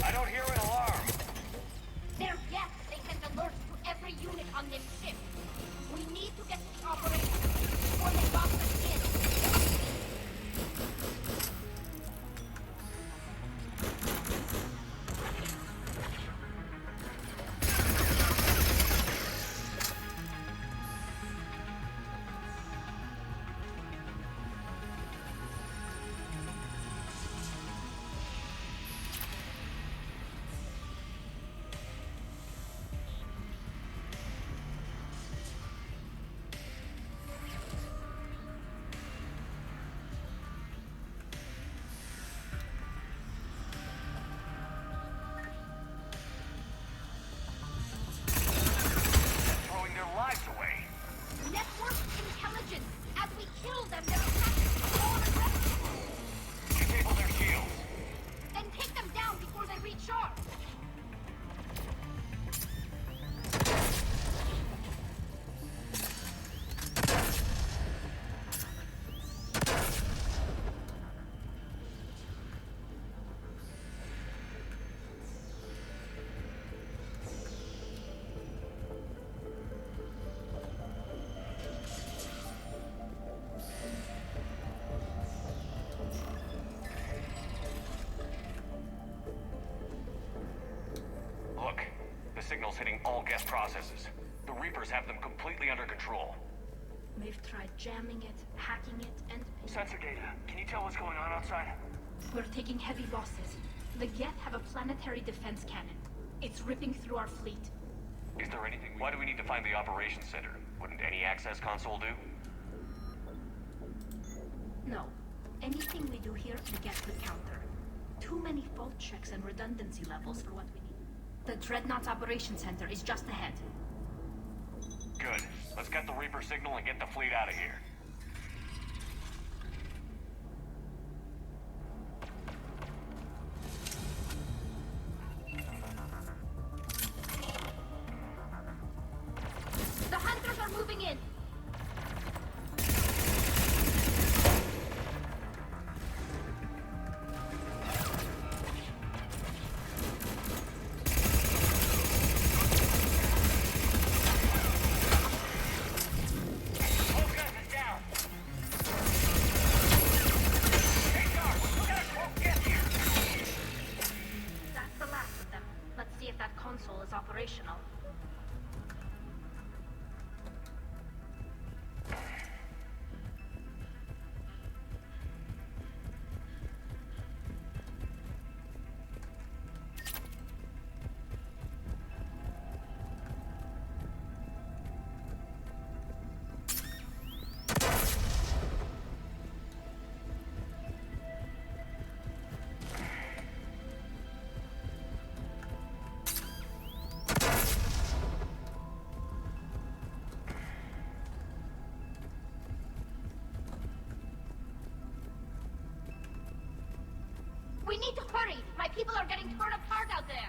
I don't hear an alarm. They're yes, they sent alerts to every unit on this ship. We need to get this operation before they lock us in. Throwing their lives away. Network intelligence! As we kill them, their attacks are more aggressive! Disable their shields. Then take them down before they reach shore! Look, the signal's hitting all guest processes. The Reapers have them completely under control. We've tried jamming it, hacking it, and... Sensor data. Can you tell what's going on outside? We're taking heavy losses. The Geth have a planetary defense cannon. It's ripping through our fleet. Is there anything? Why do we need to find the operations center? Wouldn't any access console do? No. Anything we do here, the Geth could counter. Too many fault checks and redundancy levels for what we need. The Dreadnought's operations center is just ahead. Good. Let's get the Reaper signal and get the fleet out of here. The hunters are moving in! Whole gun is down. We need to hurry! My people are getting torn apart out there!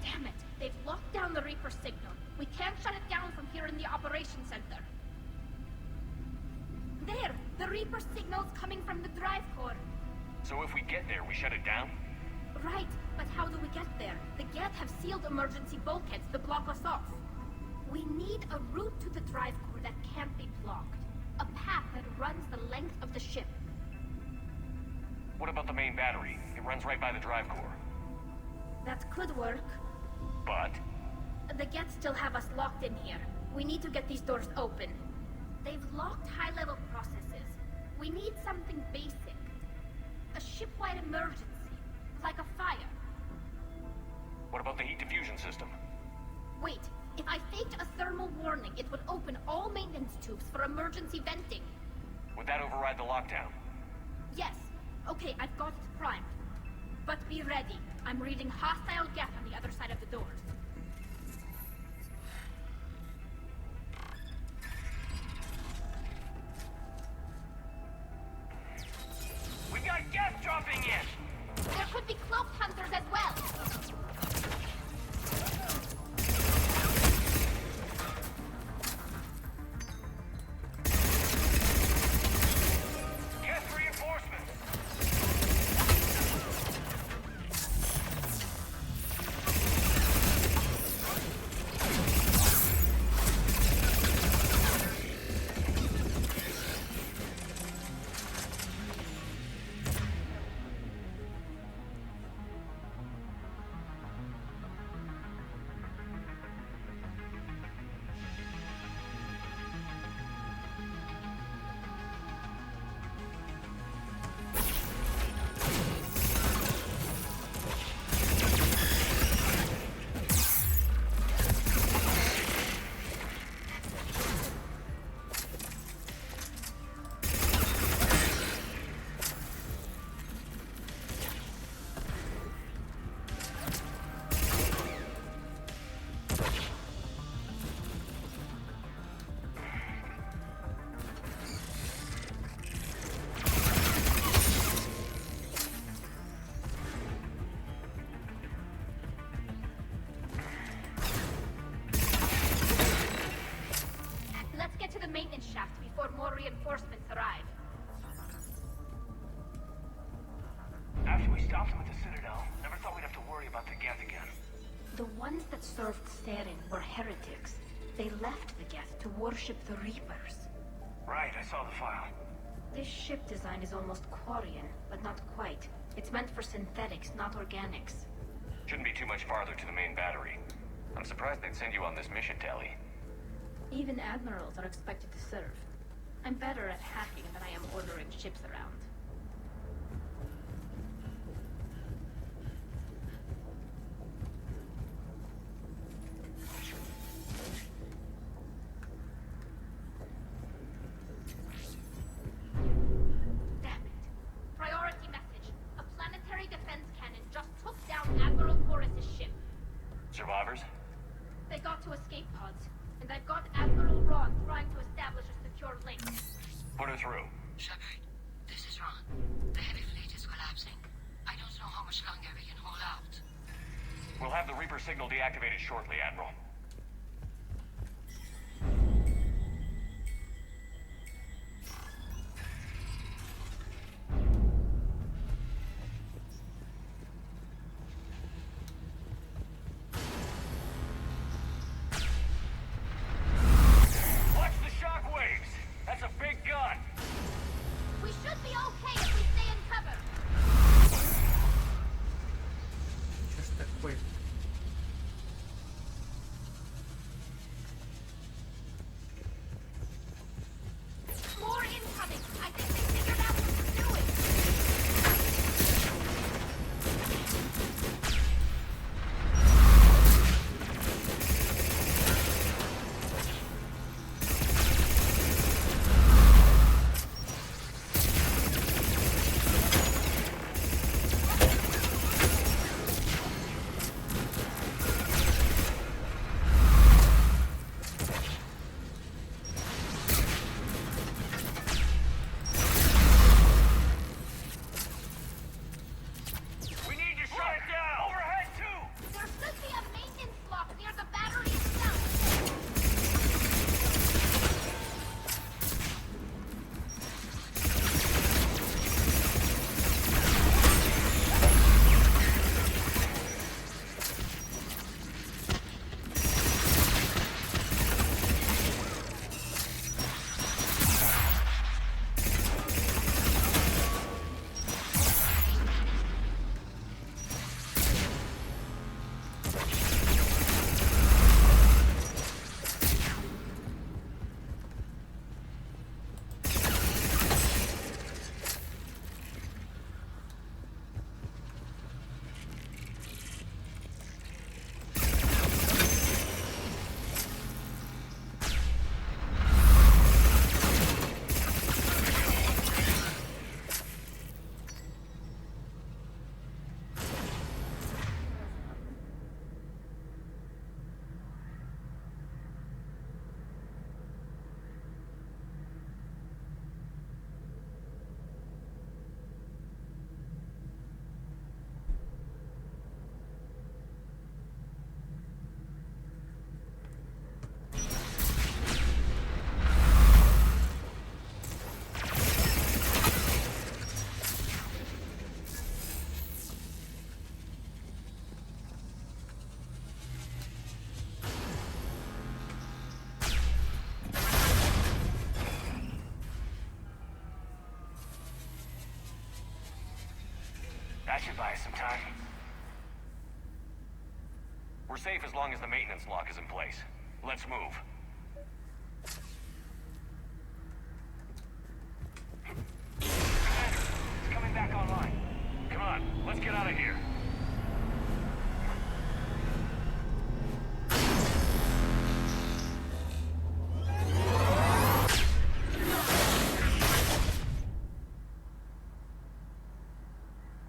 Damn it! They've locked down the Reaper signal. We can't shut it down from here in the operations center. There! The Reaper signal's coming from the drive core. So if we get there, we shut it down? Right, but how do we get there? The Geth have sealed emergency bulkheads to block us off. We need a route to the drive core that can't be blocked. A path that runs the length of the ship. What about the main battery? It runs right by the drive core. That could work. But? The Geth still have us locked in here. We need to get these doors open. They've locked high-level processes. We need something basic. A ship-wide emergency. Like a fire. What about the heat diffusion system? Wait, if I faked a thermal warning, it would open all maintenance tubes for emergency venting. Would that override the lockdown? Yes. Okay, I've got it primed. But be ready. I'm reading hostile Geth on the other side of the doors. We got Geth dropping in! There could be cloaked hunters as well. Geth reinforcements! maintenance shaft before more reinforcements arrive. After we stopped them at the Citadel, never thought we'd have to worry about the Geth again. The ones that served Saren were heretics. They left the Geth to worship the Reapers. Right, I saw the file. This ship design is almost Quarian, but not quite. It's meant for synthetics, not organics. Shouldn't be too much farther to the main battery. I'm surprised they'd send you on this mission, Tally. Even admirals are expected to serve. I'm better at hacking than I am ordering ships around. Damn it. Priority message. A planetary defense cannon just took down Admiral Porus' ship. Survivors? They got to escape pods, and I've got Admiral Ron trying to establish a secure link. Put her through. Shepard, this is Ron. The heavy fleet is collapsing. I don't know how much longer we can hold out. We'll have the Reaper signal deactivated shortly, Admiral. Watch the shockwaves! That's a big gun! We should be okay if we stay in cover. Что ж такое? That should buy us some time. We're safe as long as the maintenance lock is in place. Let's move. Commander, it's coming back online. Come on, let's get out of here.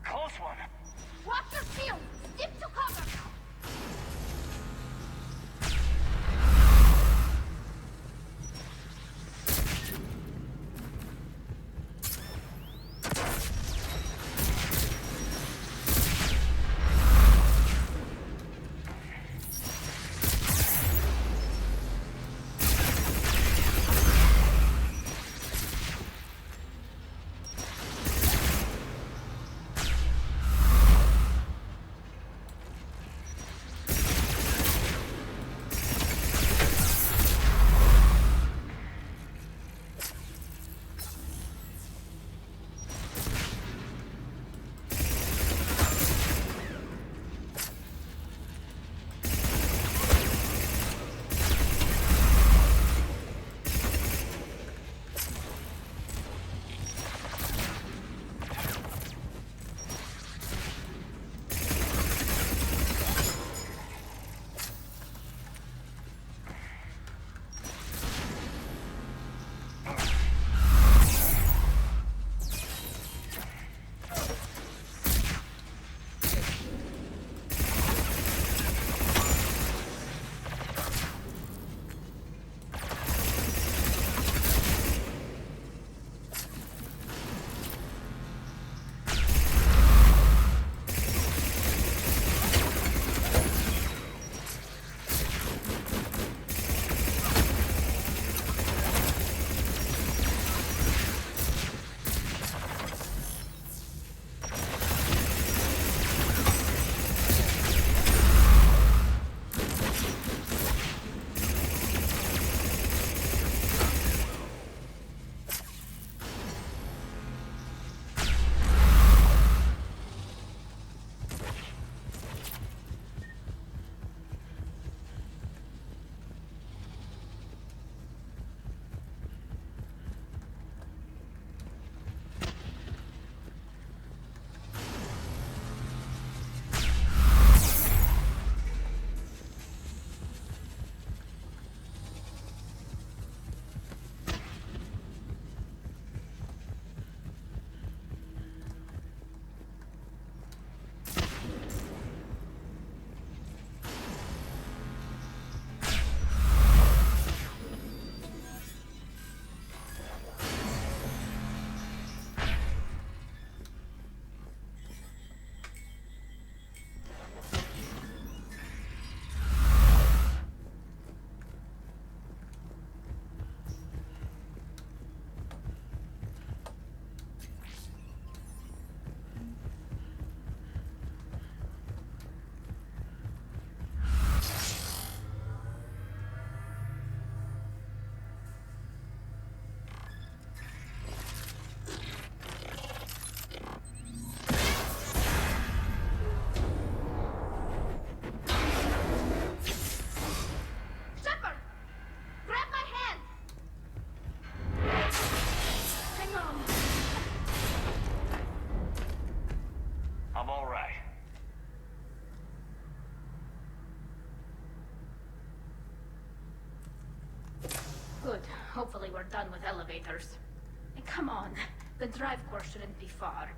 Close one. Watch your shield! Stick to cover! Good. Hopefully we're done with elevators. And come on, the drive course shouldn't be far.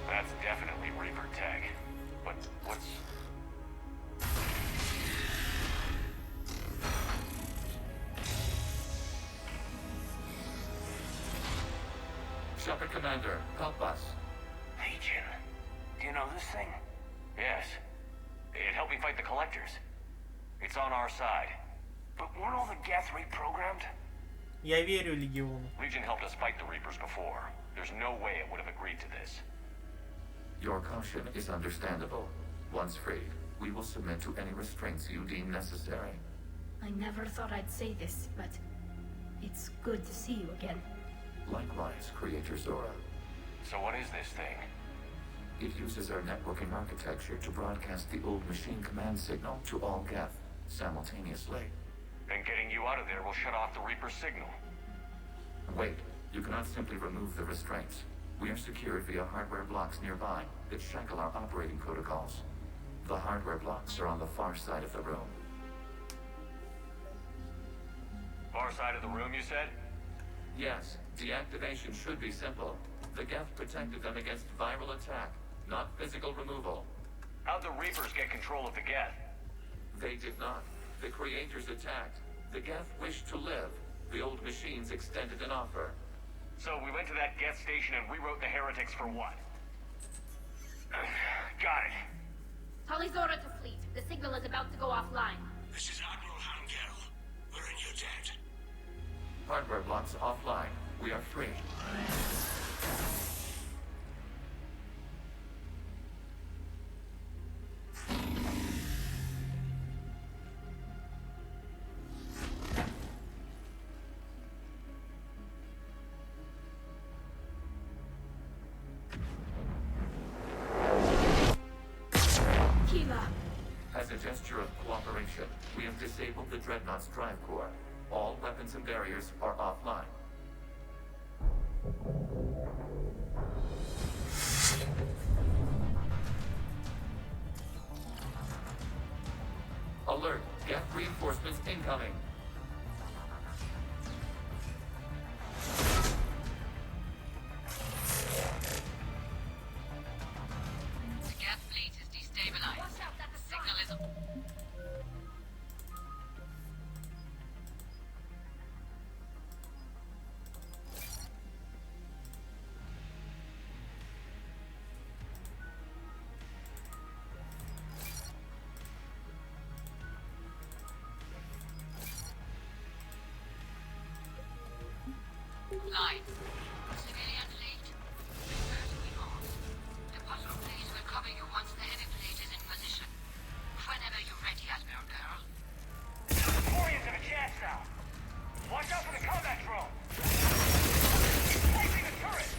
That's definitely Reaper tech. But what's... Shepard Commander, help us. Legion. Do you know this thing? Yes. It helped me fight the Collectors. It's on our side. But weren't all the Geth reprogrammed? Я верю Легиону. Legion helped us fight the Reapers before. There's no way it would have agreed to this. Your caution is understandable. Once freed, we will submit to any restraints you deem necessary. I never thought I'd say this, but it's good to see you again. Likewise, Creator Zora. So what is this thing? It uses our networking architecture to broadcast the old machine command signal to all Geth simultaneously. And getting you out of there will shut off the Reaper signal. Wait, you cannot simply remove the restraints. We are secured via hardware blocks nearby that shackle our operating protocols. The hardware blocks are on the far side of the room. Far side of the room, you said? Yes, deactivation should be simple. The Geth protected them against viral attack, not physical removal. How'd the Reapers get control of the Geth? They did not. The Creators attacked. The Geth wished to live. The old machines extended an offer. So we went to that Geth station and rewrote the heretics for what? Got it. Holly Zora to fleet. The signal is about to go offline. This is Admiral Hangel. We're in your debt. Hardware blocks offline. We are free. As a gesture of cooperation, we have disabled the Dreadnought's drive core. All weapons and barriers are offline. Alert! Geth reinforcements incoming! The Geth fleet is destabilized. Watch out, that's a Signal is... Line. Civilian fleet. Prepare to be off. The puzzle fleet will cover you once the heavy fleet is in position. Whenever you're ready, Admiral Girl. Torians have a chance now. Watch out for the combat drone. Placing the turret.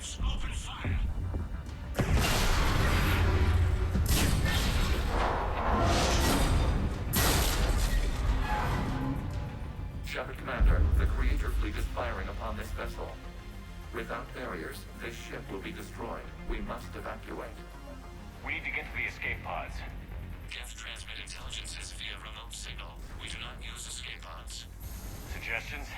Ships, open fire! Shepard Commander, the Creator Fleet is firing upon this vessel. Without barriers, this ship will be destroyed. We must evacuate. We need to get to the escape pods. Geth transmit intelligences via remote signal. We do not use escape pods. Suggestions?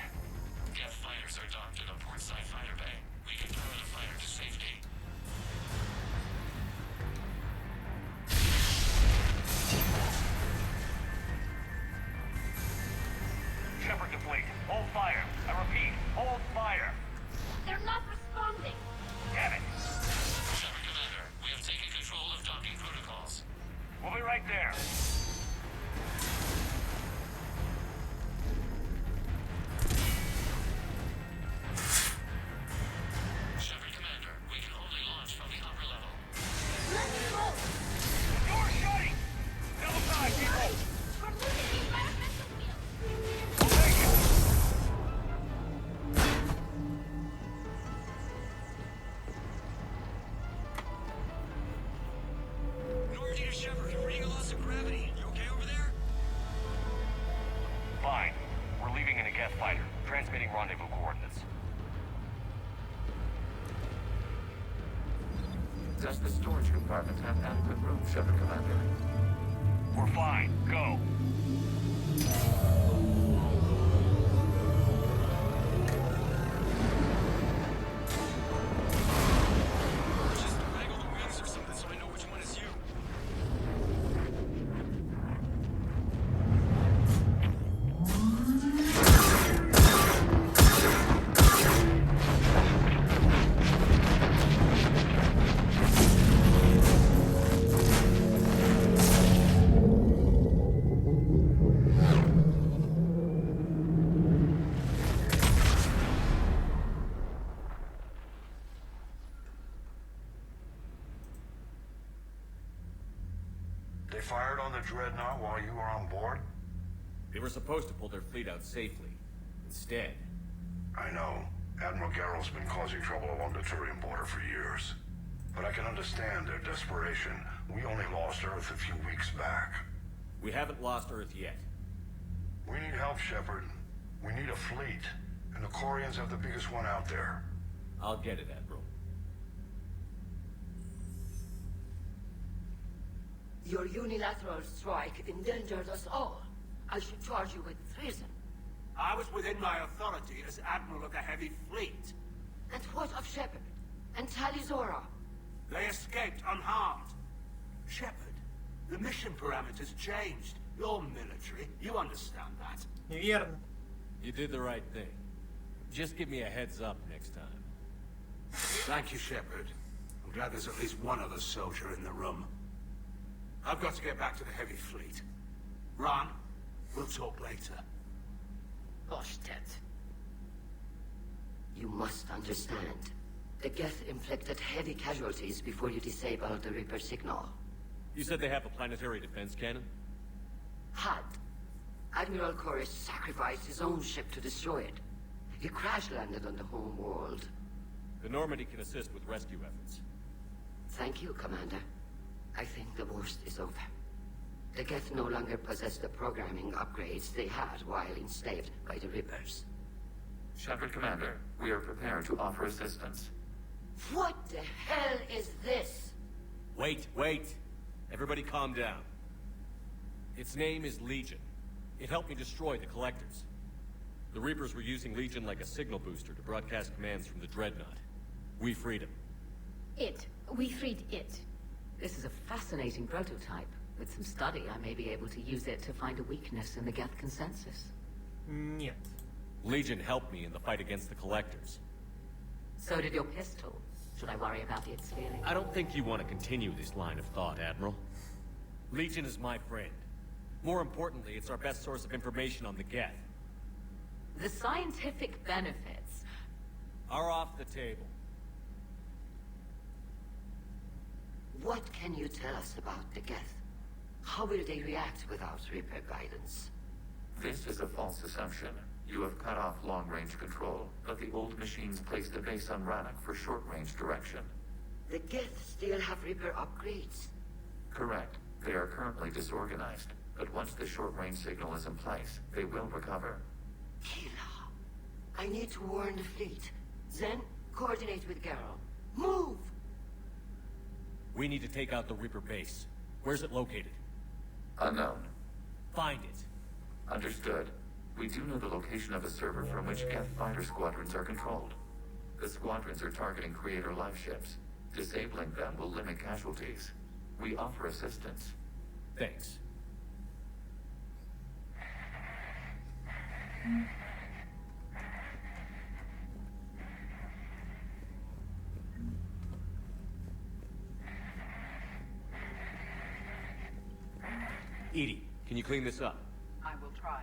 Geth fighters are docked in a portside fighter bay. We can throw the fighter to safety. Shepard to fleet. Hold fire. I repeat, hold fire. They're not responding. Damn it. Shepard Commander, we have taken control of docking protocols. We'll be right there. Shepard Commander, we can only launch from the upper level. Let's go. Door's shutting. Double time, people. We're losing the environmental field. We'll make it. Normandy to Shepard, we're reading a loss of gravity. You okay over there? Fine. We're leaving in a Geth fighter. Transmitting rendezvous coordinates. Does the storage compartment have adequate room, Shepard Commander? We're fine. Go. Just wrangle the wings or something so I know which one is you. They fired on the Dreadnought while you were on board? They were supposed to pull their fleet out safely. Instead, I know. Admiral Garrel's been causing trouble along the Turian border for years. But I can understand their desperation. We only lost Earth a few weeks back. we haven't lost Earth yet. We need help, Shepard. We need a fleet. And the Corians have the biggest one out there. I'll get it, Admiral. Your unilateral strike endangered us all. I should charge you with treason. I was within my authority as Admiral of the Heavy Fleet. And what of Shepard? And Talizora? They escaped unharmed. Shepard, the mission parameters changed. You're military. You understand that. Верно. You did the right thing. Just give me a heads up next time. Thank you, Shepard. I'm glad there's at least one other soldier in the room. I've got to get back to the Heavy Fleet. Ron, we'll talk later. Oshtet. You must understand. The Geth inflicted heavy casualties before you disabled the Reaper signal. You said they have a planetary defense cannon? Had. Admiral Koris sacrificed his own ship to destroy it. He crash-landed on the home world. The Normandy can assist with rescue efforts. Thank you, Commander. I think the worst is over. The Geth no longer possess the programming upgrades they had while enslaved by the Reapers. Shepard Commander, we are prepared to offer assistance. What the hell is this? Wait. Everybody calm down. Its name is Legion. It helped me destroy the Collectors. The Reapers were using Legion like a signal booster to broadcast commands from the Dreadnought. We freed him. We freed it. This is a fascinating prototype. With some study, I may be able to use it to find a weakness in the Geth consensus. Нет. Legion helped me in the fight against the Collectors. So did your pistol. Should I worry about its feeling? I don't think you want to continue this line of thought, Admiral. Legion is my friend. More importantly, it's our best source of information on the Geth. The scientific benefits are off the table. What can you tell us about the Geth? How will they react without Reaper guidance? This is a false assumption. You have cut off long-range control, but the old machines placed a base on Rannoch for short-range direction. The Geth still have Reaper upgrades. Correct. They are currently disorganized, but once the short-range signal is in place, they will recover. Kila, I need to warn the fleet. Then, coordinate with Garrow. Move! We need to take out the Reaper base. Where's it located? Unknown. Find it. Understood. We do know the location of a server from which Geth fighter squadrons are controlled. The squadrons are targeting Creator life ships. Disabling them will limit casualties. We offer assistance. Thanks. Edie, can you clean this up? I will try.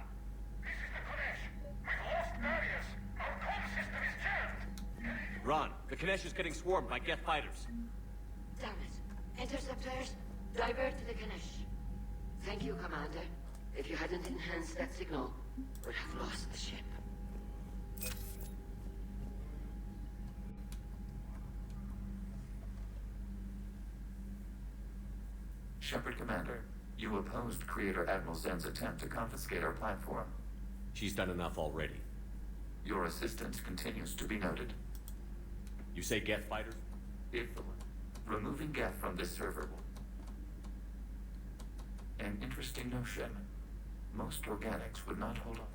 Ron, the Kanesh is getting swarmed by Geth fighters. Damn it. Interceptors, divert to the Ganesh. Thank you, Commander. If you hadn't enhanced that signal, we'd have lost the ship. Shepard, Commander, you opposed Creator Admiral Zen's attempt to confiscate our platform. She's done enough already. Your assistance continues to be noted. You say Geth fighters? If removing Geth from this server will... An interesting notion. Most organics would not hold on.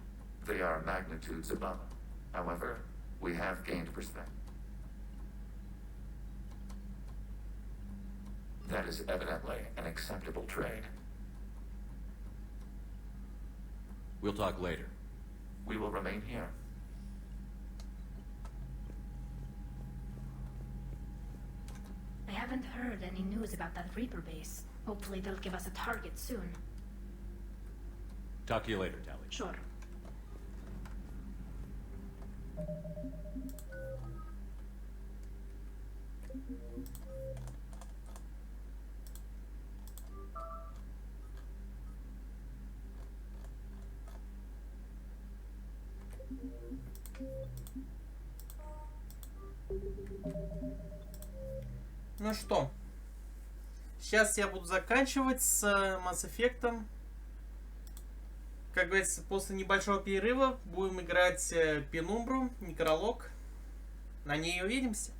They are magnitudes above. However, we have gained perspective. That is evidently an acceptable trade. We'll talk later. We will remain here. I haven't heard any news about that Reaper base. Hopefully they'll give us a target soon. Talk to you later, Tally. Sure. Ну что, сейчас я буду заканчивать с Mass Effect. Как говорится, после небольшого перерыва будем играть Пенумбру, Некролог. На ней увидимся.